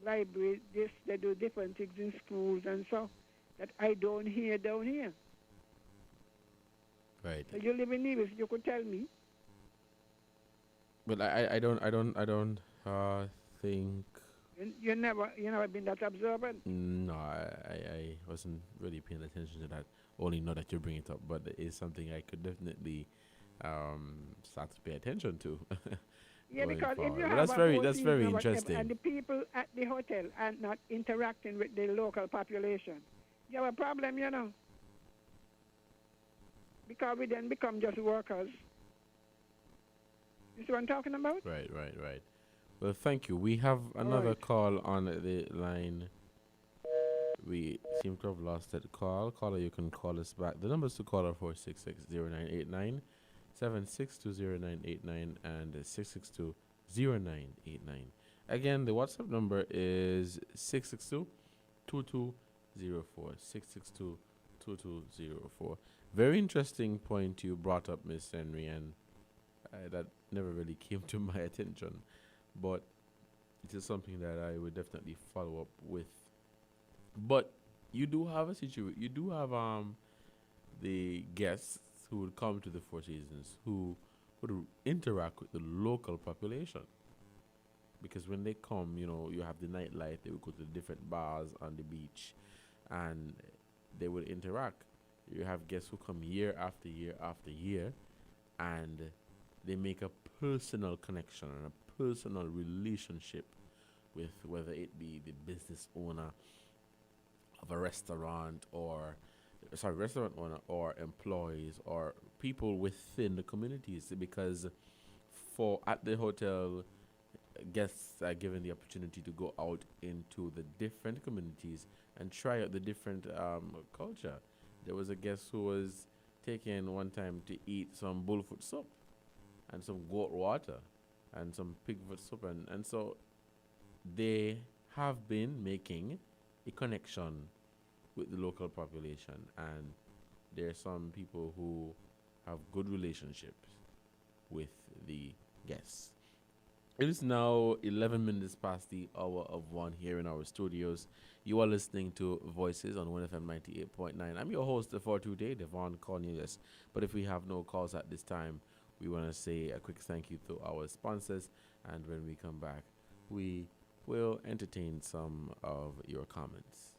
libraries, they do different things in schools and so that I don't hear down here. Right. So you live in Nevis, you could tell me. But I don't think. You never been that observant. No, I wasn't really paying attention to that. Only know that you bring it up, but it is something I could definitely start to pay attention to. Yeah, because forward. if you But have that's very interesting. And the people at the hotel are not interacting with the local population, you have a problem, you know. Because we then become just workers. You see what I'm talking about? Right. Well, thank you. We have another call on the line. We seem to have lost that call. Caller, you can call us back. The numbers to call are 466-0989, 762-0989, and 662-0989. Again, the WhatsApp number is 662-2204, 662-2204. Very interesting point you brought up, Miss Henry, and that never really came to my attention. But it is something that I would definitely follow up with. But you do have a situation. You do have the guests who would come to the Four Seasons who would interact with the local population. Because when they come, you know, you have the nightlife. They would go to different bars on the beach, and they would interact. You have guests who come year after year after year, and they make a personal connection and a personal relationship with whether it be the business owner of a restaurant or employees or people within the communities, because at the hotel, guests are given the opportunity to go out into the different communities and try out the different culture. There was a guest who was taken one time to eat some bullfoot soup and some goat water and some pigfoot soup, and so they have been making a connection with the local population, and there are some people who have good relationships with the guests. It is now 11 minutes past the hour of 1 here in our studios. You are listening to Voices on WINN FM 98.9. I'm your host for today, Devon Cornelius. But if we have no calls at this time, we want to say a quick thank you to our sponsors. And when we come back, we will entertain some of your comments.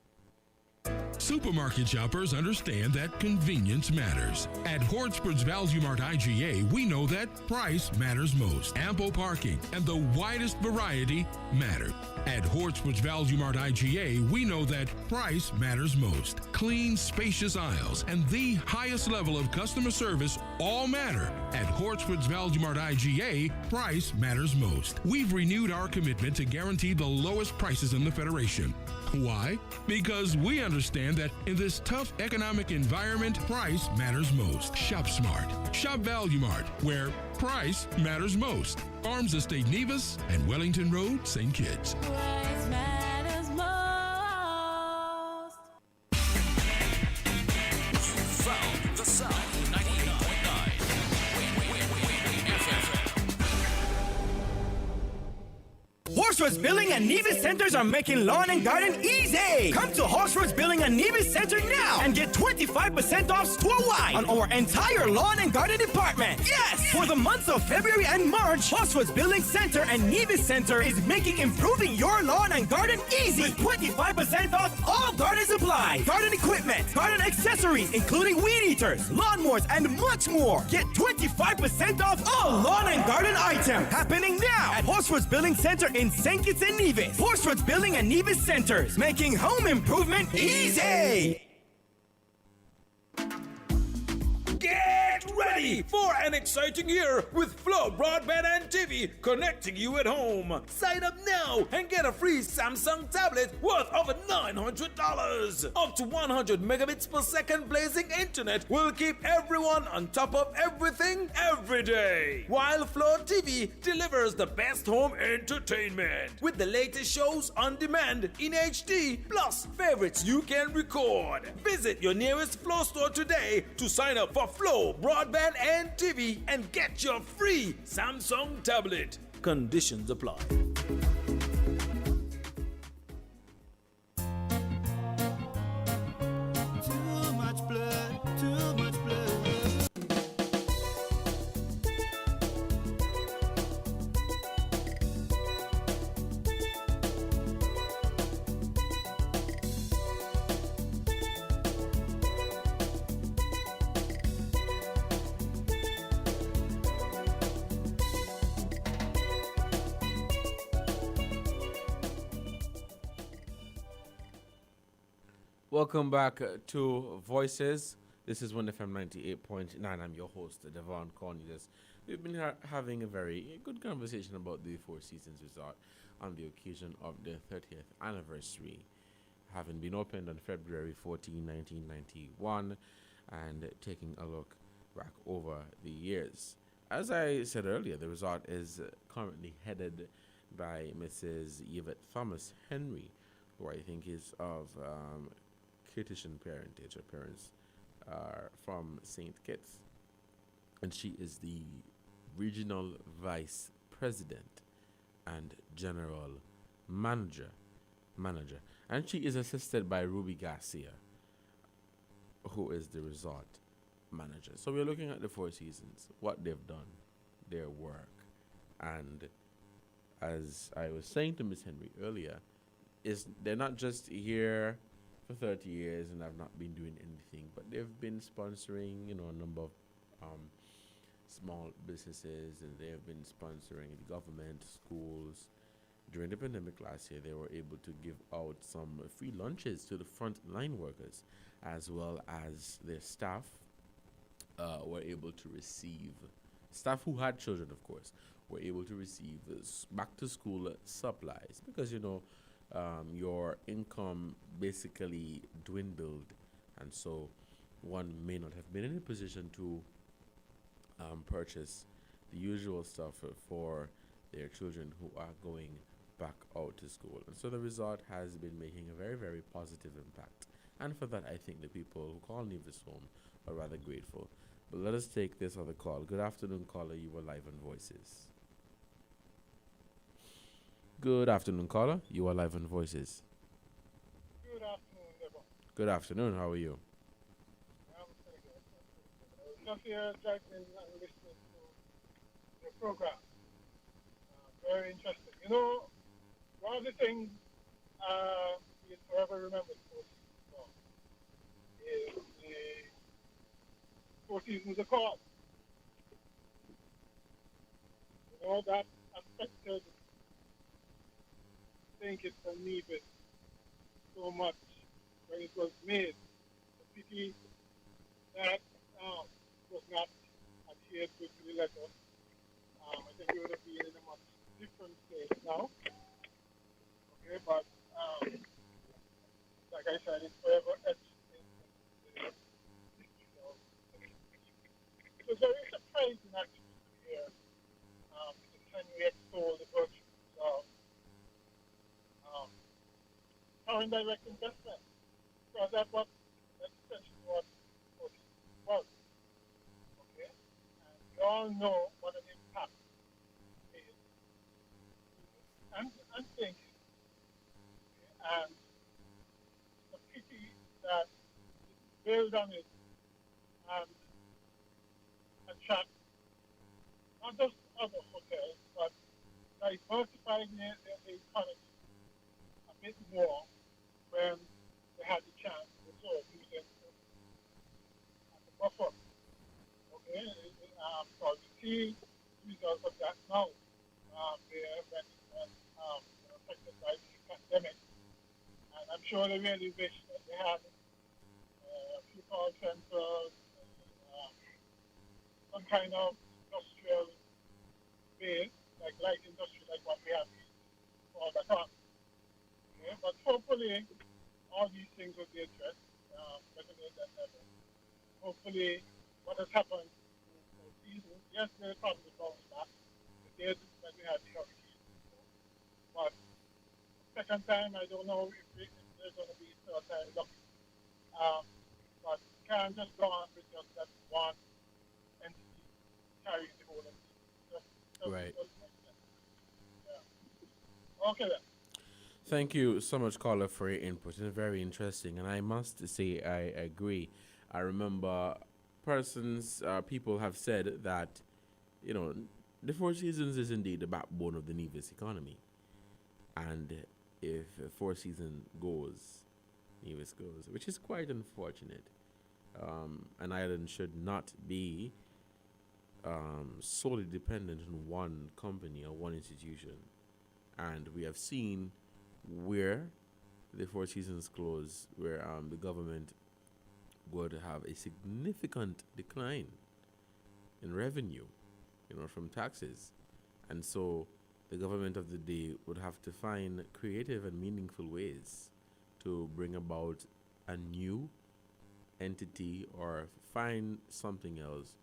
Supermarket shoppers understand that convenience matters. At Hortsport's Value Mart IGA, we know that price matters most. Ample parking and the widest variety matter. At Hortsport's Value Mart IGA, we know that price matters most. Clean, spacious aisles and the highest level of customer service all matter. At Hortsport's Value Mart IGA, price matters most. We've renewed our commitment to guarantee the lowest prices in the Federation. Why? Because we understand that in this tough economic environment, price matters most. Shop smart. Shop Value Mart, where price matters most. Farms Estate Nevis and Wellington Road, St. Kitts. Price matters most. Found the sound. 98.9. WINN FM. Horseroads Building and Nevis Centers are making lawn and garden easy. Come to Horseroads Building and Nevis Center now and get 25% off store-wide on our entire lawn and garden department. Yes! For the months of February and March, Horseroads Building Center and Nevis Center is making improving your lawn and garden easy with 25% off all garden supplies, garden equipment, garden accessories, including weed eaters, lawnmowers, and much more. Get 25% off all lawn and garden items happening now at Horseroads Building Center in St Kitts and Nevis. Horseroads Building and Nevis Centers, making home improvement easy. Get ready for an exciting year with Flow Broadband and TV connecting you at home. Sign up now and get a free Samsung tablet worth over $900. Up to 100 megabits per second blazing internet will keep everyone on top of everything every day. While Flow TV delivers the best home entertainment with the latest shows on demand in HD plus favorites you can record. Visit your nearest Flow store today to sign up for Flow Broadband and TV and get your free Samsung tablet. Conditions apply. Too much blood, too much blood. Welcome back to Voices. This is WINN FM 98.9. I'm your host, Devon Cornelius. We've been having a very good conversation about the Four Seasons Resort on the occasion of the 30th anniversary, having been opened on February 14, 1991, and taking a look back over the years. As I said earlier, the resort is currently headed by Mrs. Yvette Thomas Henry, who I think is of Kittitian parentage. Her parents are from St. Kitts, and she is the regional vice president and general manager, and she is assisted by Ruby Garcia, who is the resort manager. So we're looking at the Four Seasons, what they've done, their work, and as I was saying to Miss Henry earlier, is they're not just here for 30 years and have not been doing anything, but they've been sponsoring, a number of small businesses, and they have been sponsoring the government, schools. During the pandemic last year, they were able to give out some free lunches to the frontline workers, as well as their staff were able to receive, staff who had children, of course, were able to receive back-to-school supplies, because, your income basically dwindled, and so one may not have been in a position to purchase the usual stuff for their children who are going back out to school. And so the resort has been making a very, very positive impact, and for that I think the people who call Nevis home are rather grateful. But let us take this other call. Good afternoon, caller. You were live on Voices. Good afternoon, caller. You are live on Voices. Good afternoon, Deborah. Good afternoon. How are you? I'm just here driving and listening to your program. Very interesting. One of the things you forever remember is the Four Seasons Accord. You know, that affected St Kitts and Nevis so much when it was made. The city that was not adhered to the letter. I think we would have been in a much different place now. Okay, but like I said, it's forever etched in the history of the city. It was very surprising actually to hear can we extol the virtues of foreign direct investment, because that's essentially what it was. Okay, and we all know what an impact it is, and thinking. Okay? And it's a pity that it's built on it and attract not just other hotels, but diversifying the economy a bit more when they had the chance to sort of use it as a buffer. Okay, so we see the results of that now. When affected by the pandemic, and I'm sure they really wish that they had a few call centers, some kind of industrial base, like light industry, like what we have all the time. Okay, but hopefully all these things will be addressed better than ever. Hopefully what has happened for seasons, yes, they'll probably bounce back. The days when we had the hurricane. But second time, I don't know if there's going to be third time lucky. But you can't just go on with just that one entity carrying the whole entity. Right. Yeah. Okay then. Thank you so much, caller, for your input. It's very interesting, and I must say I agree. I remember people have said that, you know, the Four Seasons is indeed the backbone of the Nevis economy. And if Four Seasons goes, Nevis goes, which is quite unfortunate. An island should not be solely dependent on one company or one institution. And we have seen where the Four Seasons close, where the government would have a significant decline in revenue, from taxes. And so the government of the day would have to find creative and meaningful ways to bring about a new entity or find something else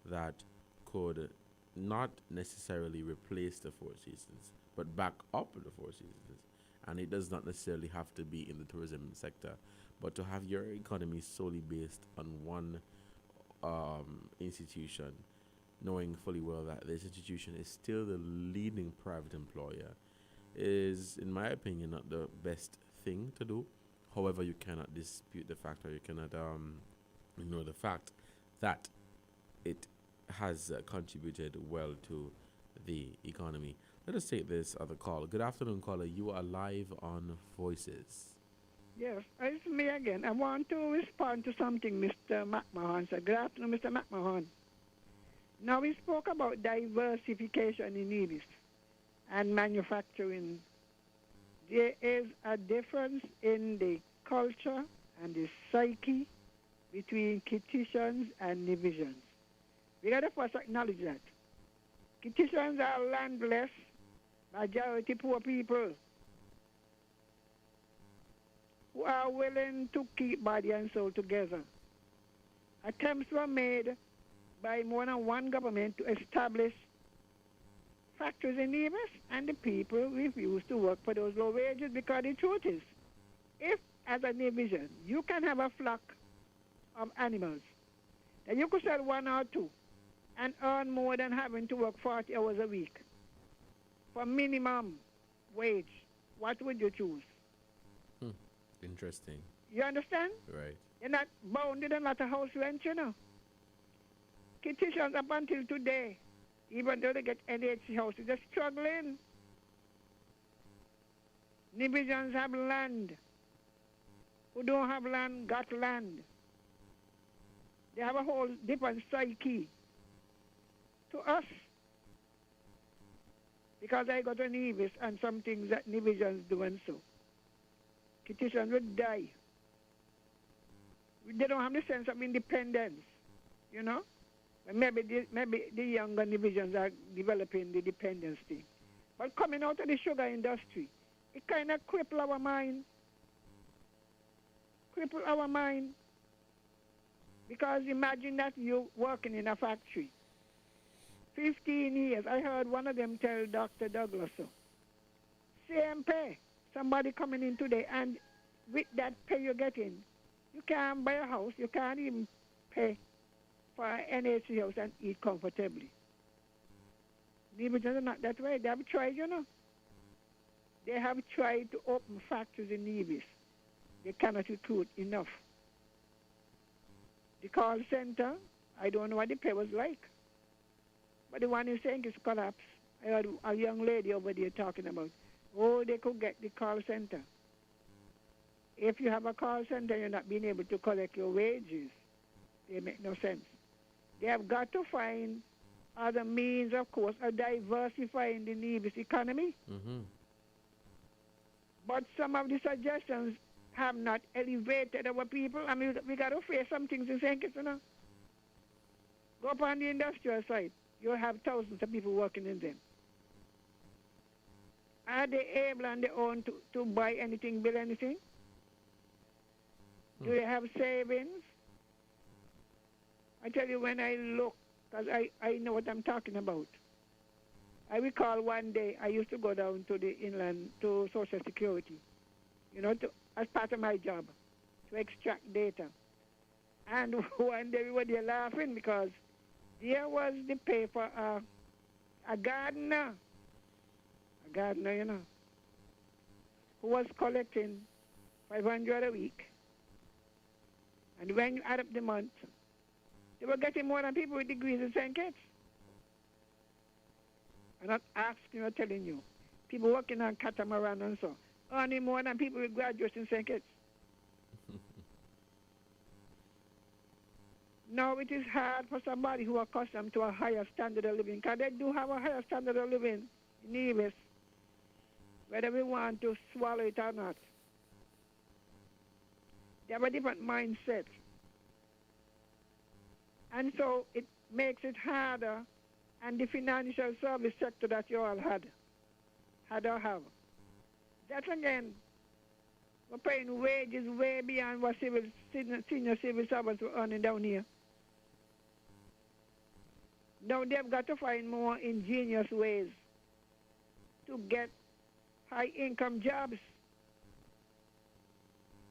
that could not necessarily replace the Four Seasons, but back up the Four Seasons. And it does not necessarily have to be in the tourism sector, but to have your economy solely based on one institution, knowing fully well that this institution is still the leading private employer, is, in my opinion, not the best thing to do. However, you cannot dispute the fact, or you cannot ignore the fact that it has contributed well to the economy. Let us take this other call. Good afternoon, caller. You are live on Voices. Yes, it's me again. I want to respond to something Mr. McMahon said. Good afternoon, Mr. McMahon. Now, we spoke about diversification in Nevis and manufacturing. There is a difference in the culture and the psyche between Kittitians and Nevisians. We got to first acknowledge that. Kittitians are landless, majority poor people who are willing to keep body and soul together. Attempts were made by more than one government to establish factories in Nevis, and the people refused to work for those low wages, because the truth is, if as a Nevisian you can have a flock of animals, then you could sell one or two and earn more than having to work 40 hours a week for minimum wage. What would you choose? Interesting. You understand? Right. You're not bounded on a lot of house rent, Kittitians up until today, even though they get NHC houses, they're struggling. Nevisians have land. Who don't have land got land. They have a whole different psyche to us. Because I go to Nevis and some things that Nevisians do and so. Kittians would die. They don't have the sense of independence, you know? Maybe the younger Nevisians are developing the dependence thing. But coming out of the sugar industry, it kind of cripple our mind. Cripple our mind. Because imagine that you're working in a factory. 15 years. I heard one of them tell Dr. Douglas so. Same pay. Somebody coming in today, and with that pay you're getting, you can't buy a house. You can't even pay for an NHC house and eat comfortably. Nevis are not that way. They have tried, you know. They have tried to open factories in Nevis. They cannot recruit enough. The call center, I don't know what the pay was like. But the one in St Kitts collapsed. I heard a young lady over there talking about, oh, they could get the call center. If you have a call center, you're not being able to collect your wages. They make no sense. They have got to find other means, of course, of diversifying the Nevis economy. Mm-hmm. But some of the suggestions have not elevated our people. I mean, we got to face some things in St. Kitts, you know. Go up on the industrial side. You'll have thousands of people working in them. Are they able on their own to buy anything, build anything? Do they have savings? I tell you, when I look, because I know what I'm talking about. I recall one day I used to go down to the inland to Social Security, you know, as part of my job, to extract data. And one day we were there laughing because there was the pay for a gardener, you know, who was collecting $500 a week. And when you add up the month, they were getting more than people with degrees in St. Kitts. I'm not asking or telling you. People working on catamaran and so, earning more than people with graduates in St. Kitts. Now it is hard for somebody who are accustomed to a higher standard of living, because they do have a higher standard of living in Nevis, whether we want to swallow it or not. They have a different mindset. And so it makes it harder, and the financial service sector that you all had or have. That again, we're paying wages way beyond what senior civil servants were earning down here. Now they've got to find more ingenious ways to get high-income jobs.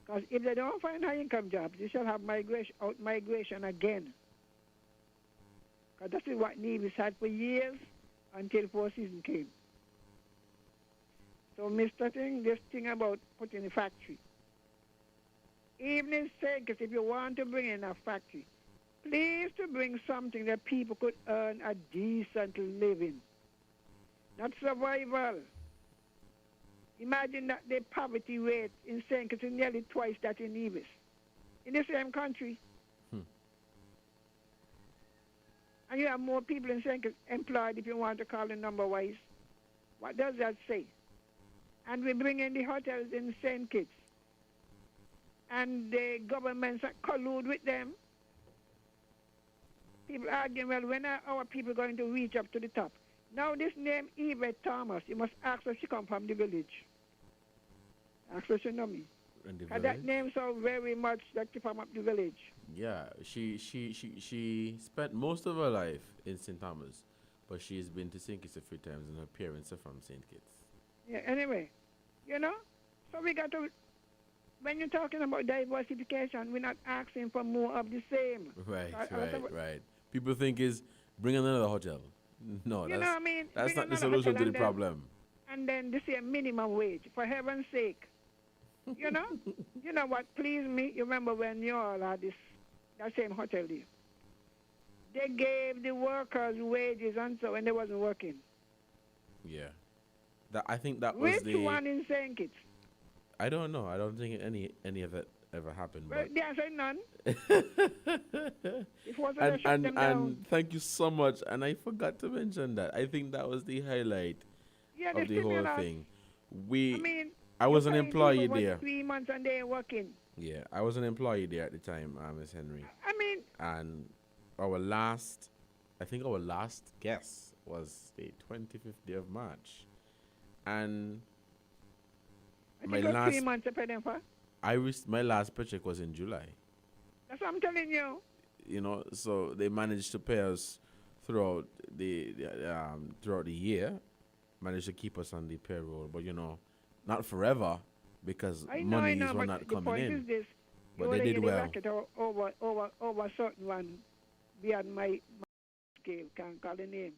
Because if they don't find high-income jobs, they shall have migration again. Because that's what Nevis had for years until 4 seasons came. So, Mr. Thing, this thing about putting a factory. Even in St. Kitts, if you want to bring in a factory, please to bring something that people could earn a decent living. Not survival. Imagine that the poverty rate in St. Kitts is nearly twice that in Nevis. In the same country. And you have more people in St. Kitts employed, if you want to call the number wise. What does that say? And we bring in the hotels in St. Kitts. And the governments collude with them. People arguing, well, when are our people going to reach up to the top? Now this name, Yvette Thomas, you must ask her she come from the village. Ask her she know me. And that name so very much like she from up the village. Yeah, she spent most of her life in St. Thomas, but she's been to St. Kitts a few times, and her parents are from St. Kitts. Yeah, anyway, you know, so we got to, when you're talking about diversification, we're not asking for more of the same. Right. People think is bring another hotel. No, you know what I mean? That's not the solution to the problem. And then the same minimum wage, for heaven's sake. You know? You know what pleased me? You remember when you all had that same hotel there? They gave the workers wages and so when they wasn't working. Yeah. I think that was Which one in St. Kitts? I don't know. I don't think any of it ever happened. Well, But the answer is none. It wasn't a shut them down. and thank you so much. And I forgot to mention that. I think that was the highlight Yeah, of they the whole stimulus. thing. I was an paying employee people for there. 3 months and they ain't working. Yeah, I was an employee there at the time, Miss Henry. And our last guess was the 25th day of March. And I think it was 3 months to pay them for. my last paycheck was in July. That's what I'm telling you. You know, so they managed to pay us throughout the year, managed to keep us on the payroll, but not forever because monies were not coming in. Is this, but they did well. Over certain one beyond my scale, can't call the name.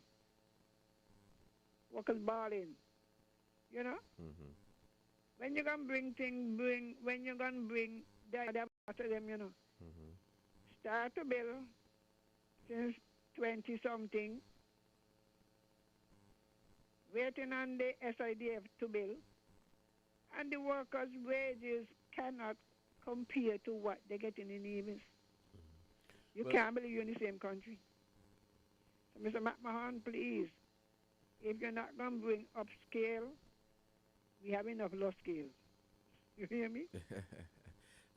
Workers balling, Mm-hmm. When you gonna bring things, when you gonna bring that after them, Mm-hmm. Start to bill since 20 something, waiting on the SIDF to bill, and the workers' wages cannot compare to what they're getting in Nevis. You can't believe you're in the same country. So, Mr. McMahon, please, if you're not going to bring upscale, we have enough low scale. You hear me?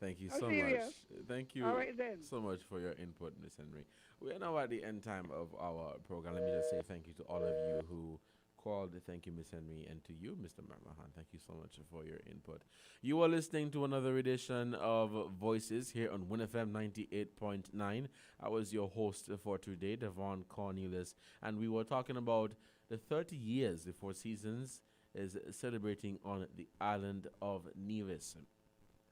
Thank you I'm so serious. much. Thank you All right, then. so much for your input, Miss Henry. We are now at the end time of our program. Let me just say thank you to all of you who called. Thank you, Miss Henry, and to you, Mr. McMahon. Thank you so much for your input. You are listening to another edition of Voices here on WINN FM 98.9. I was your host for today, Devon Cornelius, and we were talking about the 30 years the Four Seasons is celebrating on the island of Nevis.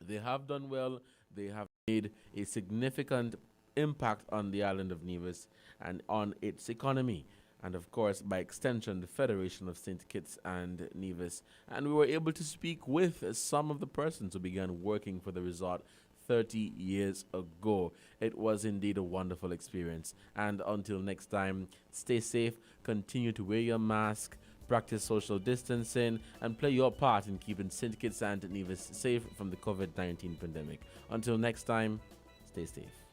They have done well. They have made a significant impact on the island of Nevis and on its economy. And of course, by extension, the Federation of St Kitts and Nevis. And we were able to speak with some of the persons who began working for the resort 30 years ago. It was indeed a wonderful experience. And until next time, stay safe, continue to wear your mask, practice social distancing, and play your part in keeping St Kitts and Nevis safe from the COVID-19 pandemic. Until next time, stay safe.